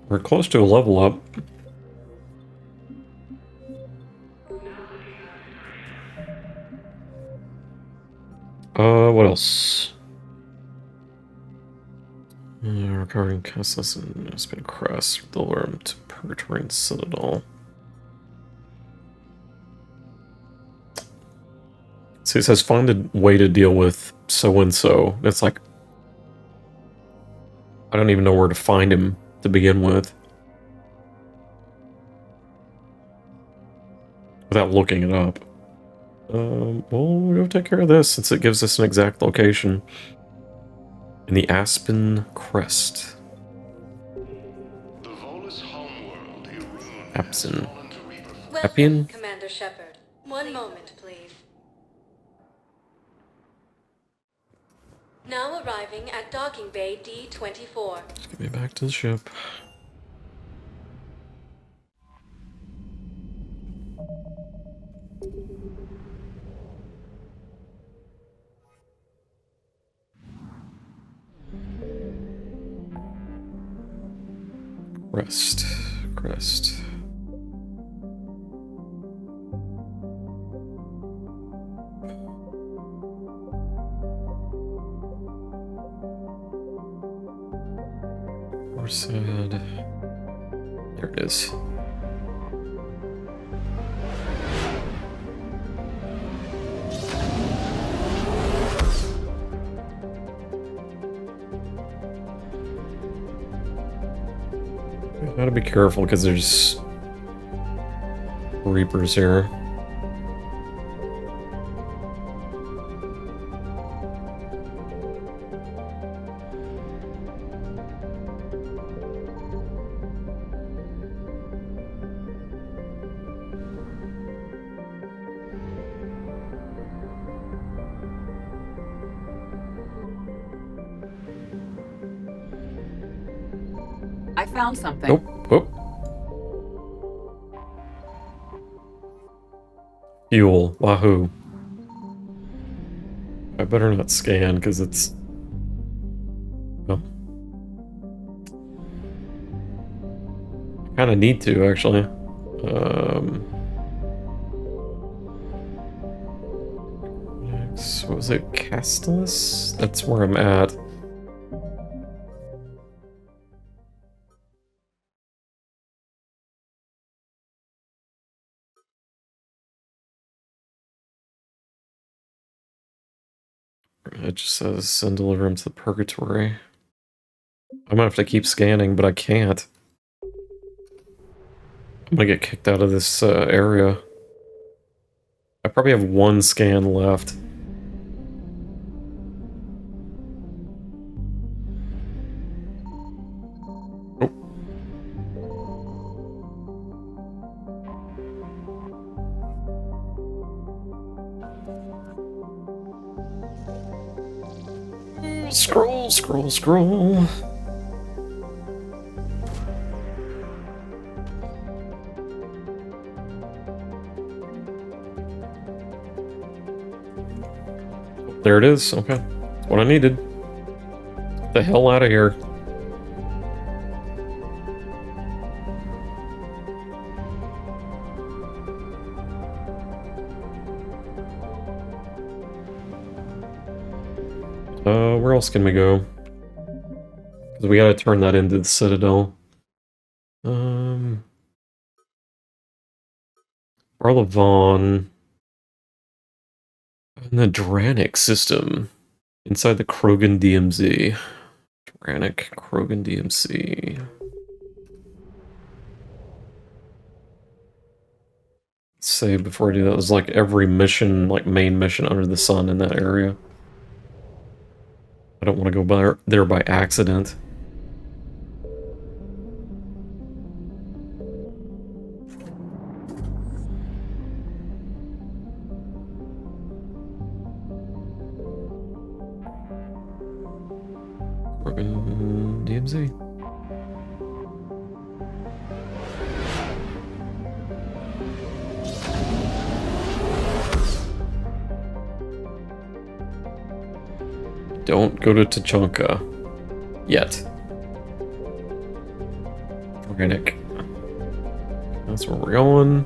We're close to a level up. What else? Recovering castles and has been crossed the worm to Purgatory Citadel. See, it says find a way to deal with so-and-so. It's like, I don't even know where to find him to begin with. Without looking it up. Well, we'll go take care of this since it gives us an exact location. In the Aspen Crest. The Volus homeworld, Apson. Welcome, Appian? Commander Shepard. One moment, please. Now arriving at docking bay D-24. Let's get me back to the ship. Crest. Said, there it is. Gotta be careful because there's Reapers here. I found something. Oh. Fuel. Wahoo. I better not scan because it's... Well, I kind of need to, actually. Next, what was it? Castellus? That's where I'm at. It just says send deliver him to the Purgatory. I'm gonna have to keep scanning, but I can't. I'm gonna get kicked out of this area. I probably have one scan left. Scroll. there it is. Okay. That's what I needed. Get the hell out of here. Where else can we go? Because we gotta turn that into the Citadel. Barlavon. And the Dranic system. Inside the Krogan DMZ. Dranic, Krogan DMZ. Save before I do that. It was like every mission, like main mission under the sun in that area. I don't want to go there by accident. DMZ. Don't go to Tuchanka. Yet. Organic. That's where we're going.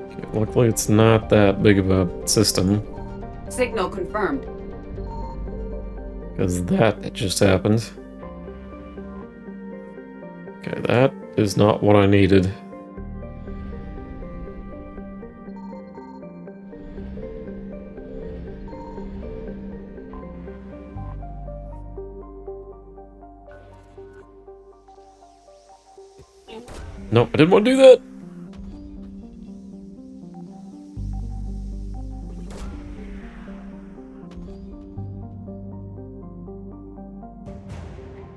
Okay, luckily it's not that big of a system. Signal confirmed. Because that just happened. Okay, that is not what I needed. Nope, I didn't want to do that.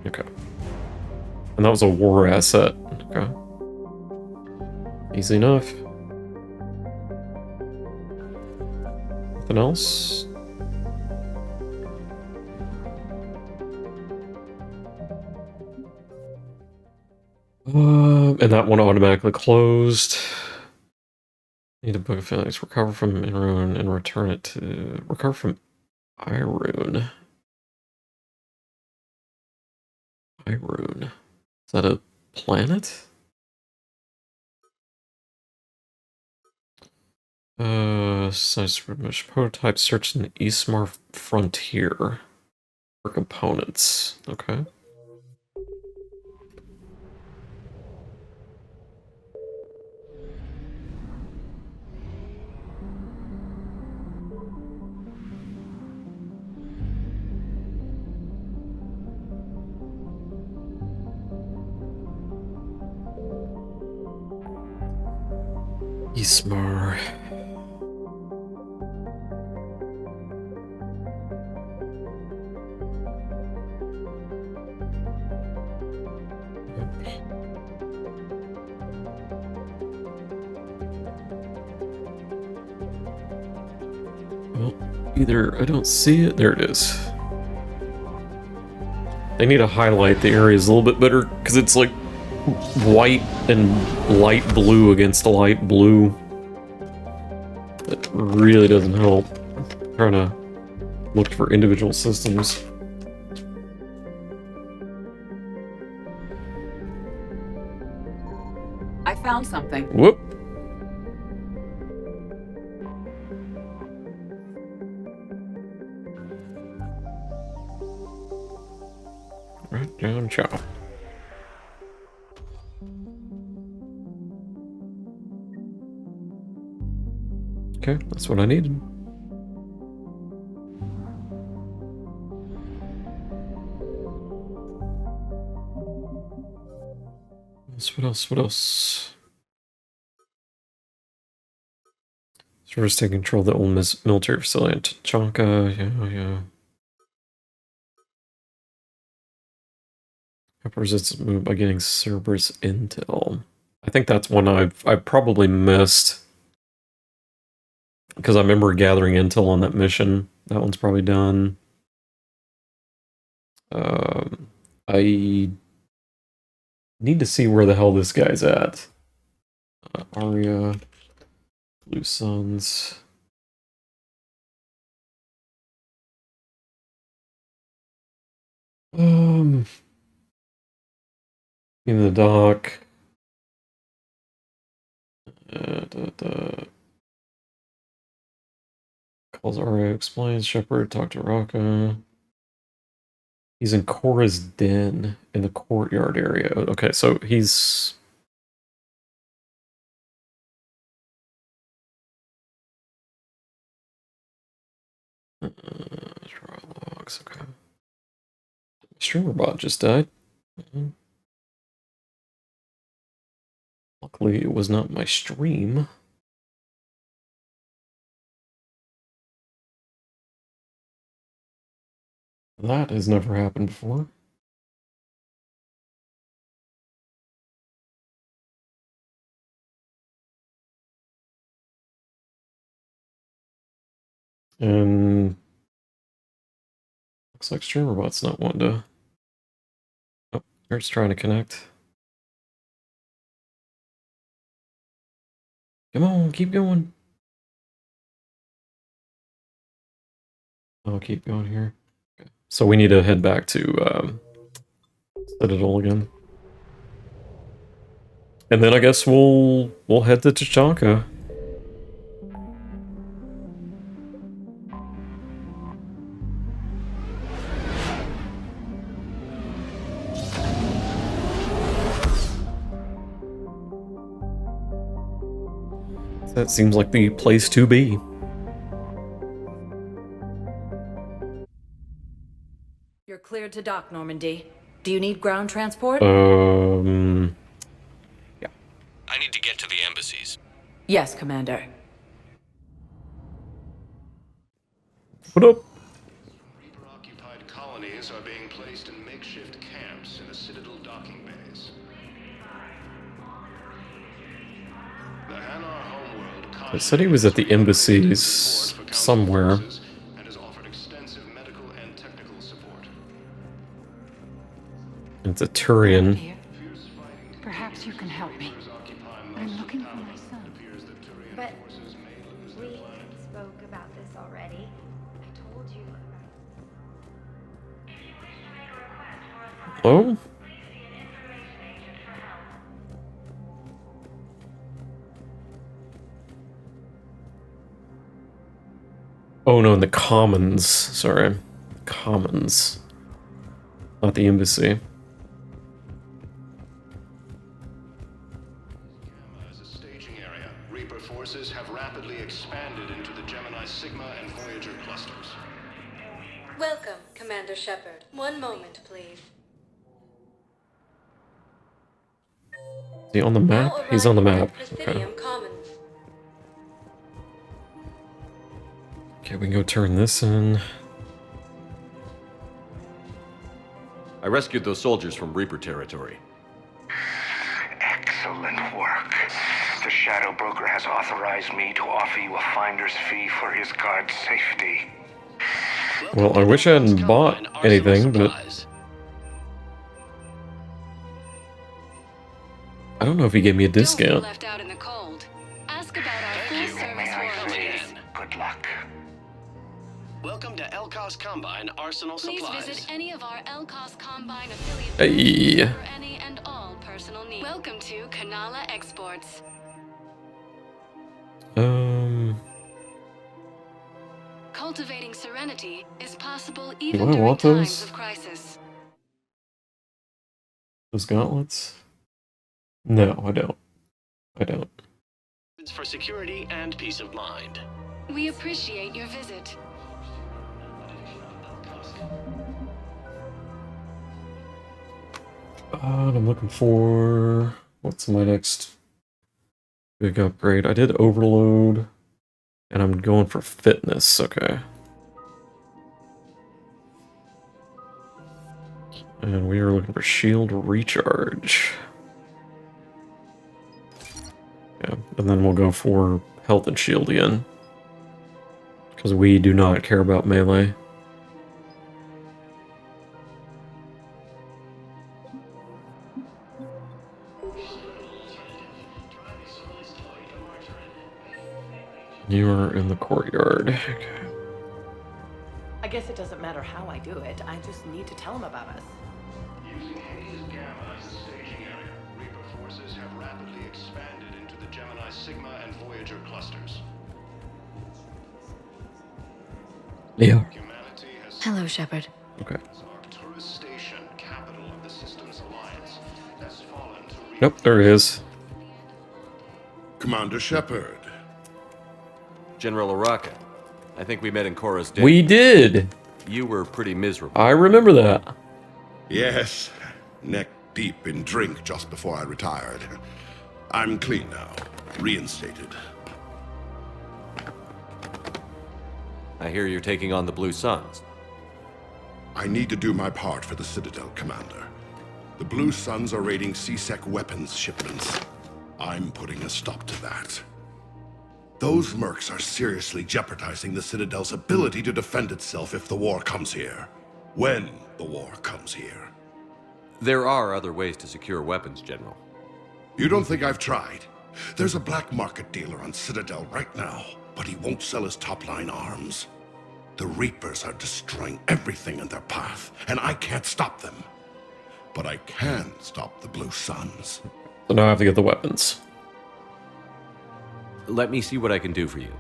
Okay. And that was a war asset. Okay. Easy enough. Nothing else? And that one automatically closed. Need a book of feelings. Recover from Irune and return it to... Recover from Irune. Irune. Is that a planet? Size prototype search in the Eastmar frontier for components. Okay. Eastmar. Well, either I don't see it. There it is. They need to highlight the areas a little bit better because it's like white and light blue against a light blue. That really doesn't help. I'm trying to look for individual systems. I found something. Whoop. Right down, chow. Okay, that's what I needed. What else? What else? Service taking control of the old military facility in Tuchanka. Yeah. Peppers its move by getting Cerberus intel. I think that's one I probably missed. Because I remember gathering intel on that mission. That one's probably done. I Need to see where the hell this guy's at. Arya, Blue Suns. In the dock. Calls Arya, explains Shepard, talk to Raka. He's in Korra's den in the courtyard area. Okay, so he's... trial logs, okay. Streamer bot just died. Luckily, it was not my stream. That has never happened before. And looks like StreamerBot's not wanting to. Oh, Eric's trying to connect. Come on, keep going. I'll keep going here. Okay. So we need to head back to Citadel again. And then I guess we'll head to Tuchanka. That seems like the place to be. You're cleared to dock, Normandy. Do you need ground transport? Yeah. I need to get to the embassies. Yes, Commander. What up? Reaper-occupied colonies are being placed in makeshift camps in the Citadel docking bays. The Hanar homeworld It said he was at the embassies somewhere. and has offered extensive medical and technical support. It's a Turian. Perhaps you can help me. I'm looking for my son. But we spoke about this already. I told you about... Hello? Oh no, in the Commons. Sorry. Commons. Not the embassy. As a staging area, Reaper forces have rapidly expanded into the Gemini Sigma and Voyager clusters. Welcome, Commander Shepard. One moment, please. Is he on the map? He's on the map. Okay. Presidium Commons. Okay, we can go turn this in. I rescued those soldiers from Reaper territory. Excellent work. The Shadow Broker has authorized me to offer you a finder's fee for his guard's safety. Well, I wish I hadn't bought anything, but... I don't know if he gave me a discount. Left out in the cold. Ask about our full service warranties. Good luck. Welcome to Elkos Combine Arsenal Please Supplies. visit any of our Elkos Combine affiliate Hey. for any and all personal needs. Welcome to Kanala Exports. Cultivating serenity is possible even Do I during want times those? of crisis. Those gauntlets? No, I don't. I don't. It's for security and peace of mind. We appreciate your visit. I'm looking for... What's my next big upgrade? I did overload, and I'm going for fitness. Okay. And we are looking for shield recharge. Yeah, and then we'll go for health and shield again. Because we do not care about melee. You are in the courtyard. Okay. I guess it doesn't matter how I do it. I just need to tell him about us. Using Hades Gamma as the staging area, Reaper forces have rapidly expanded into the Gemini Sigma and Voyager clusters. Yeah. Hello, Shepard. Okay. Arcturus Station, capital of the Systems Alliance, has fallen to Nope, there he is. Commander Shepard. General Araka. I think we met in Korra's den. We did! You were pretty miserable. I remember that. Yes, neck deep in drink just before I retired. I'm clean now, reinstated. I hear you're taking on the Blue Suns. I need to do my part for the Citadel, Commander. The Blue Suns are raiding C-Sec weapons shipments. I'm putting a stop to that. Those mercs are seriously jeopardizing the Citadel's ability to defend itself if the war comes here. When the war comes here. There are other ways to secure weapons, General. You don't think I've tried? There's a black market dealer on Citadel right now, but he won't sell his top-line arms. The Reapers are destroying everything in their path, and I can't stop them. But I can stop the Blue Suns. So now I have to get the weapons. Let me see what I can do for you.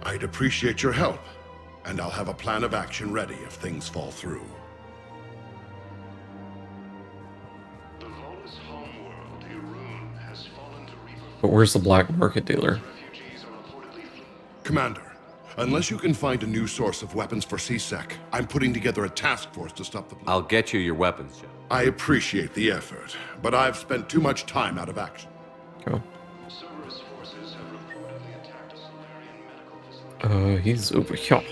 I'd appreciate your help, and I'll have a plan of action ready if things fall through. The Volus homeworld, Irun, has fallen to Reaper. But where's the black market dealer? Commander, unless you can find a new source of weapons for C-Sec, I'm putting together a task force to stop the... I'll get you your weapons, General. I appreciate the effort, but I've spent too much time out of action. Go. He's over here.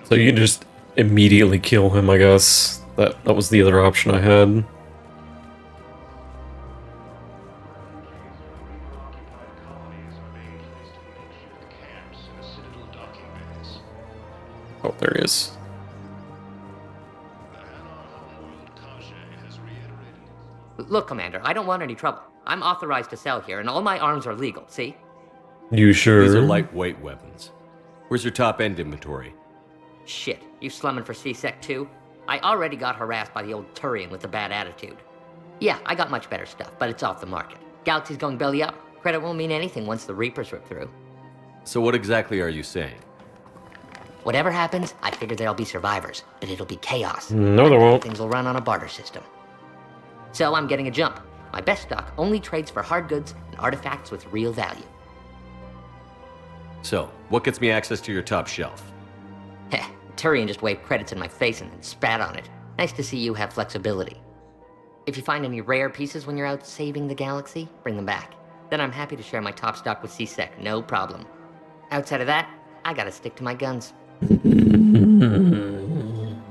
So you just immediately kill him, I guess. That was the other option I had. Oh, there he is. Look, Commander, I don't want any trouble. I'm authorized to sell here, and all my arms are legal, see? You sure? These are lightweight weapons. Where's your top-end inventory? Shit, you slumming for C-Sec too? I already got harassed by the old Turian with a bad attitude. Yeah, I got much better stuff, but it's off the market. Galaxy's going belly up. Credit won't mean anything once the Reapers rip through. So what exactly are you saying? Whatever happens, I figure there'll be survivors, but it'll be chaos. No, there won't. Things will run on a barter system. So I'm getting a jump. My best stock only trades for hard goods and artifacts with real value. So, what gets me access to your top shelf? Heh, Turian just waved credits in my face and then spat on it. Nice to see you have flexibility. If you find any rare pieces when you're out saving the galaxy, bring them back. Then I'm happy to share my top stock with C-Sec, no problem. Outside of that, I gotta stick to my guns.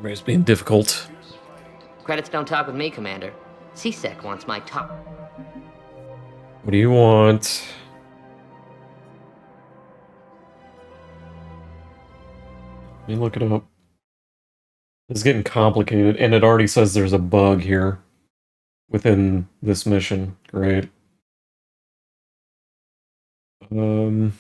It's being difficult. Credits don't talk with me, Commander. C-Sec wants my top. What do you want? Let me look it up. It's getting complicated, and it already says there's a bug here within this mission. Great. Where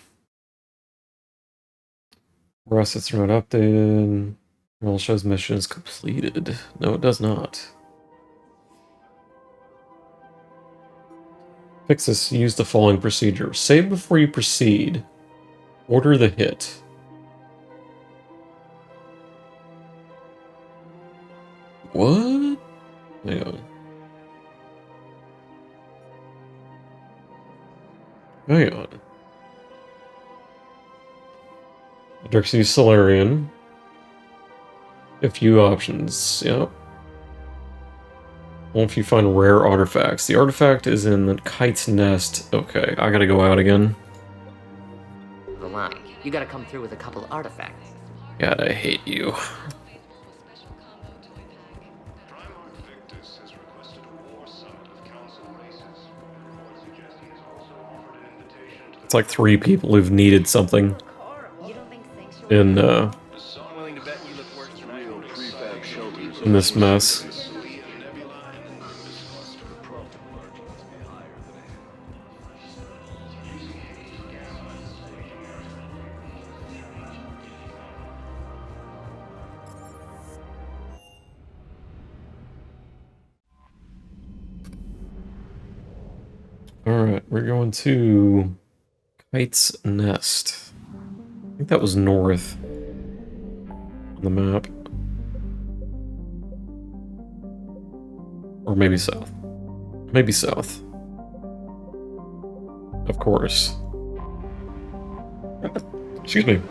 assets are not updated. Well, it shows mission is completed. No, it does not. Fix this. Use the following procedure. Save before you proceed. Order the hit. What? Hang on. Hang on. Drixie Solarian. A few options. Yep. Well, if you find rare artifacts. The artifact is in the Kite's Nest. Okay, I gotta go out again. The line. You gotta come through with a couple of artifacts. God, I hate you. It's like 3 people who've needed something in this mess. Alright, we're going to Kite's Nest. I think that was north on the map. Or maybe south. Maybe south. Of course. Excuse me.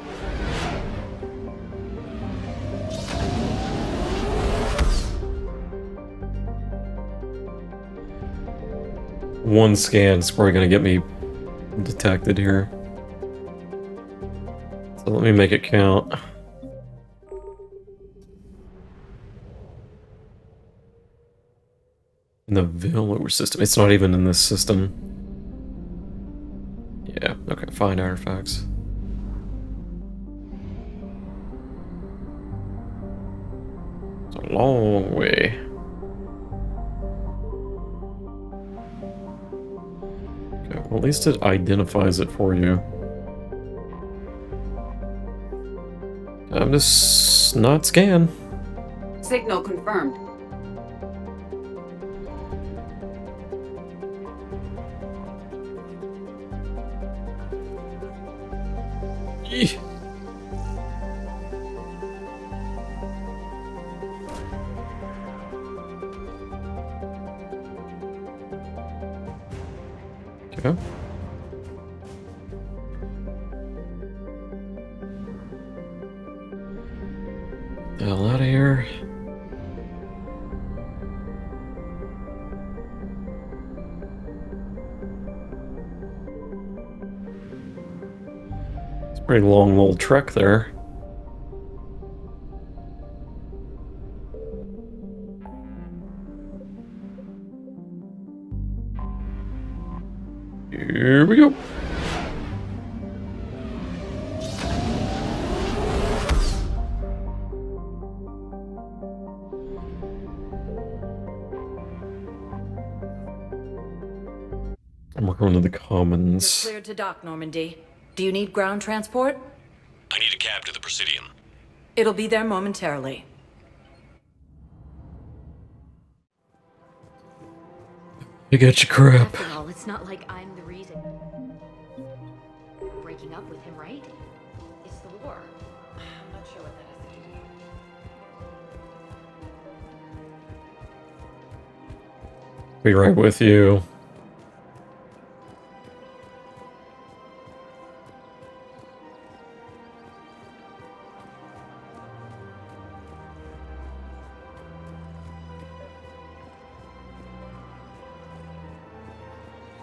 One scan is probably gonna get me detected here. So let me make it count. In the Village system. It's not even in this system. Yeah, okay, find artifacts. It's a long way. Okay, well, at least it identifies it for you. I'm just not scan. Signal confirmed. Eeh. Okay. The hell out of here. It's a pretty long little trek there. Here we go. And we're going to the Commons. You're cleared to dock, Normandy. Do you need ground transport? I need a cab to the Presidium. It'll be there momentarily. You got your crap. After all, it's not like I'm the reason. Breaking up with him, right? It's the war. I'm not sure what that has to do. Be right with you.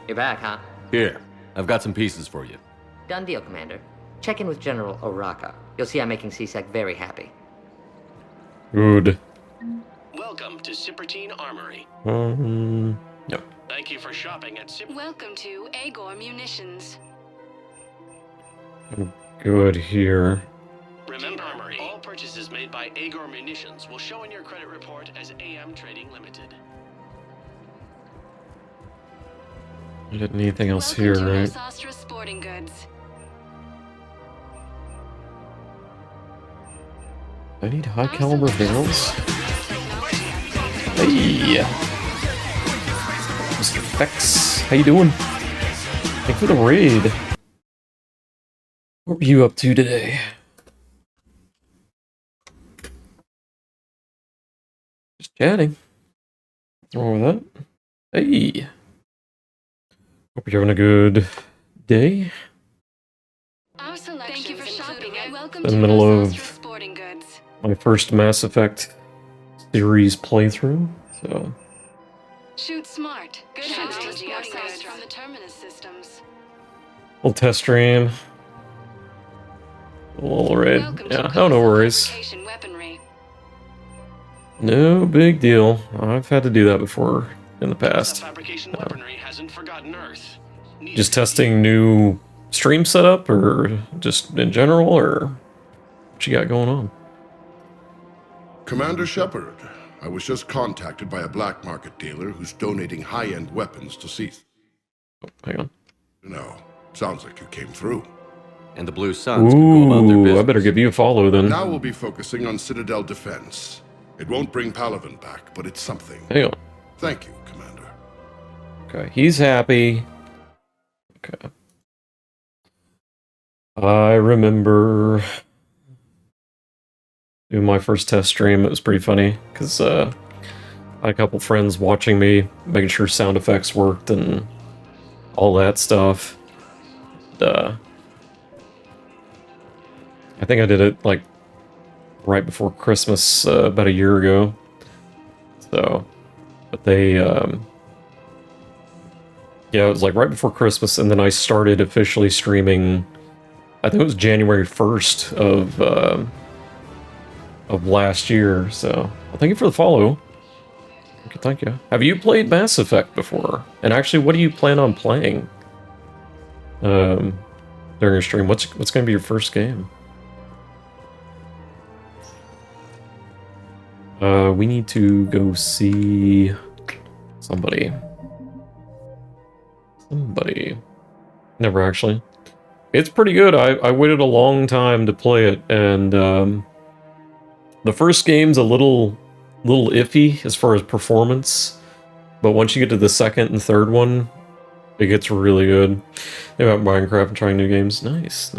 You're back, huh? Here, I've got some pieces for you. Done deal, Commander. Check in with General Oraka. You'll see I'm making C-Sec very happy. Good. Welcome to Cypertine Armory. No. Thank you for shopping at Welcome to Agor Munitions. I'm good here. Remember, Armory, all purchases made by Agor Munitions will show in your credit report as AM Trading Limited. I didn't need anything else here, right? Astra Sporting Goods. I need high caliber barrels. Hey, Mr. Fex, how you doing? Thanks for the raid. What were you up to today? Just chatting. What's wrong with that? Hey. Hope you're having a good day. Thank you for shopping and welcome In the middle of my first Mass Effect series playthrough, so. Shoot smart. Good technology access from the Terminus systems. Little test stream. A little raid. Yeah, no worries. No big deal. I've had to do that before in the past. Fabrication weaponry hasn't forgotten Earth. Just testing new stream setup, or just in general, or what you got going on? Commander Shepard, I was just contacted by a black market dealer who's donating high-end weapons to Cease. Oh, hang on. No, sounds like you came through. And the Blue Suns can go about their Ooh, business. I better give you a follow then. Now we'll be focusing on Citadel defense. It won't bring Palaven back, but it's something. Hang on. Thank you, Commander. Okay, he's happy. Okay. I remember doing my first test stream. It was pretty funny because I had a couple friends watching me, making sure sound effects worked and all that stuff. I think I did it like right before Christmas about a year ago. So, but they, yeah, it was like right before Christmas, and then I started officially streaming. I think it was January 1st of last year. So, well, thank you for the follow. Thank you. Have you played Mass Effect before? And actually, what do you plan on playing during your stream? What's going to be your first game? We need to go see somebody. Never actually. It's pretty good. I waited a long time to play it, and the first game's a little iffy as far as performance, but once you get to the second and third one, it gets really good. About Minecraft and trying new games. Nice.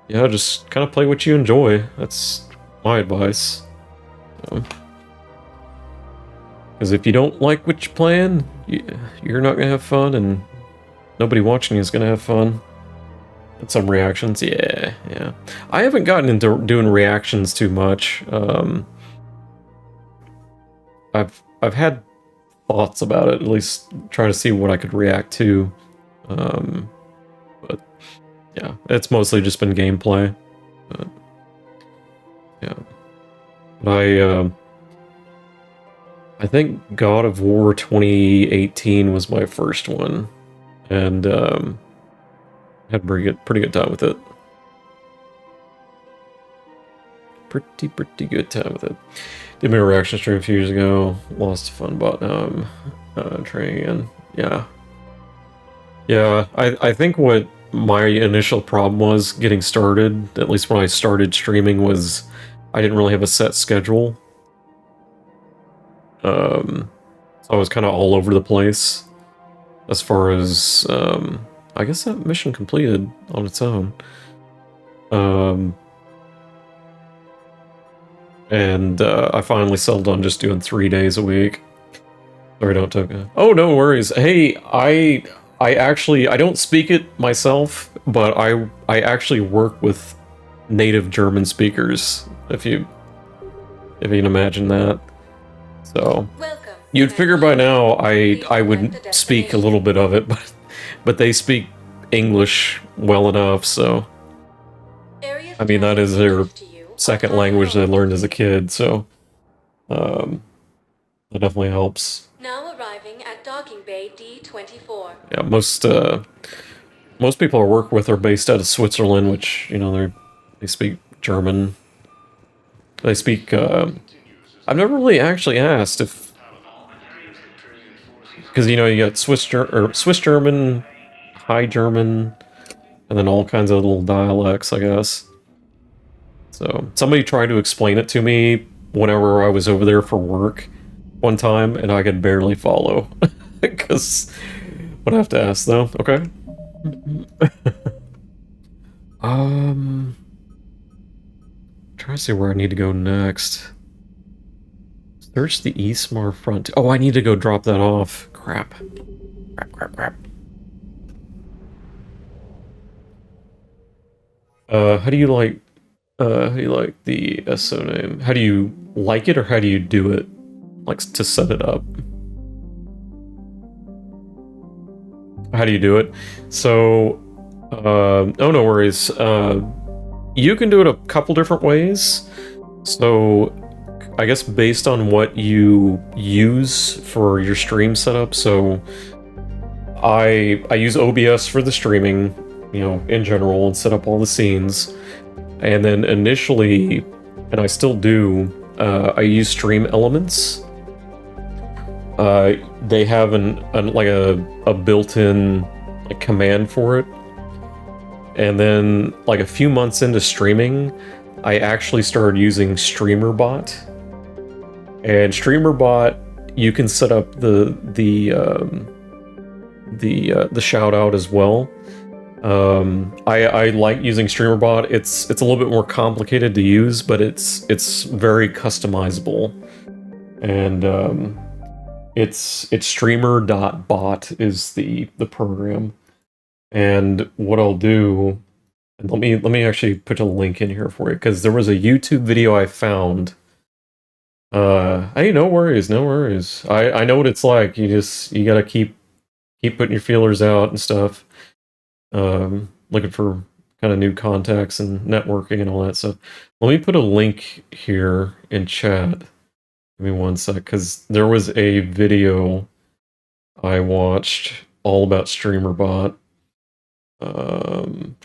Yeah, just kind of play what you enjoy. That's my advice. Because if you don't like what you're playing, you're not going to have fun, and nobody watching you is going to have fun. And some reactions, yeah. I haven't gotten into doing reactions too much. I've had thoughts about it, at least trying to see what I could react to. But yeah, it's mostly just been gameplay. But, yeah. But I think God of War 2018 was my first one, and had pretty good time with it. Pretty good time with it. Did my reaction stream a few years ago. Lost a fun bot. Trying again. Yeah. I think what my initial problem was getting started, at least when I started streaming, was I didn't really have a set schedule. So I was kind of all over the place as far as I guess that mission completed on its own. And I finally settled on just doing 3 days a week. Sorry, don't talk. Oh, no worries. Hey, I actually, I don't speak it myself, but I actually work with native German speakers, if you can imagine that. So, you'd figure by now I would speak a little bit of it, but they speak English well enough, so I mean, that is their second language they learned as a kid, so that definitely helps. Now arriving at docking bay D24. Yeah, most people I work with are based out of Switzerland, which, you know, they speak German. They speak I've never really actually asked if, because, you know, you got Swiss German, High German, and then all kinds of little dialects, I guess. So somebody tried to explain it to me whenever I was over there for work one time, and I could barely follow because would have to ask though. Okay. Trying to see where I need to go next. Search the Eastmar front. Oh, I need to go drop that off. Crap. How do you like the SO name? How do you like it, or how do you do it? Like, to set it up? How do you do it? So, oh, no worries. You can do it a couple different ways. So, I guess based on what you use for your stream setup. So, I use OBS for the streaming, you know, in general, and set up all the scenes. And then initially, and I still do, I use Stream Elements. They have a built-in command for it. And then, like, a few months into streaming, I actually started using StreamerBot. And StreamerBot, you can set up the the shout out as well. I like using StreamerBot. It's a little bit more complicated to use, but it's very customizable, and it's streamer.bot is the program. And what I'll do, and let me actually put a link in here for you, because there was a YouTube video I found. Hey, no worries, no worries. I know what it's like. You gotta keep putting your feelers out and stuff. Looking for kind of new contacts and networking and all that stuff. Let me put a link here in chat. Give me one sec, because there was a video I watched all about StreamerBot. And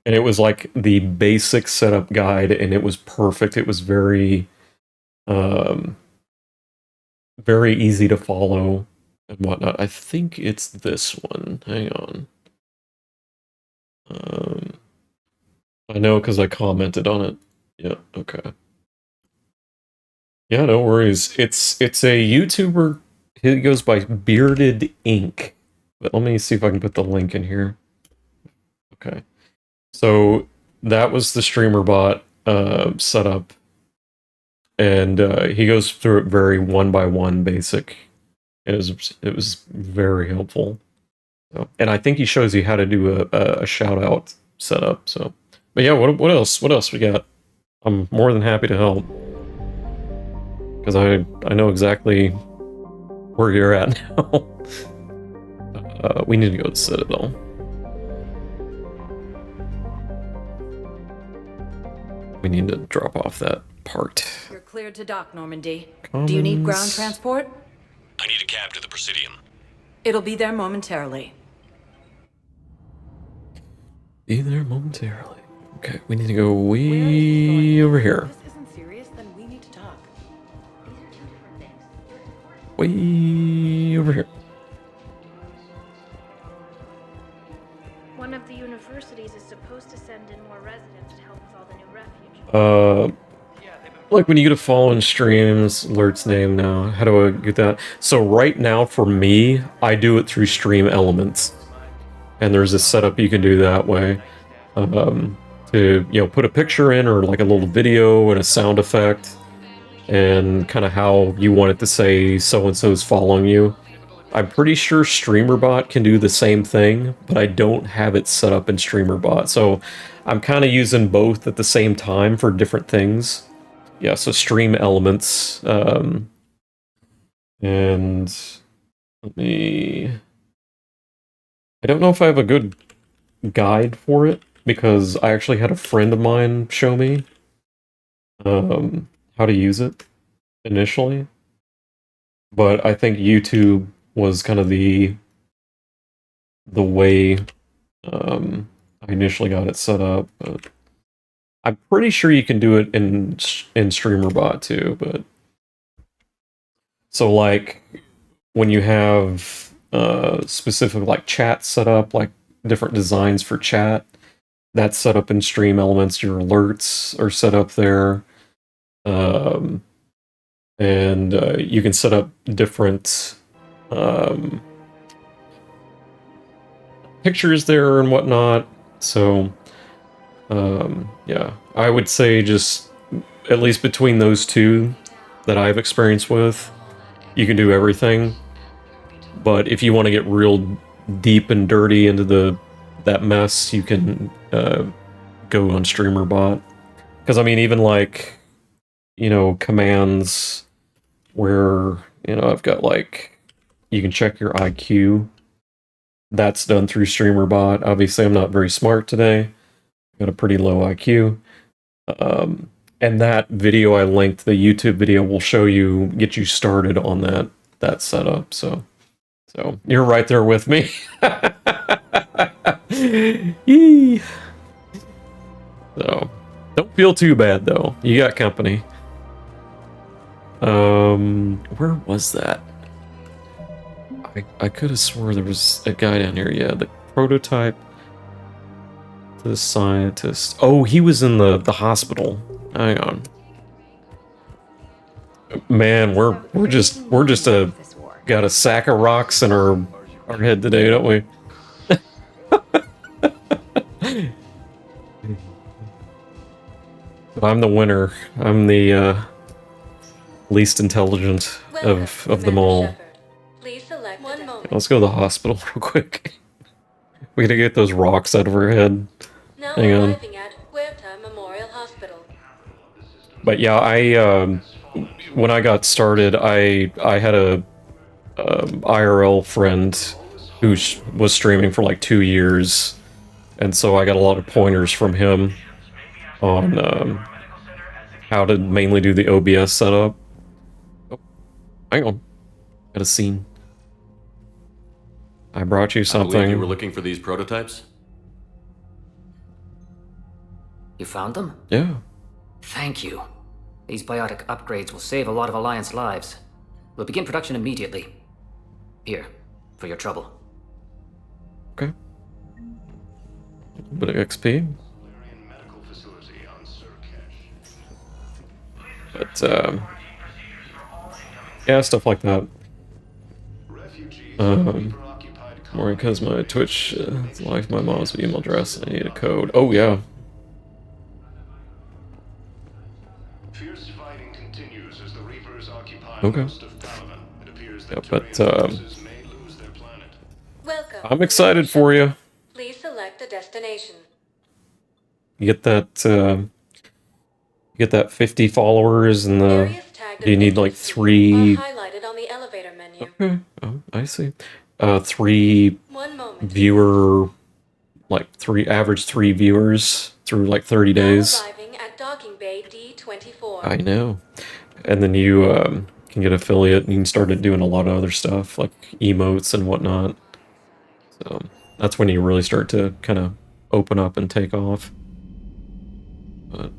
it was like the basic setup guide, and it was perfect. It was very easy to follow and whatnot. I think it's this one. Hang on. I know because I commented on it. Yeah, okay. Yeah, no worries. It's a YouTuber. He goes by Bearded Ink. But let me see if I can put the link in here. Okay. So that was the StreamerBot setup. And he goes through it very one by one basic. It was very helpful. So, and I think he shows you how to do a shout out setup. So, but yeah, what else? What else we got? I'm more than happy to help, because I know exactly where you're at now. We need to go to Citadel. We need to drop off that part. You're cleared to dock, Normandy. Do you need ground transport? I need a cab to the Presidium. It'll be there momentarily. Be there momentarily. Okay, we need to go way over here. This isn't serious, then we need to talk. These are two different things. Way over here. One of the universities is supposed to send in more residents to help with all the new refugees. Like when you get a follow in streams, alerts name now. How do I get that? So right now for me, I do it through Stream Elements. And there's a setup you can do that way. To, put a picture in, or like a little video and a sound effect, and kind of how you want it to say so-and-so's following you. I'm pretty sure StreamerBot can do the same thing, but I don't have it set up in StreamerBot. So I'm kind of using both at the same time for different things. Yeah, so Stream Elements. And let me... I don't know if I have a good guide for it, because I actually had a friend of mine show me how to use it initially. But I think YouTube was kind of the way I initially got it set up. But I'm pretty sure you can do it in StreamerBot too. But so like when you have specific like chat set up, like different designs for chat, that's set up in Stream Elements. Your alerts are set up there. And you can set up different pictures there and whatnot. So, yeah, I would say just at least between those two that I've experienced with, you can do everything. But if you want to get real deep and dirty into that mess, you can go on StreamerBot. Because I mean, even like, commands where, I've got like, you can check your IQ. That's done through StreamerBot. Obviously, I'm not very smart today. Got a pretty low IQ. And that video I linked, the YouTube video, will show you, get you started on that setup. So you're right there with me. Yee. So don't feel too bad though. You got company. Where was that? I could have swore there was a guy down here. Yeah, the prototype to the scientist. Oh, he was in the hospital. Hang on. Man, we're just got a sack of rocks in our our head today, don't we? But I'm the winner. I'm the least intelligent of them all. Please select one moment. Let's go to the hospital real quick. We gotta get those rocks out of her head. Now Hang on. arriving at Huerta Memorial Hospital. But yeah, I when I got started, I had a IRL friend who was streaming for like 2 years, and so I got a lot of pointers from him on how to mainly do the OBS setup. Oh, hang on, got a scene. I brought you I believe something. you were looking for these prototypes? You found them? Yeah. Thank you. These biotic upgrades will save a lot of Alliance lives. We'll begin production immediately. Here, for your trouble. Okay. A bit of XP. But, yeah, stuff like that. More because my Twitch life, my mom's email address, I need a code. Oh, yeah. Okay. Yeah, but, I'm excited for you. Please select a destination. You get that 50 followers and you need like 3 highlighted on the elevator menu. Okay, oh, I see. 3 viewer, like average 3 viewers through like 30 days. Arriving at docking bay D24. I know. And then you can get affiliate and you can start doing a lot of other stuff like emotes and whatnot. So that's when you really start to kind of open up and take off. But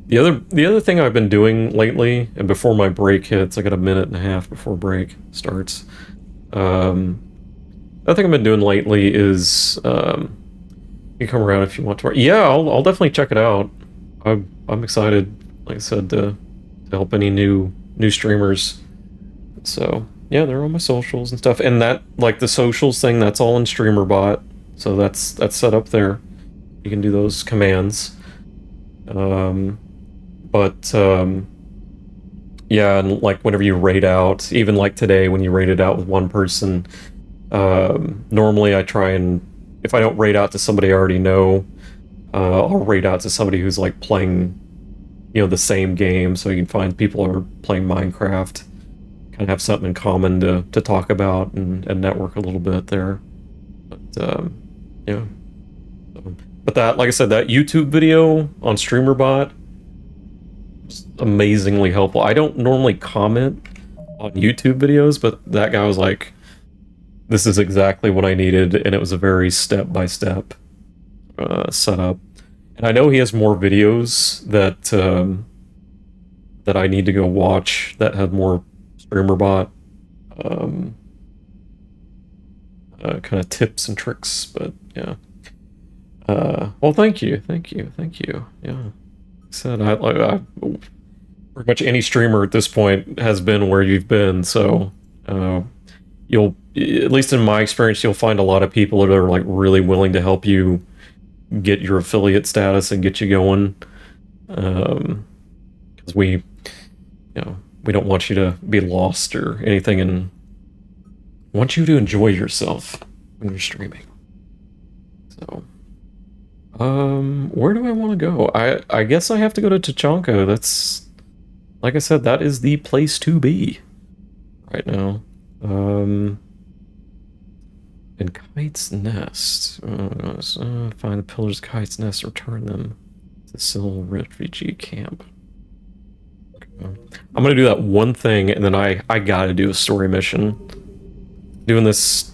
the other thing I've been doing lately, and before my break hits, I got a minute and a half before break starts. The other thing I've been doing lately is you come around if you want to. Yeah, I'll definitely check it out. I'm excited, like I said, to help any new streamers. So yeah, they're on my socials and stuff, and that like the socials thing, that's all in StreamerBot, so that's set up there. You can do those commands. Yeah, and like whenever you raid out, even like today when you raided out with one person, normally I try and, if I don't raid out to somebody I already know, I'll raid out to somebody who's like playing, you know, the same game, so you can find people who are playing Minecraft, kind of have something in common to talk about and network a little bit there. But, yeah. But that, like I said, that YouTube video on StreamerBot was amazingly helpful. I don't normally comment on YouTube videos, but that guy was like, this is exactly what I needed, and it was a very step-by-step setup. And I know he has more videos that that I need to go watch that have more StreamerBot kind of tips and tricks, but yeah. Well, thank you. Yeah, like I said, I pretty much any streamer at this point has been where you've been, so you'll, at least in my experience, you'll find a lot of people that are like really willing to help you get your affiliate status and get you going, because we don't want you to be lost or anything, and want you to enjoy yourself when you're streaming. So where do I want to go? I guess I have to go to Tuchanka. That's, like I said, that is the place to be right now. In Kite's Nest. Find the pillars of Kite's Nest, return them to the Civil Refugee Camp. Okay. I'm gonna do that one thing, and then I gotta do a story mission. Doing this,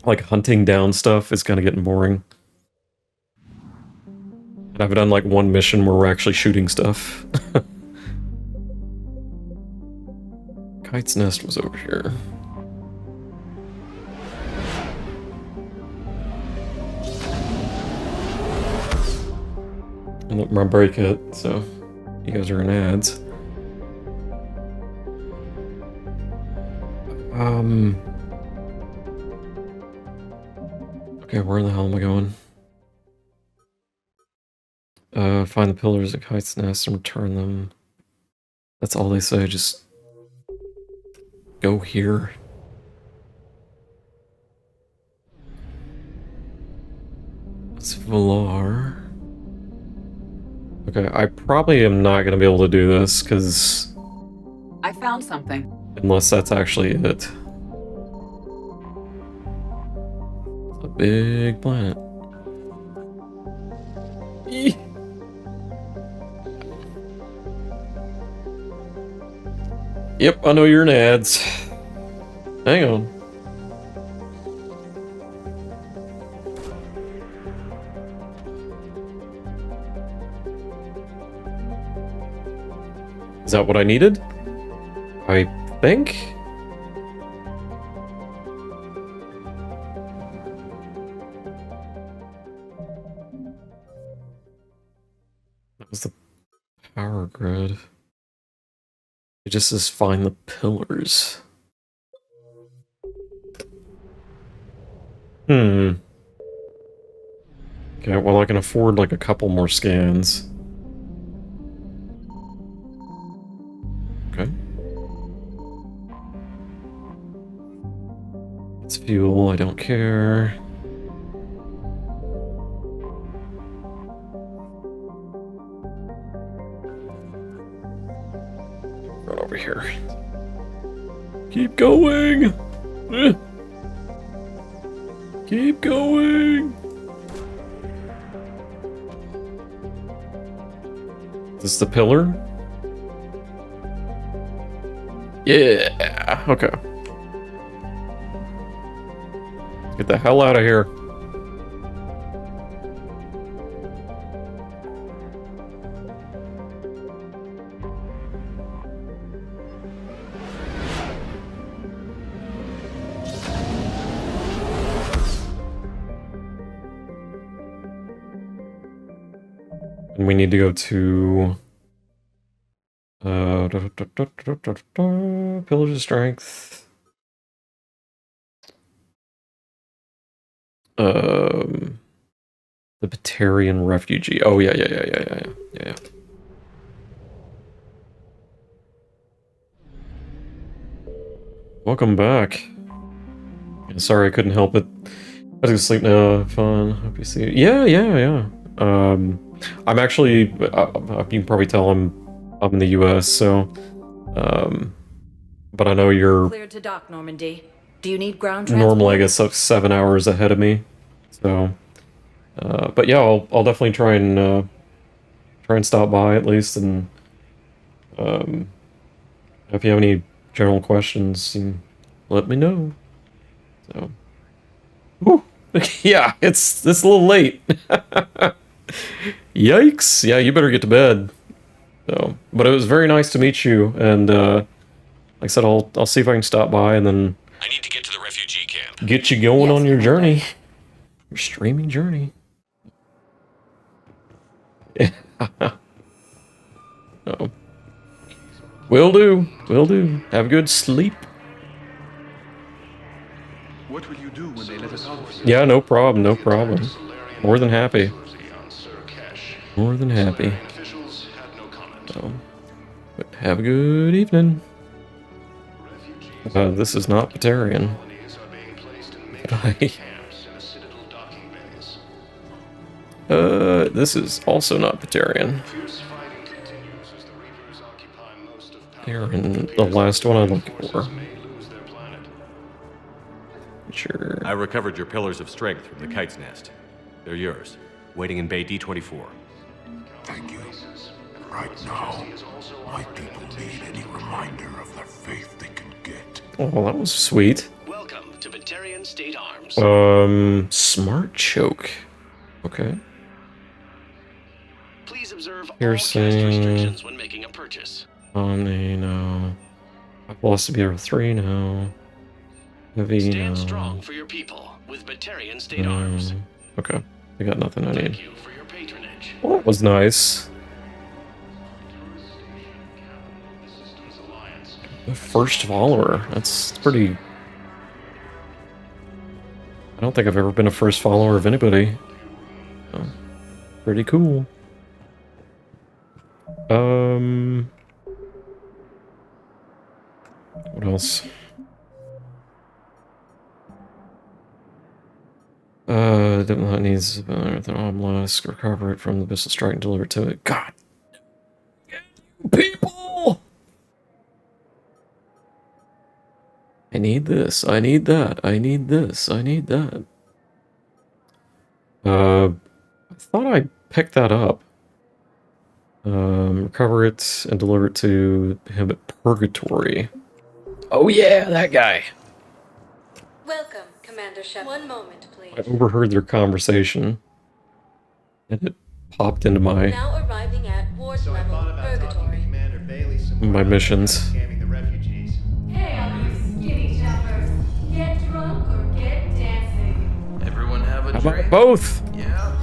like, hunting down stuff is kind of getting boring. And I've done, like, one mission where we're actually shooting stuff. Kite's Nest was over here. And let my break it, so you guys are in ads. Okay, where the hell am I going? Find the pillars at Kite's Nest and return them. That's all they say, just go here. It's Valar. Okay, I probably am not going to be able to do this, because... I found something. Unless that's actually it. It's a big planet. Eek. Yep, I know you're in ads. Hang on. Is that what I needed? I think? That was the power grid. It just says find the pillars. Okay, well I can afford like a couple more scans. Okay. It's fuel, I don't care. Right over here. Keep going! Keep going! Is this the pillar? Yeah, okay. Get the hell out of here. And we need to go to Pillars of Strength. The Batarian Refugee. Oh yeah. Welcome back. Yeah, sorry I couldn't help it. I was gonna sleep now. Fun. Hope you see it. Yeah. I'm actually. You can probably tell I'm in the U.S. So, but I know you're Cleared to dock, Normandy. Do you need ground transport? normally, I guess, like 7 hours ahead of me. So, but yeah, I'll definitely try and stop by at least, and if you have any general questions, let me know. So, whew. Yeah, it's a little late. Yikes! Yeah, you better get to bed. So, but it was very nice to meet you, and like I said, I'll see if I can stop by, and then I need to get to the refugee camp. Get you going on your journey, your streaming journey. Oh, will do. Have a good sleep. What will you do when they let us out? Yeah, no problem. More than happy. So, but have a good evening. This is not Batarian. This is also not Batarian. Aaron, the last one I'm looking for. Sure. I recovered your pillars of strength from the Kite's Nest. They're yours, waiting in Bay D24. Thank you. Right now, my people need any reminder of the faith they can get. Oh, well, that was sweet. Welcome to Batarian State Arms. Smart choke. Okay. Please observe all Piercing. cast restrictions when making a purchase. Omni, no. Velocity over 3, no. Heavy, Stand no. strong for your people with Batarian State Arms. Okay. I got nothing I need. Thank you for your patronage. Well, that was nice. The first follower. That's pretty... I don't think I've ever been a first follower of anybody. Oh, pretty cool. What else? That needs the obelisk, recover it from the missile strike and deliver it to it. God! People! I need this, I need that, I need this, I need that. I thought I picked that up. Recover it and deliver it to him at Purgatory. Oh yeah, that guy! Welcome, Commander Shep. One moment, please. I overheard their conversation, and it popped into my Now arriving at Ward level Purgatory. my missions. Hey, all you skinny choppers. Get drunk or get dancing. Everyone have a How drink? about both? Yeah.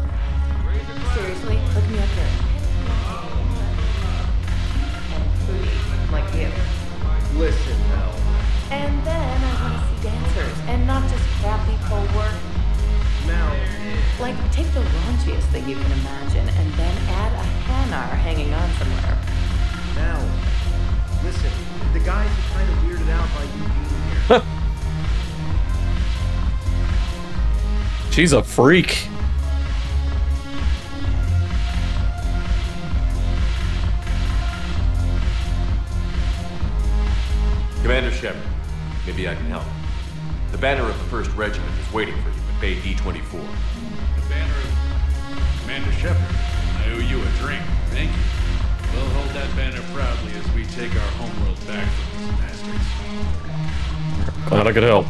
Seriously, look me up here. And foodie, like you. Listen, Mel. And then I want to see dancers, and not just crappy co-work. Mel. Like, take the raunchiest thing you can imagine, and then add a hanar hanging on somewhere. Mel. Listen, the guys are kind of weirded out by you being here. She's a freak. Commander Shepard, maybe I can help. The banner of the 1st Regiment is waiting for you at Bay D-24. The banner of Commander Shepard. I owe you a drink. Thank you. We'll hold that banner proudly as we take our homeworld back from these bastards. Glad I could help.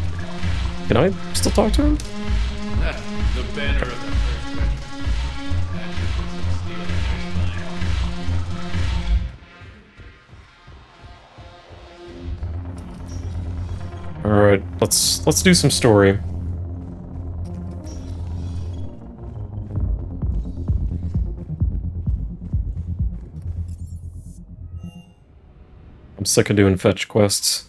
Can I still talk to him? The banner of the 1st Regiment. That ship was stealing their spine. Alright, let's do some story. I'm sick of doing fetch quests.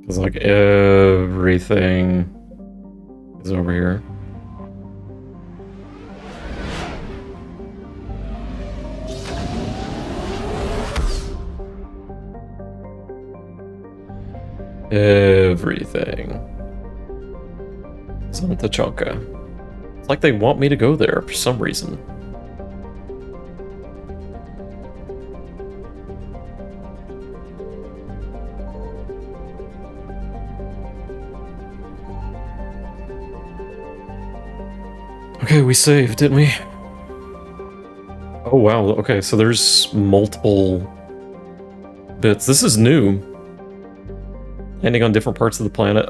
Cause like everything is over here. Everything is on Tuchanka. It's like they want me to go there for some reason. Okay, we saved, didn't we? Oh wow, okay, so there's multiple bits. This is new. Landing on different parts of the planet.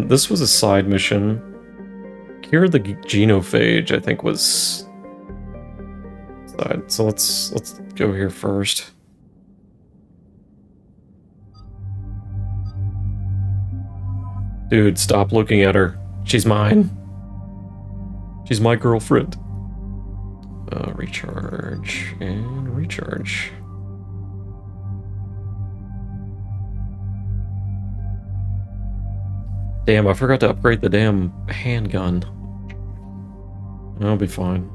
This was a side mission. Cure the genophage, I think, was side. So let's go here first. Dude, stop looking at her. She's mine. She's my girlfriend. Recharge and recharge. Damn, I forgot to upgrade the damn handgun. I'll be fine.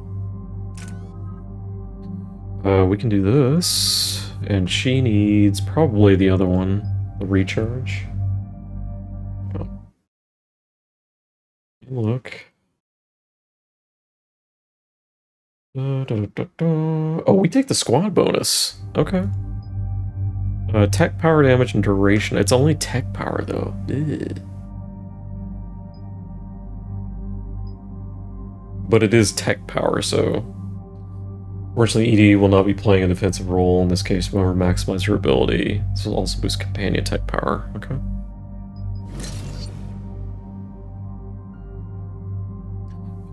We can do this. And she needs probably the other one. The recharge. Oh. Look. Oh, we take the squad bonus. Okay. Tech power damage and duration. It's only tech power though. Ugh. But it is tech power, so unfortunately ED will not be playing a defensive role. In this case, we'll maximize her ability. This will also boost companion tech power. Okay.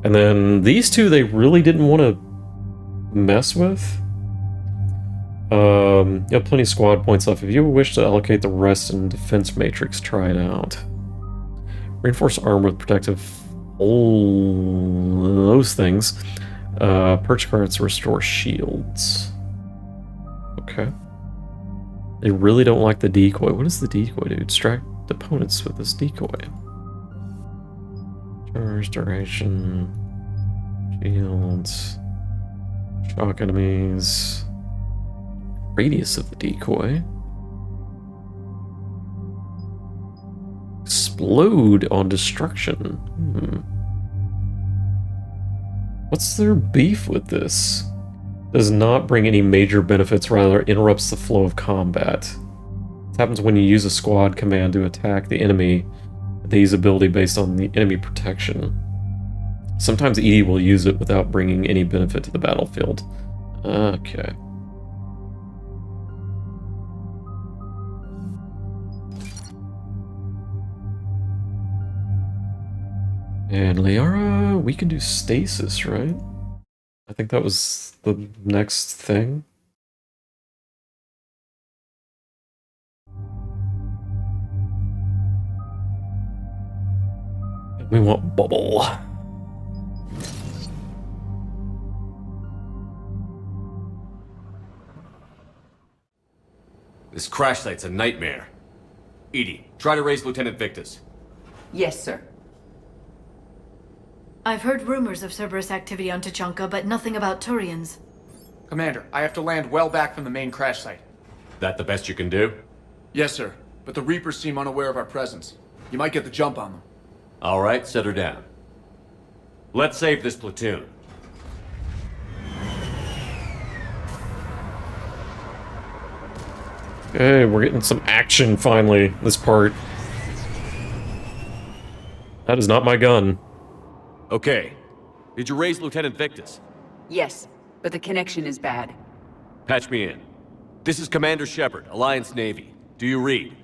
And then these two they really didn't want to mess with. You have plenty of squad points left. If you wish to allocate the rest in defense matrix, try it out. Reinforce armor with protective all those things. Perch cards restore shields. Okay. They really don't like the decoy. What does the decoy do? Distract opponents with this decoy. Charge, duration, shields, shock enemies, radius of the decoy. Explode on destruction. What's their beef with this? Does not bring any major benefits, rather interrupts the flow of combat. This happens when you use a squad command to attack the enemy. They use ability based on the enemy protection. Sometimes EDI will use it without bringing any benefit to the battlefield. Okay. And Liara, we can do stasis, right? I think that was the next thing. We want bubble. This crash site's a nightmare. Edie, try to raise Lieutenant Victus. Yes, sir. I've heard rumors of Cerberus activity on Tuchanka, but nothing about Turians. Commander, I have to land well back from the main crash site. That the best you can do? Yes, sir. But the Reapers seem unaware of our presence. You might get the jump on them. All right, set her down. Let's save this platoon. Okay, we're getting some action finally, this part. That is not my gun. Okay. Did you raise Lieutenant Victus? Yes, but the connection is bad. Patch me in. This is Commander Shepard, Alliance Navy. Do you read?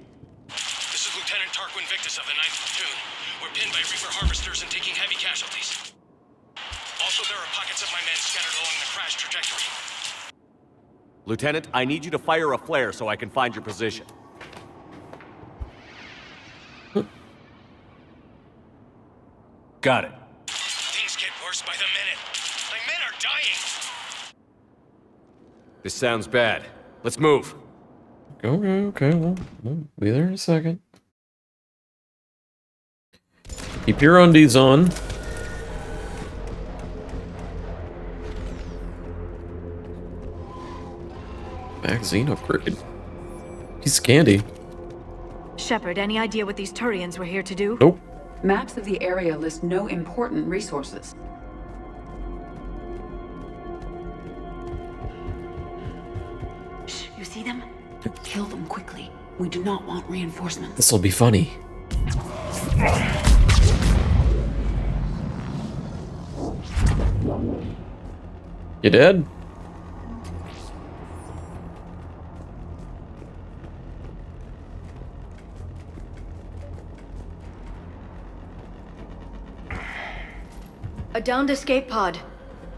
This is Lieutenant Tarquin Victus of the 9th Platoon. We're pinned by Reaper harvesters and taking heavy casualties. Also, there are pockets of my men scattered along the crash trajectory. Lieutenant, I need you to fire a flare so I can find your position. Got it. Things get worse by the minute. My men are dying. This sounds bad. Let's move. Okay, we'll be there in a second. Keep your undies on. Magazine upgrade. Piece of candy. Shepard, any idea what these Turians were here to do? Nope. Maps of the area list no important resources. Shh, you see them? Kill them quickly. We do not want reinforcements. This'll be funny. You dead? A downed escape pod.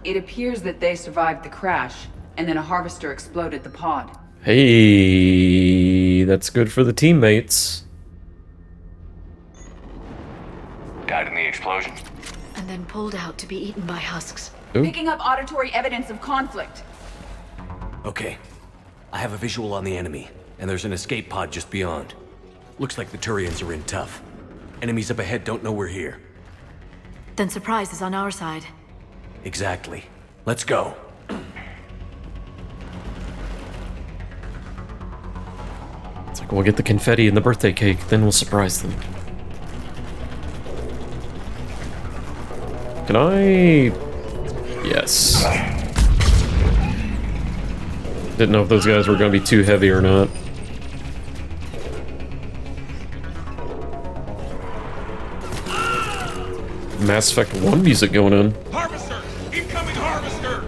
It appears that they survived the crash, and then a harvester exploded the pod. Hey, that's good for the teammates. Died in the explosion. And then pulled out to be eaten by husks. Ooh. Picking up auditory evidence of conflict. Okay. I have a visual on the enemy, and there's an escape pod just beyond. Looks like the Turians are in tough. Enemies up ahead don't know we're here. Then surprise is on our side. Exactly. Let's go. It's like we'll get the confetti and the birthday cake, then we'll surprise them. Can I... Yes. Didn't know if those guys were going to be too heavy or not. Mass Effect 1 music going on. Harvester! Incoming harvester!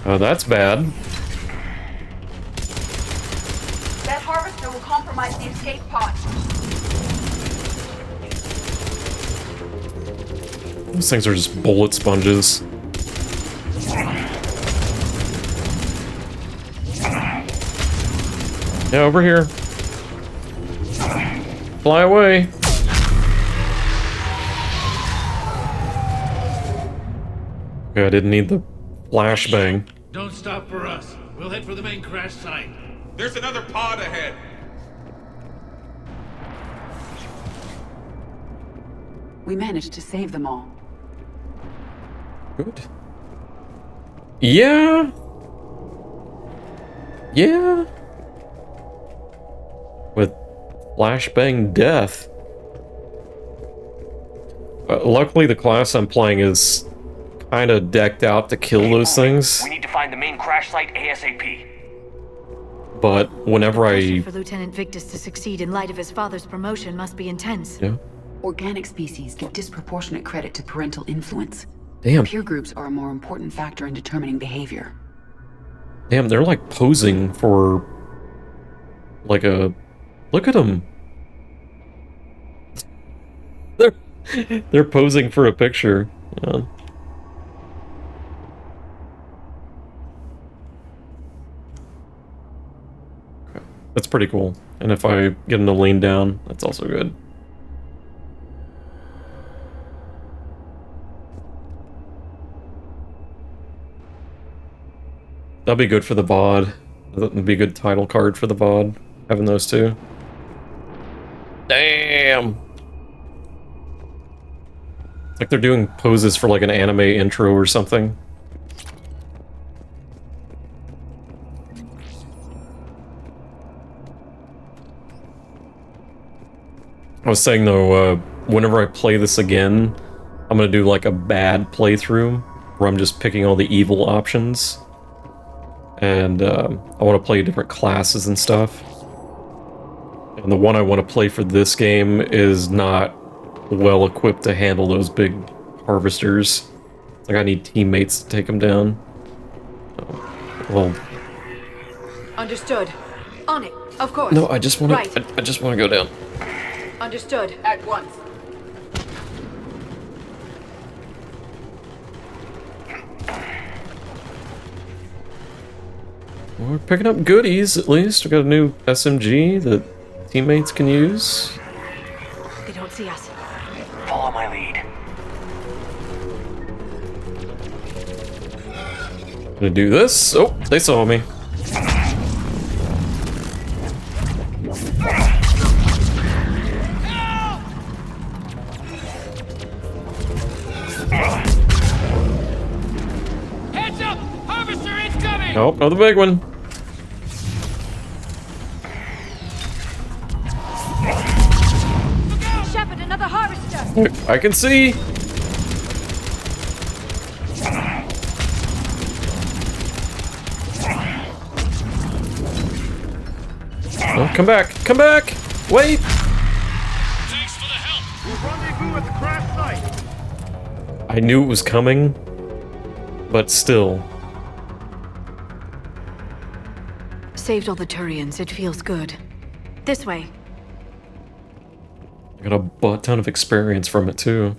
Oh, that's bad. That harvester will compromise the escape pod. Those things are just bullet sponges. Yeah, over here. Fly away. Okay, I didn't need the flashbang. Don't stop for us. We'll head for the main crash site. There's another pod ahead. We managed to save them all. Good. Yeah. Yeah. With flashbang death. Luckily, the class I'm playing is kind of decked out to kill those things. We need to find the main crash site ASAP. But whenever Pressure for Lieutenant Victus to succeed in light of his father's promotion must be intense. Yeah. Organic species give disproportionate credit to parental influence. Damn. Peer groups are a more important factor in determining behavior. Damn, they're like posing for like a... Look at them. They're posing for a picture. Yeah. Okay. That's pretty cool. And if I get him to lean down, that's also good. That'll be good for the VOD. That'd be a good title card for the VOD, having those two. Damn! Like they're doing poses for like an anime intro or something. I was saying though, whenever I play this again, I'm gonna do like a bad playthrough where I'm just picking all the evil options. And I want to play different classes and stuff. And the one I want to play for this game is not well equipped to handle those big harvesters. Like I need teammates to take them down. Well, Understood. On it, of course. no, I just want Right. to. I just want to go down. Understood. At once. Well, we're picking up goodies at least. We got a new SMG that teammates can use. They don't see us. Follow my lead. Gonna do this. Oh, they saw me. Heads up! Harvester incoming! Nope, not the big one. Shepard, another harvester! I can see. Oh, come back! Come back! Wait! Thanks for the help! We'll rendezvous at the crash site. I knew it was coming, but still. Saved all the Turians, it feels good. This way. I got a butt ton of experience from it too.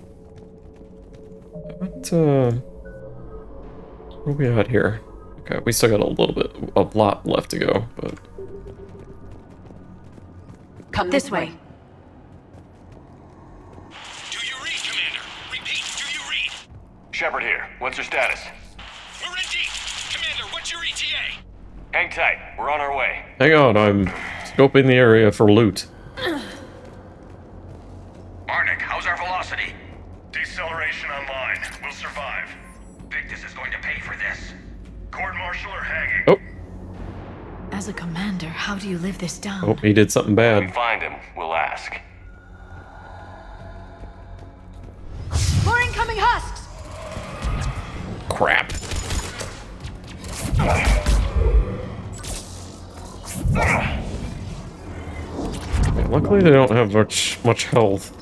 What, where are we at here? Okay, we still got a lot left to go, but... Come this way. Do you read, Commander? Repeat, do you read? Shepard here. What's your status? We're in deep. Commander, what's your ETA? Hang tight. We're on our way. Hang on, I'm scoping the area for loot. Arnik, how's our velocity? Deceleration online. We'll survive. Victus is going to pay for this. Court-martial or hanging? Oh. As a commander, how do you live this down? Oh, he did something When we bad. find him, we'll ask. More incoming husks! Crap. Okay, luckily they don't have much health.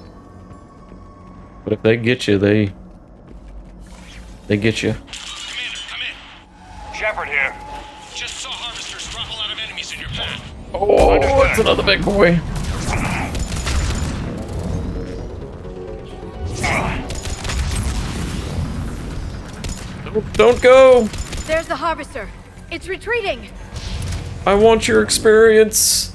But if they get you, they get you. Shepard here. Just saw harvesters drop a lot of enemies in your path. Oh, it's another big boy. Don't go! There's the harvester. It's retreating. I want your experience.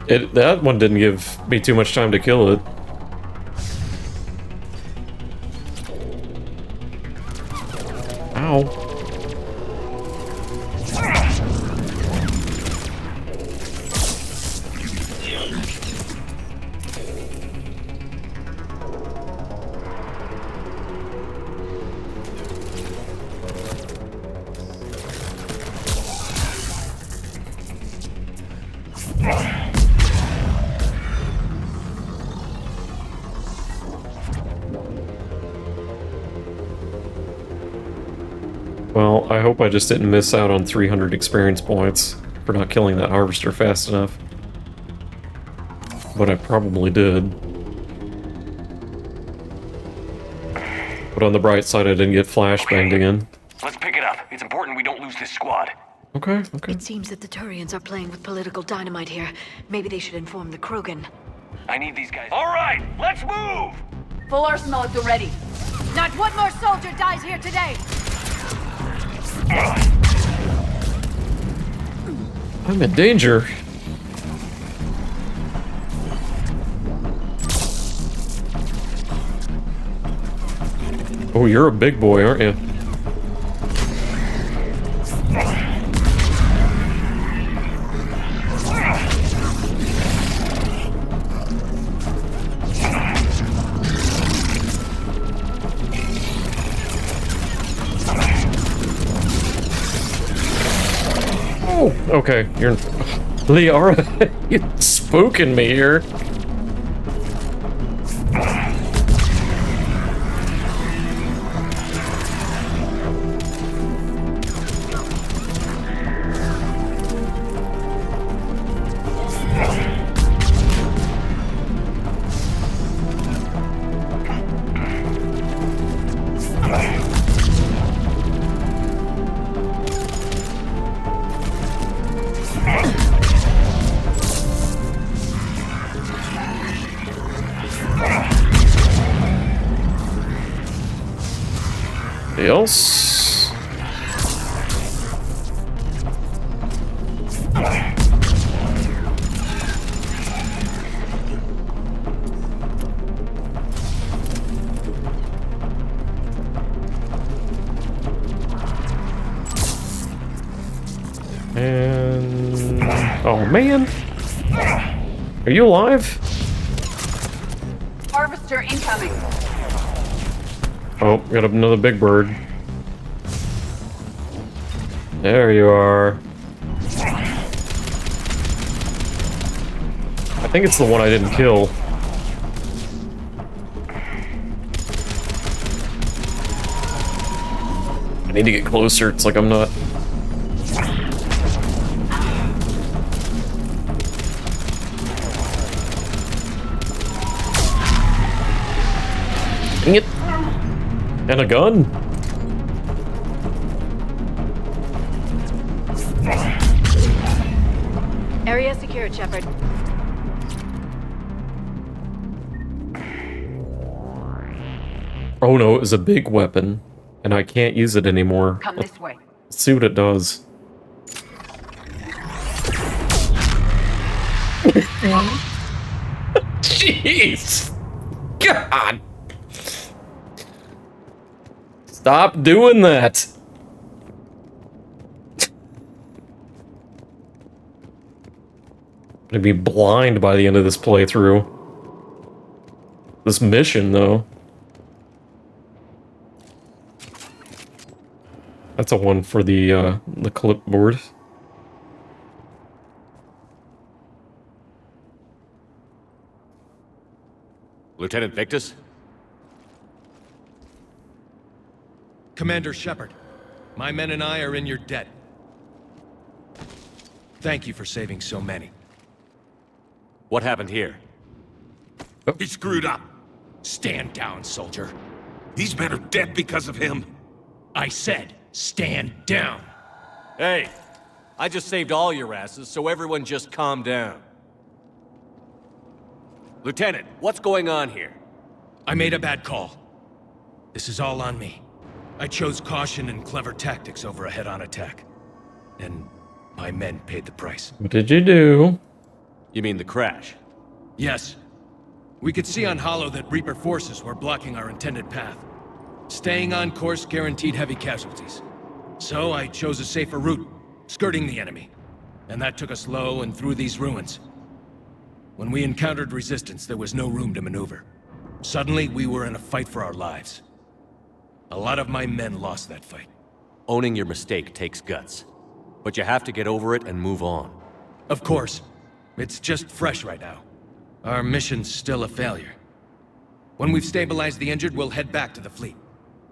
That one didn't give me too much time to kill it. Well, I hope I just didn't miss out on 300 experience points for not killing that harvester fast enough. But I probably did. But on the bright side, I didn't get flashbanged again. Let's pick it up. It's important we don't lose this squad. Okay, okay. It seems that the Turians are playing with political dynamite here. Maybe they should inform the Krogan. I need these guys. All right, let's move! Full arsenal at the ready. Not one more soldier dies here today! I'm in danger. Oh, you're a big boy, aren't you? Oh, okay. You're Liara. You're spooking me here. Else? And... oh man! Are you alive? Harvester incoming. Oh, got another big bird. There you are. I think it's the one I didn't kill. I need to get closer. It's like I'm not... Dang it. And a gun. Area secured, Shepard. Oh no, it was a big weapon, and I can't use it anymore. Come this way. Let's see what it does. Jeez! God! Stop doing that! I'm gonna be blind by the end of this playthrough. This mission, though. That's a one for the clipboard. Lieutenant Victus? Commander Shepard, my men and I are in your debt. Thank you for saving so many. What happened here? He screwed up. Stand down, soldier. These men are dead because of him. I said, stand down. Hey, I just saved all your asses, so everyone just calm down. Lieutenant, what's going on here? I made a bad call. This is all on me. I chose caution and clever tactics over a head-on attack. And my men paid the price. What did you do? You mean the crash? Yes. We could see on Hollow that Reaper forces were blocking our intended path. Staying on course guaranteed heavy casualties. So I chose a safer route, skirting the enemy. And that took us low and through these ruins. When we encountered resistance, there was no room to maneuver. Suddenly, we were in a fight for our lives. A lot of my men lost that fight. Owning your mistake takes guts. But you have to get over it and move on. Of course. It's just fresh right now. Our mission's still a failure. When we've stabilized the injured, we'll head back to the fleet.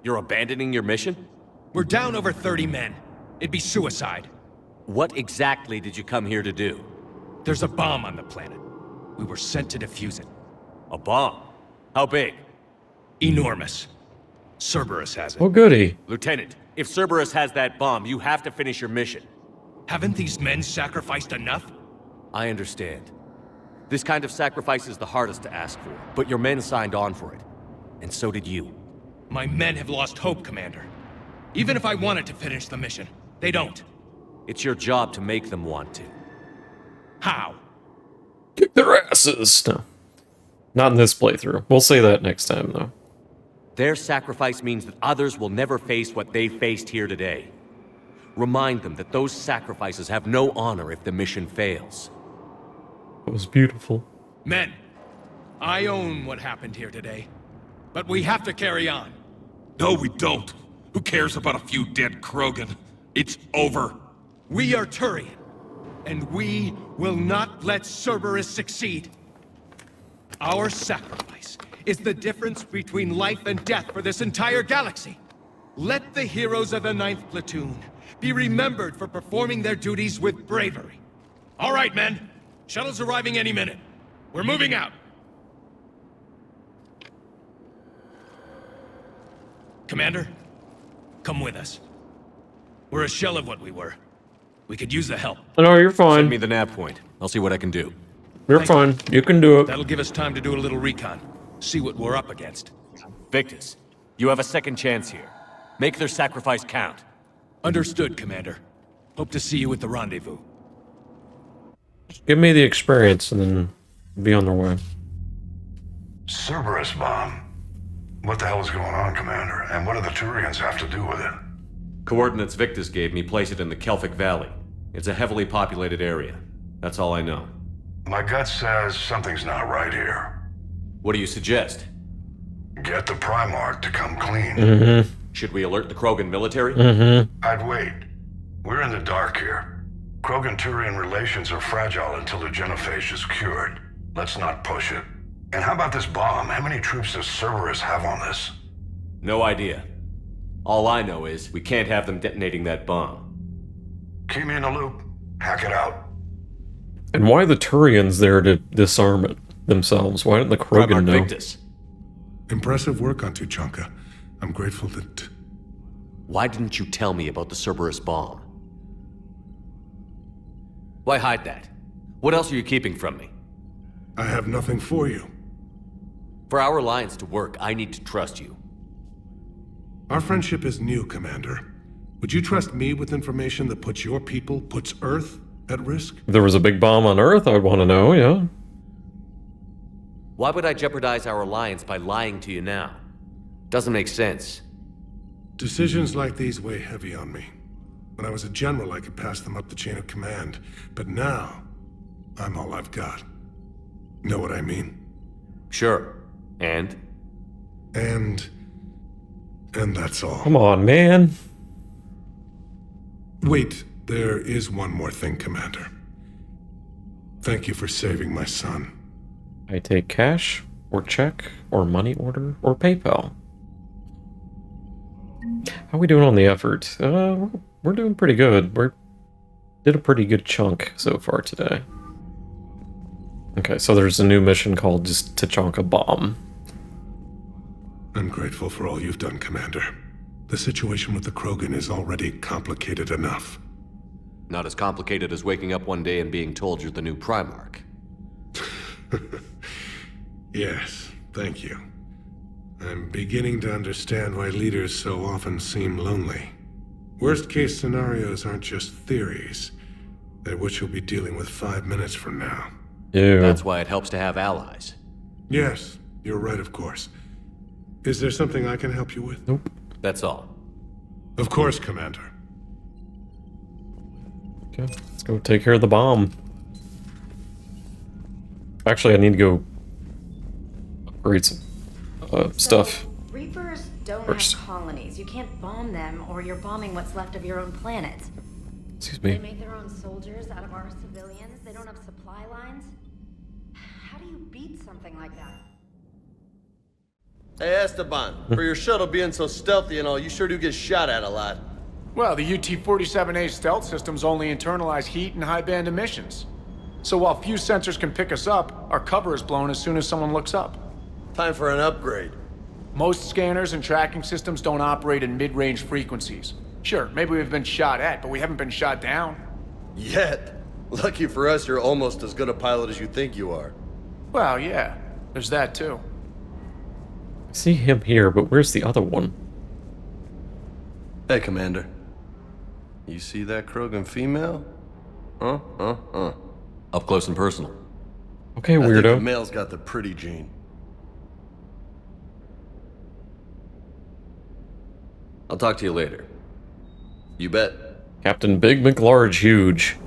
You're abandoning your mission? We're down over 30 men. It'd be suicide. What exactly did you come here to do? There's a bomb on the planet. We were sent to defuse it. A bomb? How big? Enormous. Cerberus has it. Oh, goody. Lieutenant, if Cerberus has that bomb, you have to finish your mission. Haven't these men sacrificed enough? I understand. This kind of sacrifice is the hardest to ask for, but your men signed on for it. And so did you. My men have lost hope, Commander. Even if I wanted to finish the mission, they don't. It's your job to make them want to. How? Kick their asses. No. Not in this playthrough. We'll say that next time, though. Their sacrifice means that others will never face what they faced here today. Remind them that those sacrifices have no honor if the mission fails. It was beautiful. Men, I own what happened here today. But we have to carry on. No, we don't. Who cares about a few dead Krogan? It's over. We are Turian, and we will not let Cerberus succeed. Our sacrifice is the difference between life and death for this entire galaxy. Let the heroes of the 9th Platoon be remembered for performing their duties with bravery. All right, men. Shuttle's arriving any minute. We're moving out. Commander, come with us. We're a shell of what we were. We could use the help. No, you're fine. Send me the nav point. I'll see what I can do. You're fine. You can do it. That'll give us time to do a little recon. See what we're up against. Victus, you have a second chance here. Make their sacrifice count. Understood, Commander. Hope to see you at the rendezvous. Give me the experience and then be on their way. Cerberus bomb. What the hell is going on, Commander? And what do the Turians have to do with it? Coordinates Victus gave me place it in the Kelphic Valley. It's a heavily populated area. That's all I know. My gut says something's not right here. What do you suggest? Get the Primarch to come clean. Should we alert the Krogan military? I'd wait. We're in the dark here. Krogan-Turian relations are fragile until the genophage is cured. Let's not push it. And how about this bomb? How many troops does Cerberus have on this? No idea. All I know is we can't have them detonating that bomb. Keep me in the loop. Hack it out. And why the Turians there to disarm it themselves? Why didn't the Krogan know? Victus. Impressive work on Tuchanka. I'm grateful that... Why didn't you tell me about the Cerberus bomb? Why hide that? What else are you keeping from me? I have nothing for you. For our alliance to work, I need to trust you. Our friendship is new, Commander. Would you trust me with information that puts your people, puts Earth, at risk? If there was a big bomb on Earth, I'd want to know, yeah. Why would I jeopardize our alliance by lying to you now? Doesn't make sense. Decisions like these weigh heavy on me. When I was a general, I could pass them up the chain of command. But now, I'm all I've got. Know what I mean? Sure. And that's all. Come on, man. Wait, there is one more thing, Commander. Thank you for saving my son. I take cash, or check, or money order, or PayPal. How are we doing on the effort? We're doing pretty good. Did a pretty good chunk so far today. Okay, so there's a new mission called just Tuchanka Bomb. I'm grateful for all you've done, Commander. The situation with the Krogan is already complicated enough. Not as complicated as waking up one day and being told you're the new Primarch. Yes, thank you. I'm beginning to understand why leaders so often seem lonely. Worst-case scenarios aren't just theories. They're what you'll be dealing with 5 minutes from now. Ew. That's why it helps to have allies. Yes, you're right, of course. Is there something I can help you with? Nope. That's all. Of course, Commander. Okay, let's go take care of the bomb. Actually, I need to go upgrade some stuff. Reapers don't first. have colonies. You can't bomb them, or you're bombing what's left of your own planet. Excuse me. They make their own soldiers out of our civilians. They don't have supply lines. How do you beat something like that? Hey, Esteban, for your shuttle being so stealthy and all, you sure do get shot at a lot. Well, the UT-47A stealth systems only internalize heat and high-band emissions. So while few sensors can pick us up, our cover is blown as soon as someone looks up. Time for an upgrade. Most scanners and tracking systems don't operate in mid-range frequencies. Sure, maybe we've been shot at, but we haven't been shot down. Yet. Lucky for us, you're almost as good a pilot as you think you are. Well, yeah. There's that, too. I see him here, but where's the other one? Hey, Commander. You see that Krogan female? Up close and personal. Okay, I think weirdo. the male's got the pretty gene. I'll talk to you later. You bet. Captain Big McLarge Huge.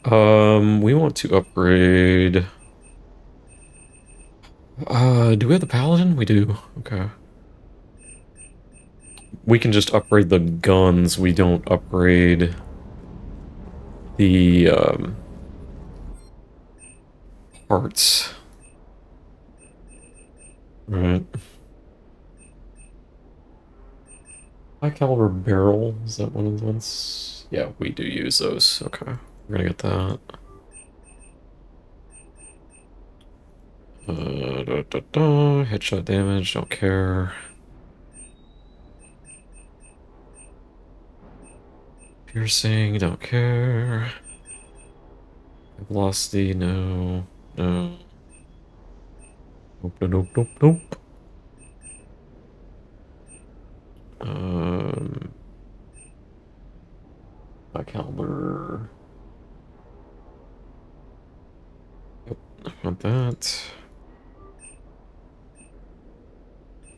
We want to upgrade. Do we have the Paladin? We do. Okay. We can just upgrade the guns. We don't upgrade the parts. Right. High caliber barrel, is that one of the ones? Yeah, we do use those. Okay, we're gonna get that. Headshot damage, don't care. Piercing, don't care. Velocity, no. No. Nope, nope, nope, nope. High caliber. Yep, I want that.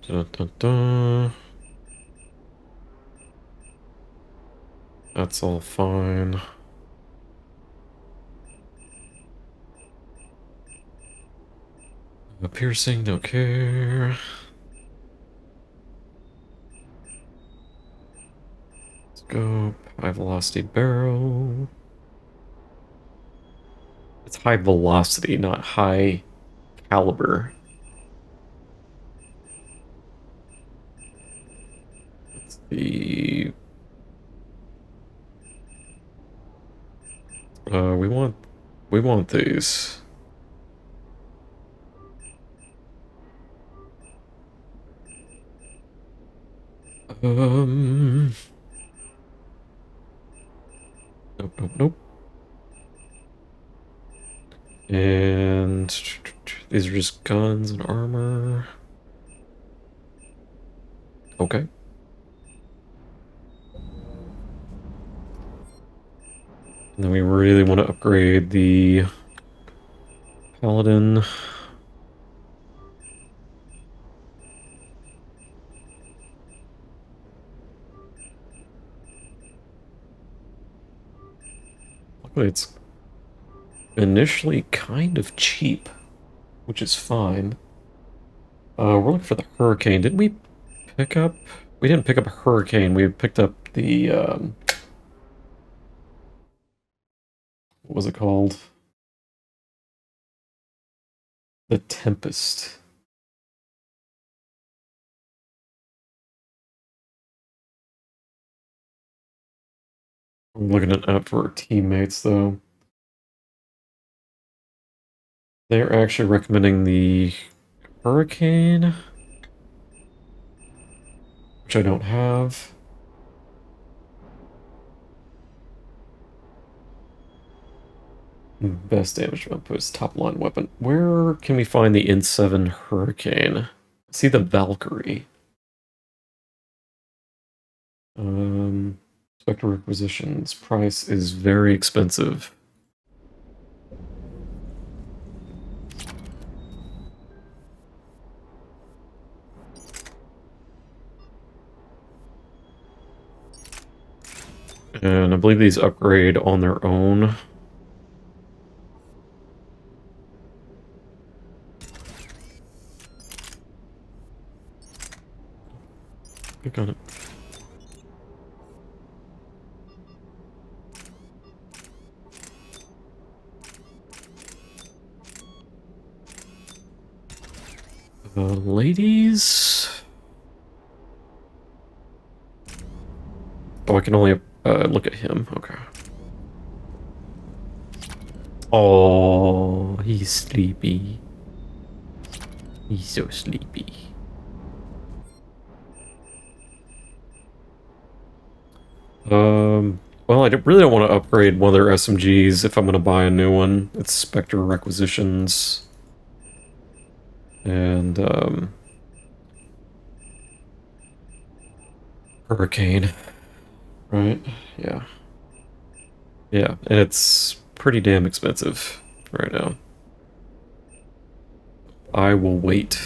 Dun, dun, dun. That's all fine. A piercing, don't care. Scope, high velocity barrel. It's high velocity, not high caliber. That's the... we want these. Nope, nope, nope. And these are just guns and armor. Okay. And then we really want to upgrade the Paladin. Luckily it's initially kind of cheap, which is fine. We're looking for the Hurricane. Didn't we pick up? We didn't pick up a Hurricane. We picked up the, what was it called? The Tempest. I'm looking it up for our teammates, though. They're actually recommending the Hurricane, which I don't have. Best damage outpost, top line weapon. Where can we find the N7 Hurricane? I see the Valkyrie. Spectre requisitions. Price is very expensive. And I believe these upgrade on their own. Click on it. Ladies? Oh, I can only look at him. Okay. Oh, he's sleepy. He's so sleepy. Well, I really don't want to upgrade one of their SMGs if I'm going to buy a new one. It's Spectre Requisitions. And, Hurricane. Right? Yeah. Yeah, and it's pretty damn expensive right now. I will wait.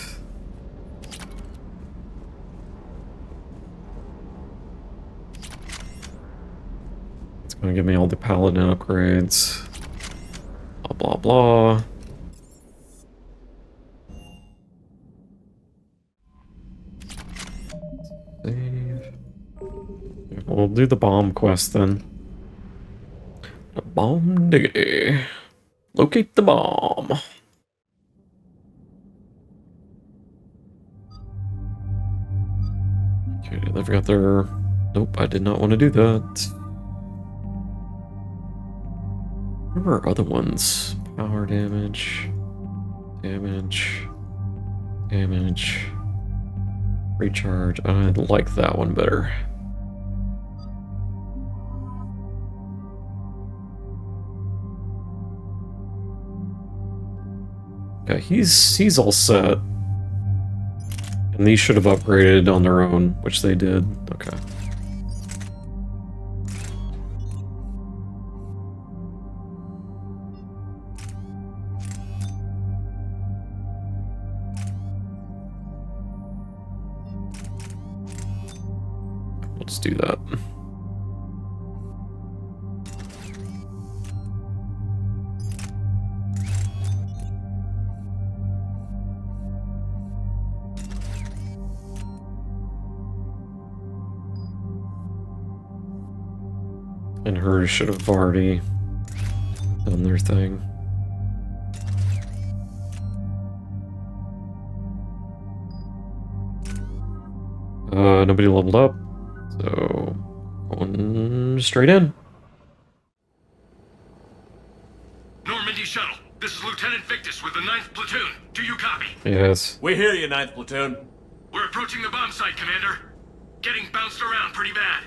It's gonna give me all the paladin upgrades. Blah blah blah. Save. We'll do the bomb quest then. The bomb diggity. Locate the bomb. Okay, they've got their... Nope, I did not want to do that. What are our other ones? Power damage. Damage. Damage. Recharge. I like that one better. Okay, he's all set. And these should have upgraded on their own, which they did. Okay. Let's do that. And hers should have already done their thing. Nobody leveled up, so going straight in. Normandy shuttle. This is Lieutenant Victus with the 9th Platoon. Do you copy? Yes. We hear you, 9th Platoon. We're approaching the bomb site, Commander. Getting bounced around pretty bad.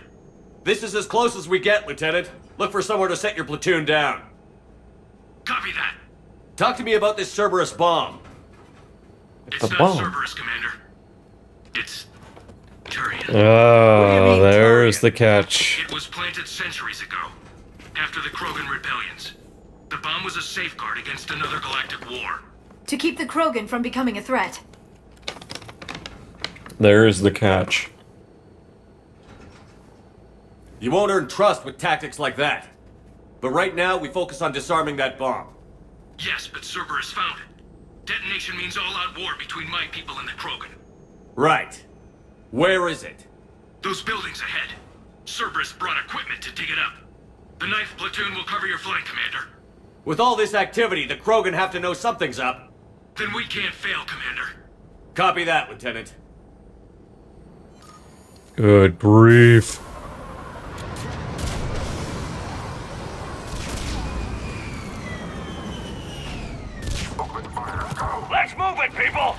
This is as close as we get, Lieutenant. Look for somewhere to set your platoon down. Copy that. Talk to me about this Cerberus bomb. It's not Cerberus, Commander. It's Turian. Oh, there's the catch. It was planted centuries ago, after the Krogan rebellions. The bomb was a safeguard against another galactic war. To keep the Krogan from becoming a threat. There's the catch. You won't earn trust with tactics like that. But right now, we focus on disarming that bomb. Yes, but Cerberus found it. Detonation means all-out war between my people and the Krogan. Right. Where is it? Those buildings ahead. Cerberus brought equipment to dig it up. The 9th Platoon will cover your flank, Commander. With all this activity, the Krogan have to know something's up. Then we can't fail, Commander. Copy that, Lieutenant. Good grief. Let's move it, people!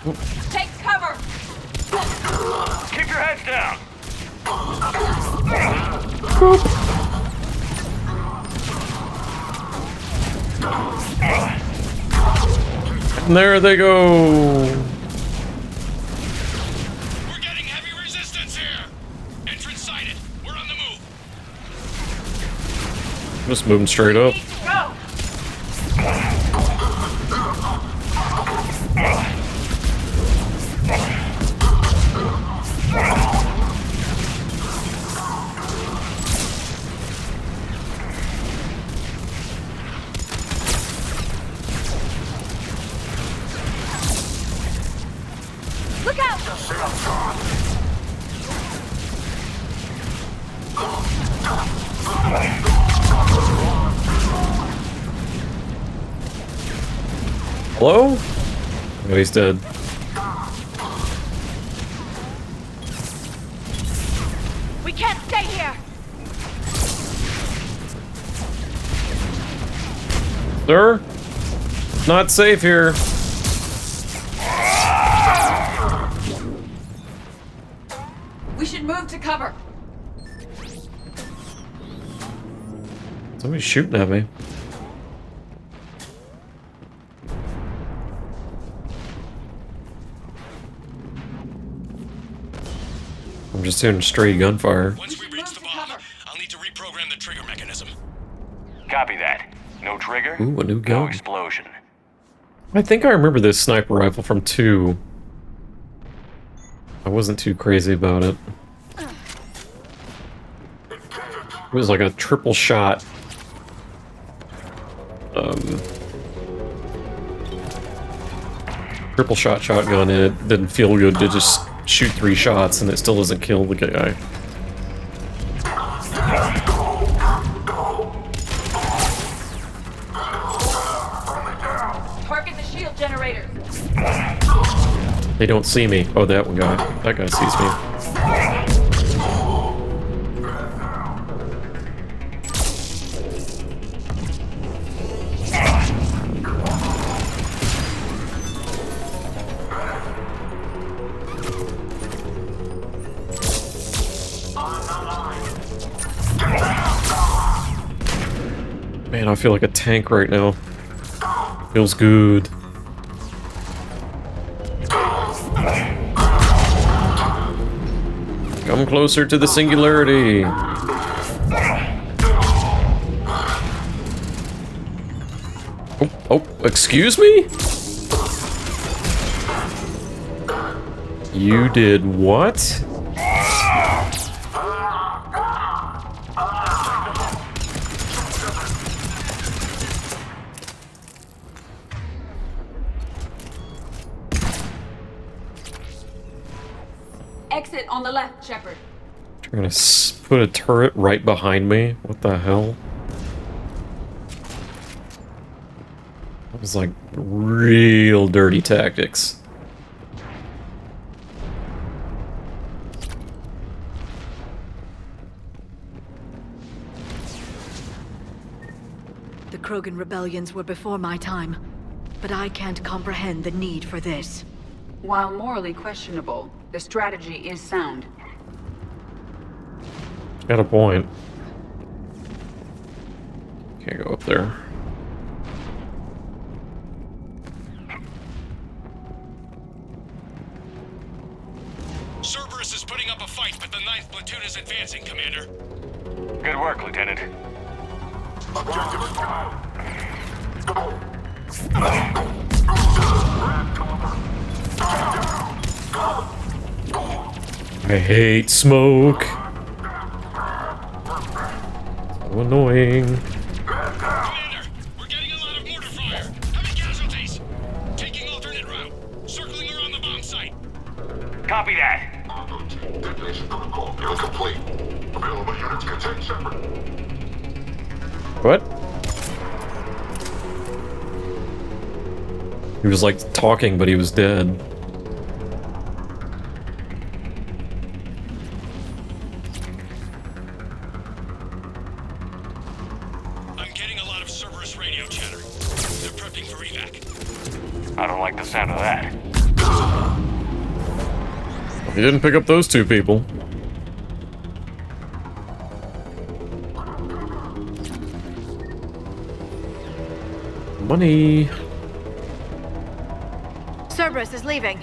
Take cover! Keep your heads down! And there they go. We're getting heavy resistance here! Entrance sighted. We're on the move. Just moving straight up. Go! Look out! Hello? Oh, he's dead. can't stay here! Sir? Not safe here. We should move to cover. Somebody's shooting at me. I'm just hearing stray gunfire. Once we reach the bomb, I'll need to reprogram the trigger mechanism. Copy that. No trigger, Ooh, a new no gun. explosion. I think I remember this sniper rifle from 2. I wasn't too crazy about it. It was like a triple shot. Triple shot shotgun, and it didn't feel good to just shoot 3 shots and it still doesn't kill the guy. Target the shield generators. They don't see me. Oh, that one guy. That guy sees me. Man, I feel like a tank right now. Feels good. Come closer to the singularity. Oh, excuse me? You did what? Exit on the left, Shepard. You're gonna put a turret right behind me? What the hell? That was like real dirty tactics. The Krogan rebellions were before my time, but I can't comprehend the need for this. While morally questionable, the strategy is sound. Got a point. Can't go up there. Cerberus is putting up a fight, but the 9th platoon is advancing, Commander. Good work, Lieutenant. I hate smoke. So annoying. Commander, we're getting a lot of mortar fire. Heavy casualties. Taking alternate route. Circling around the bomb site. Copy that. Detonation protocol incomplete. Available units contain Shepard. What? He was like talking, but he was dead. I'm getting a lot of Cerberus radio chatter. They're prepping for evac. I don't like the sound of that. He didn't pick up those 2 people. Money. Cerberus is leaving.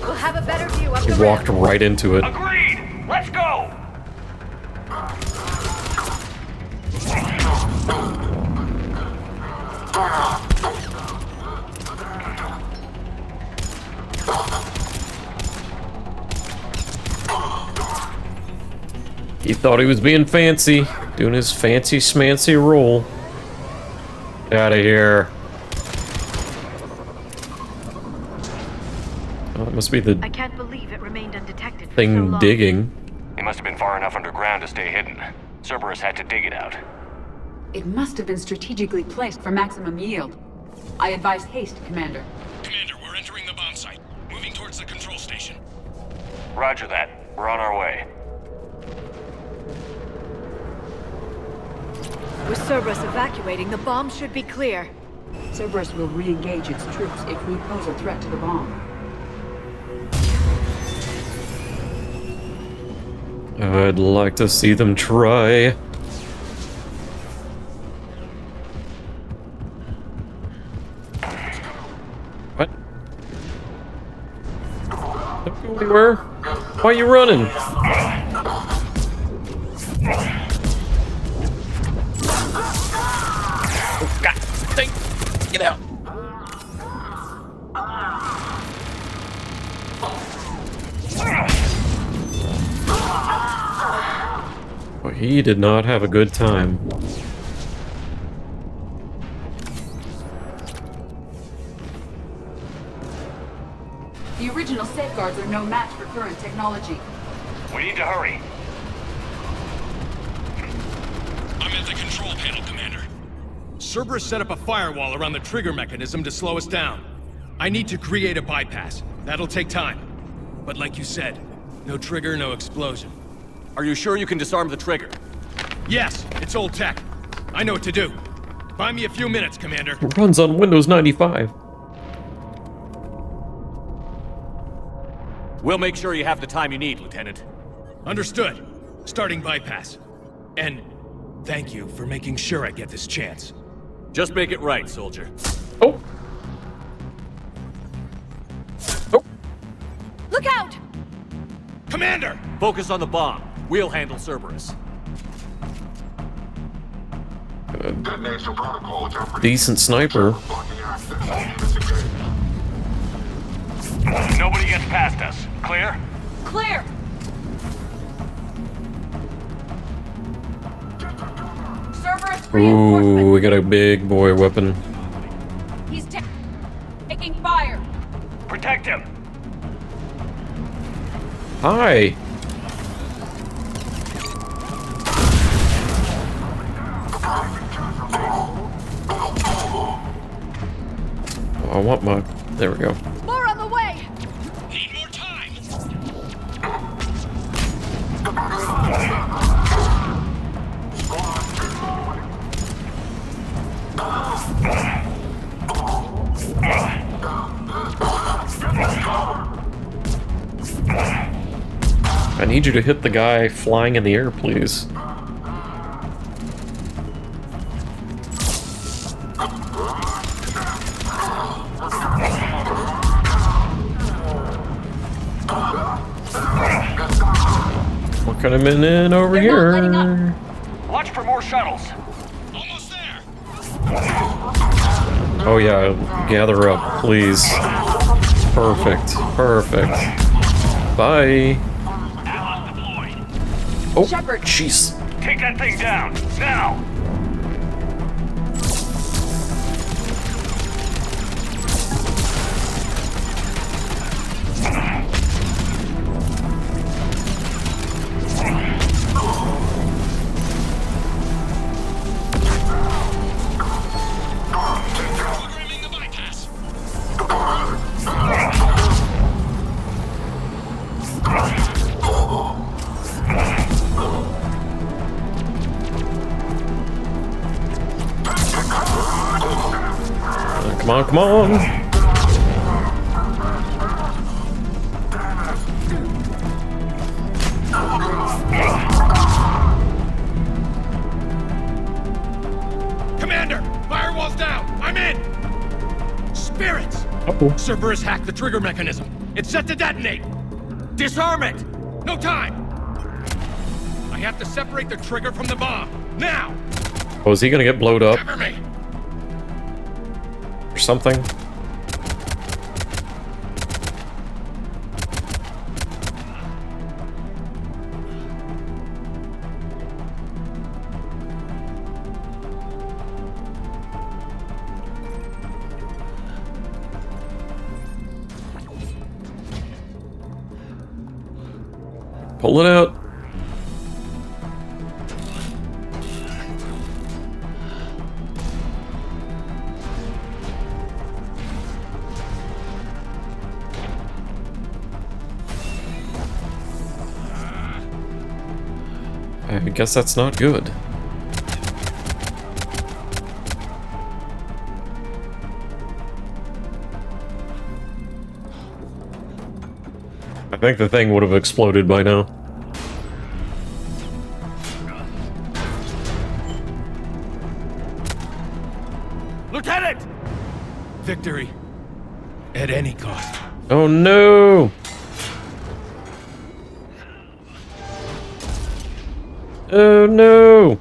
We'll have a better view up He the walked right into it. Agreed! Let's go! He thought he was being fancy, doing his fancy schmancy roll. Get out of here. Oh, it must be the I can't believe it remained undetected for so thing long. digging. He must have been far enough underground to stay hidden. Cerberus had to dig it out. It must have been strategically placed for maximum yield. I advise haste, Commander. Commander, we're entering the bomb site. Moving towards the control station. Roger that. We're on our way. With Cerberus evacuating, the bomb should be clear. Cerberus will re-engage its troops if we pose a threat to the bomb. I'd like to see them try. What? Don't go anywhere. Why are you running? Oh, God. Get out. Well, he did not have a good time. The original safeguards are no match for current technology. We need to hurry. I'm at the control panel, Commander. Cerberus set up a firewall around the trigger mechanism to slow us down. I need to create a bypass. That'll take time. But like you said, no trigger, no explosion. Are you sure you can disarm the trigger? Yes, it's old tech. I know what to do. Buy me a few minutes, Commander. It runs on Windows 95. We'll make sure you have the time you need, Lieutenant. Understood. Starting bypass. And thank you for making sure I get this chance. Just make it right, soldier. Oh. Oh. Look out! Commander! Focus on the bomb. We'll handle Cerberus. Decent sniper. Nobody gets past us. Clear? Clear! Cerberus Ooh, we got a big boy weapon. He's taking fire. Protect him. Hi. Oh, I want my... There we go. More on the way. Need more time. I need you to hit the guy flying in the air, please. What kind of in over here? Watch for more shuttles. Almost there. Oh yeah, gather up, please. Perfect, perfect. Bye. Oh, jeez. Take that thing down, now! Programming the bypass. Come on, come on. Commander! Firewall's down! I'm in! Spirits! Uh-oh. Cerberus hacked the trigger mechanism. It's set to detonate! Disarm it! No time! I have to separate the trigger from the bomb. Now! Oh, is he gonna get blowed up Cover me! or something? Pull it out. I guess that's not good. I think the thing would have exploded by now. Lieutenant! Victory. At any cost. Oh no! Oh no!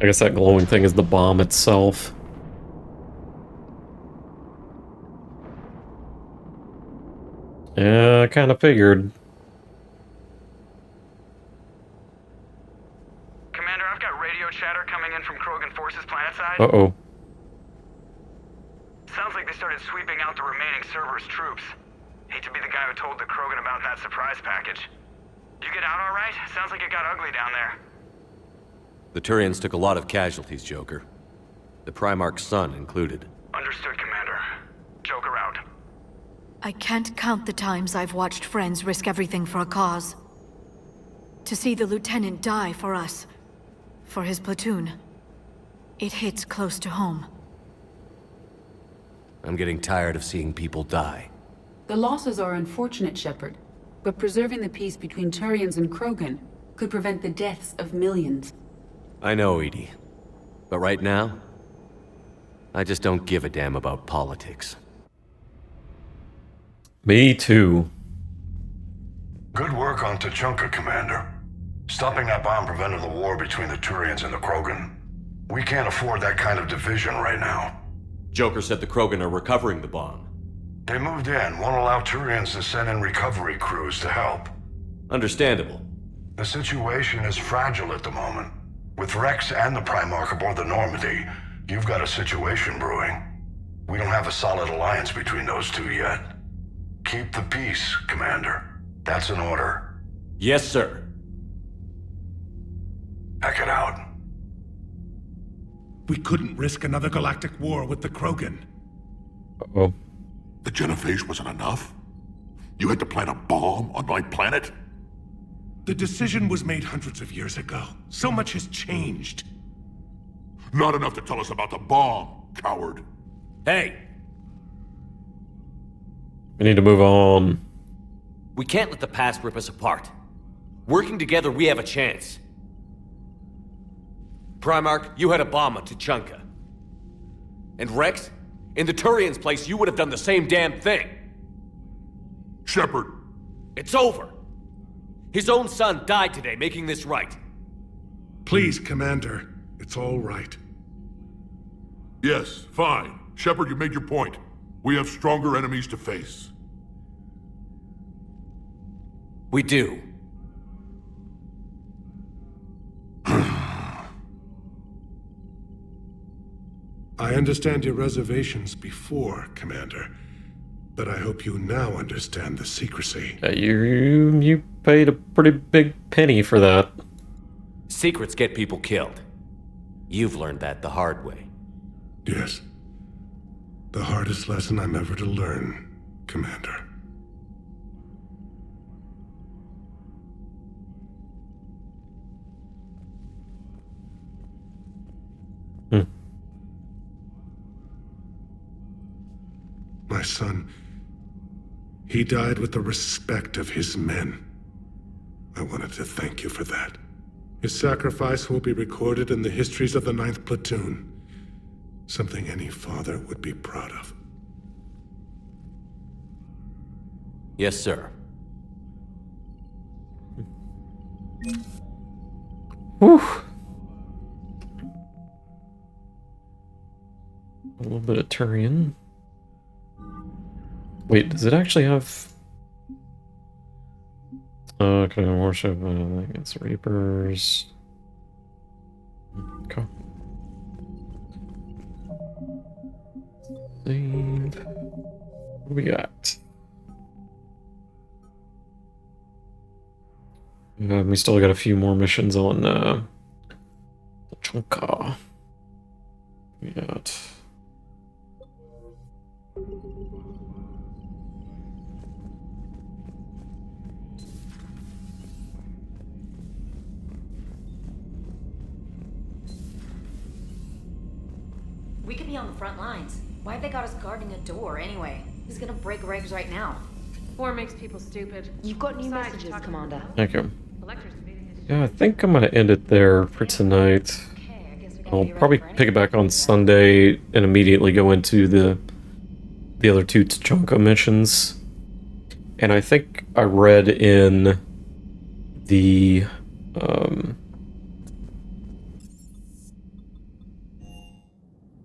I guess that glowing thing is the bomb itself. Yeah, I kind of figured. Commander, I've got radio chatter coming in from Krogan forces planetside. Uh-oh. Sounds like they started sweeping out the remaining Cerberus troops. Hate to be the guy who told the Krogan about that surprise package. You get out all right? Sounds like it got ugly down there. The Turians took a lot of casualties, Joker. The Primarch's son included. Understood, Commander. Joker out. I can't count the times I've watched friends risk everything for a cause. To see the Lieutenant die for us, for his platoon, it hits close to home. I'm getting tired of seeing people die. The losses are unfortunate, Shepard, but preserving the peace between Turians and Krogan could prevent the deaths of millions. I know, Edie. But right now, I just don't give a damn about politics. Me too. Good work on Tuchanka, Commander. Stopping that bomb prevented the war between the Turians and the Krogan. We can't afford that kind of division right now. Joker said the Krogan are recovering the bomb. They moved in, won't allow Turians to send in recovery crews to help. Understandable. The situation is fragile at the moment. With Rex and the Primarch aboard the Normandy, you've got a situation brewing. We don't have a solid alliance between those two yet. Keep the peace, Commander. That's an order. Yes, sir. Heck it out. We couldn't risk another galactic war with the Krogan. Uh-oh. The genophage wasn't enough? You had to plant a bomb on my planet? The decision was made hundreds of years ago. So much has changed. Not enough to tell us about the bomb, coward. Hey! We need to move on. We can't let the past rip us apart. Working together, we have a chance. Primarch, you had a bomb on Tuchanka. And Rex, in the Turians' place, you would have done the same damn thing. Shepard. It's over. His own son died today, making this right. Please, Commander. It's all right. Yes, fine. Shepard, you made your point. We have stronger enemies to face. We do. I understand your reservations before, Commander. But I hope you now understand the secrecy. You paid a pretty big penny for that. Secrets get people killed. You've learned that the hard way. Yes. The hardest lesson I'm ever to learn, Commander. My son, he died with the respect of his men. I wanted to thank you for that. His sacrifice will be recorded in the histories of the 9th Platoon. Something any father would be proud of. Yes, sir. Whew. A little bit of Turian. Wait, does it actually have... can I worship against Reapers? Okay. Save. What do we got? We still got a few more missions on Tuchanka. We got We could be on the front lines. Why have they got us guarding a door anyway? Who's gonna break regs right now? War makes people stupid. You've got new messages, Commander. Thank you. Yeah, I think I'm gonna end it there for tonight. I'll probably pick it back on Sunday and immediately go into the other two Tuchanka missions. And I think I read in the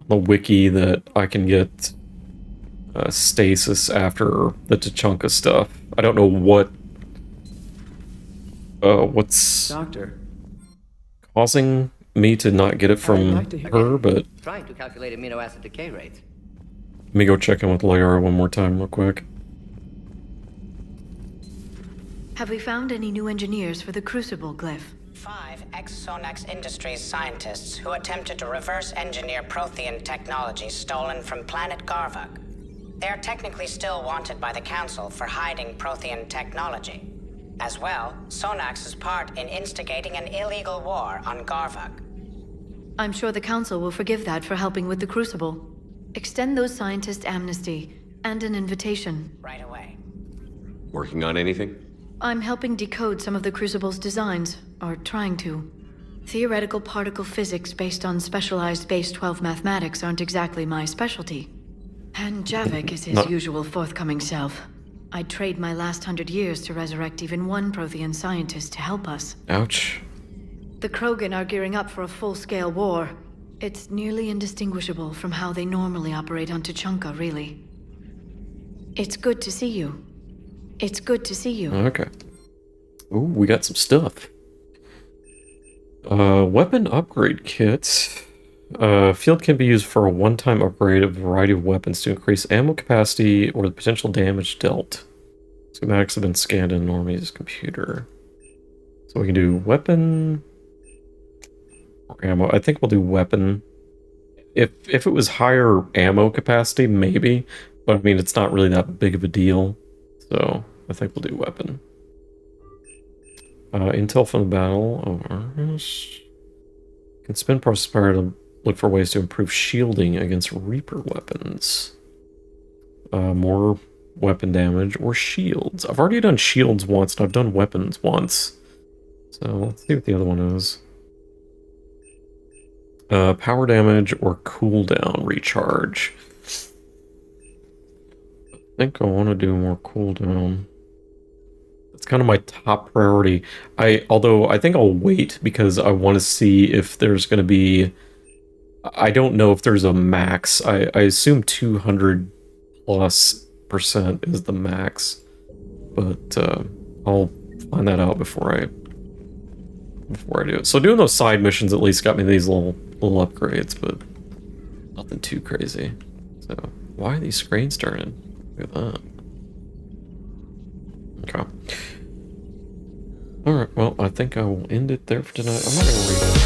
wiki that I can get stasis after the Tuchanka stuff. I don't know what's Doctor, causing me to not get it from her, but trying to calculate amino acid decay rates. let me go check in with Lyra one more time real quick. Have we found any new engineers for the Crucible glyph? 5 ex-Sonax Industries scientists who attempted to reverse engineer Prothean technology stolen from planet Garvuk. They are technically still wanted by the Council for hiding Prothean technology. As well, Sonax's part in instigating an illegal war on Garvuk. I'm sure the Council will forgive that for helping with the Crucible. Extend those scientists amnesty and an invitation. Right away. Working on anything? I'm helping decode some of the Crucible's designs, or trying to. Theoretical particle physics based on specialized base 12 mathematics aren't exactly my specialty. And Javik is his usual forthcoming self. I'd trade my last 100 years to resurrect even one Prothean scientist to help us. Ouch. The Krogan are gearing up for a full-scale war. It's nearly indistinguishable from how they normally operate on Tuchanka, really. It's good to see you. It's good to see you. Okay. Ooh, we got some stuff. Weapon upgrade kit. Field can be used for a one-time upgrade of a variety of weapons to increase ammo capacity or the potential damage dealt. Schematics have been scanned in Normie's computer. So we can do weapon or ammo. I think we'll do weapon. If it was higher ammo capacity, maybe. But I mean, it's not really that big of a deal. So I think we'll do weapon. Intel from the battle. Can spend Prospera to look for ways to improve shielding against Reaper weapons. More weapon damage or shields. I've already done shields once and I've done weapons once. So let's see what the other one is. Power damage or cooldown recharge. I think I want to do more cooldown. It's kind of my top priority. Although I think I'll wait because I want to see if there's going to be... I don't know if there's a max. I assume 200+% is the max. But I'll find that out before I do it. So doing those side missions at least got me these little upgrades, but nothing too crazy. So why are these screens turning? Look at that. Okay. Alright, well, I think I will end it there for tonight. I'm not going to read it.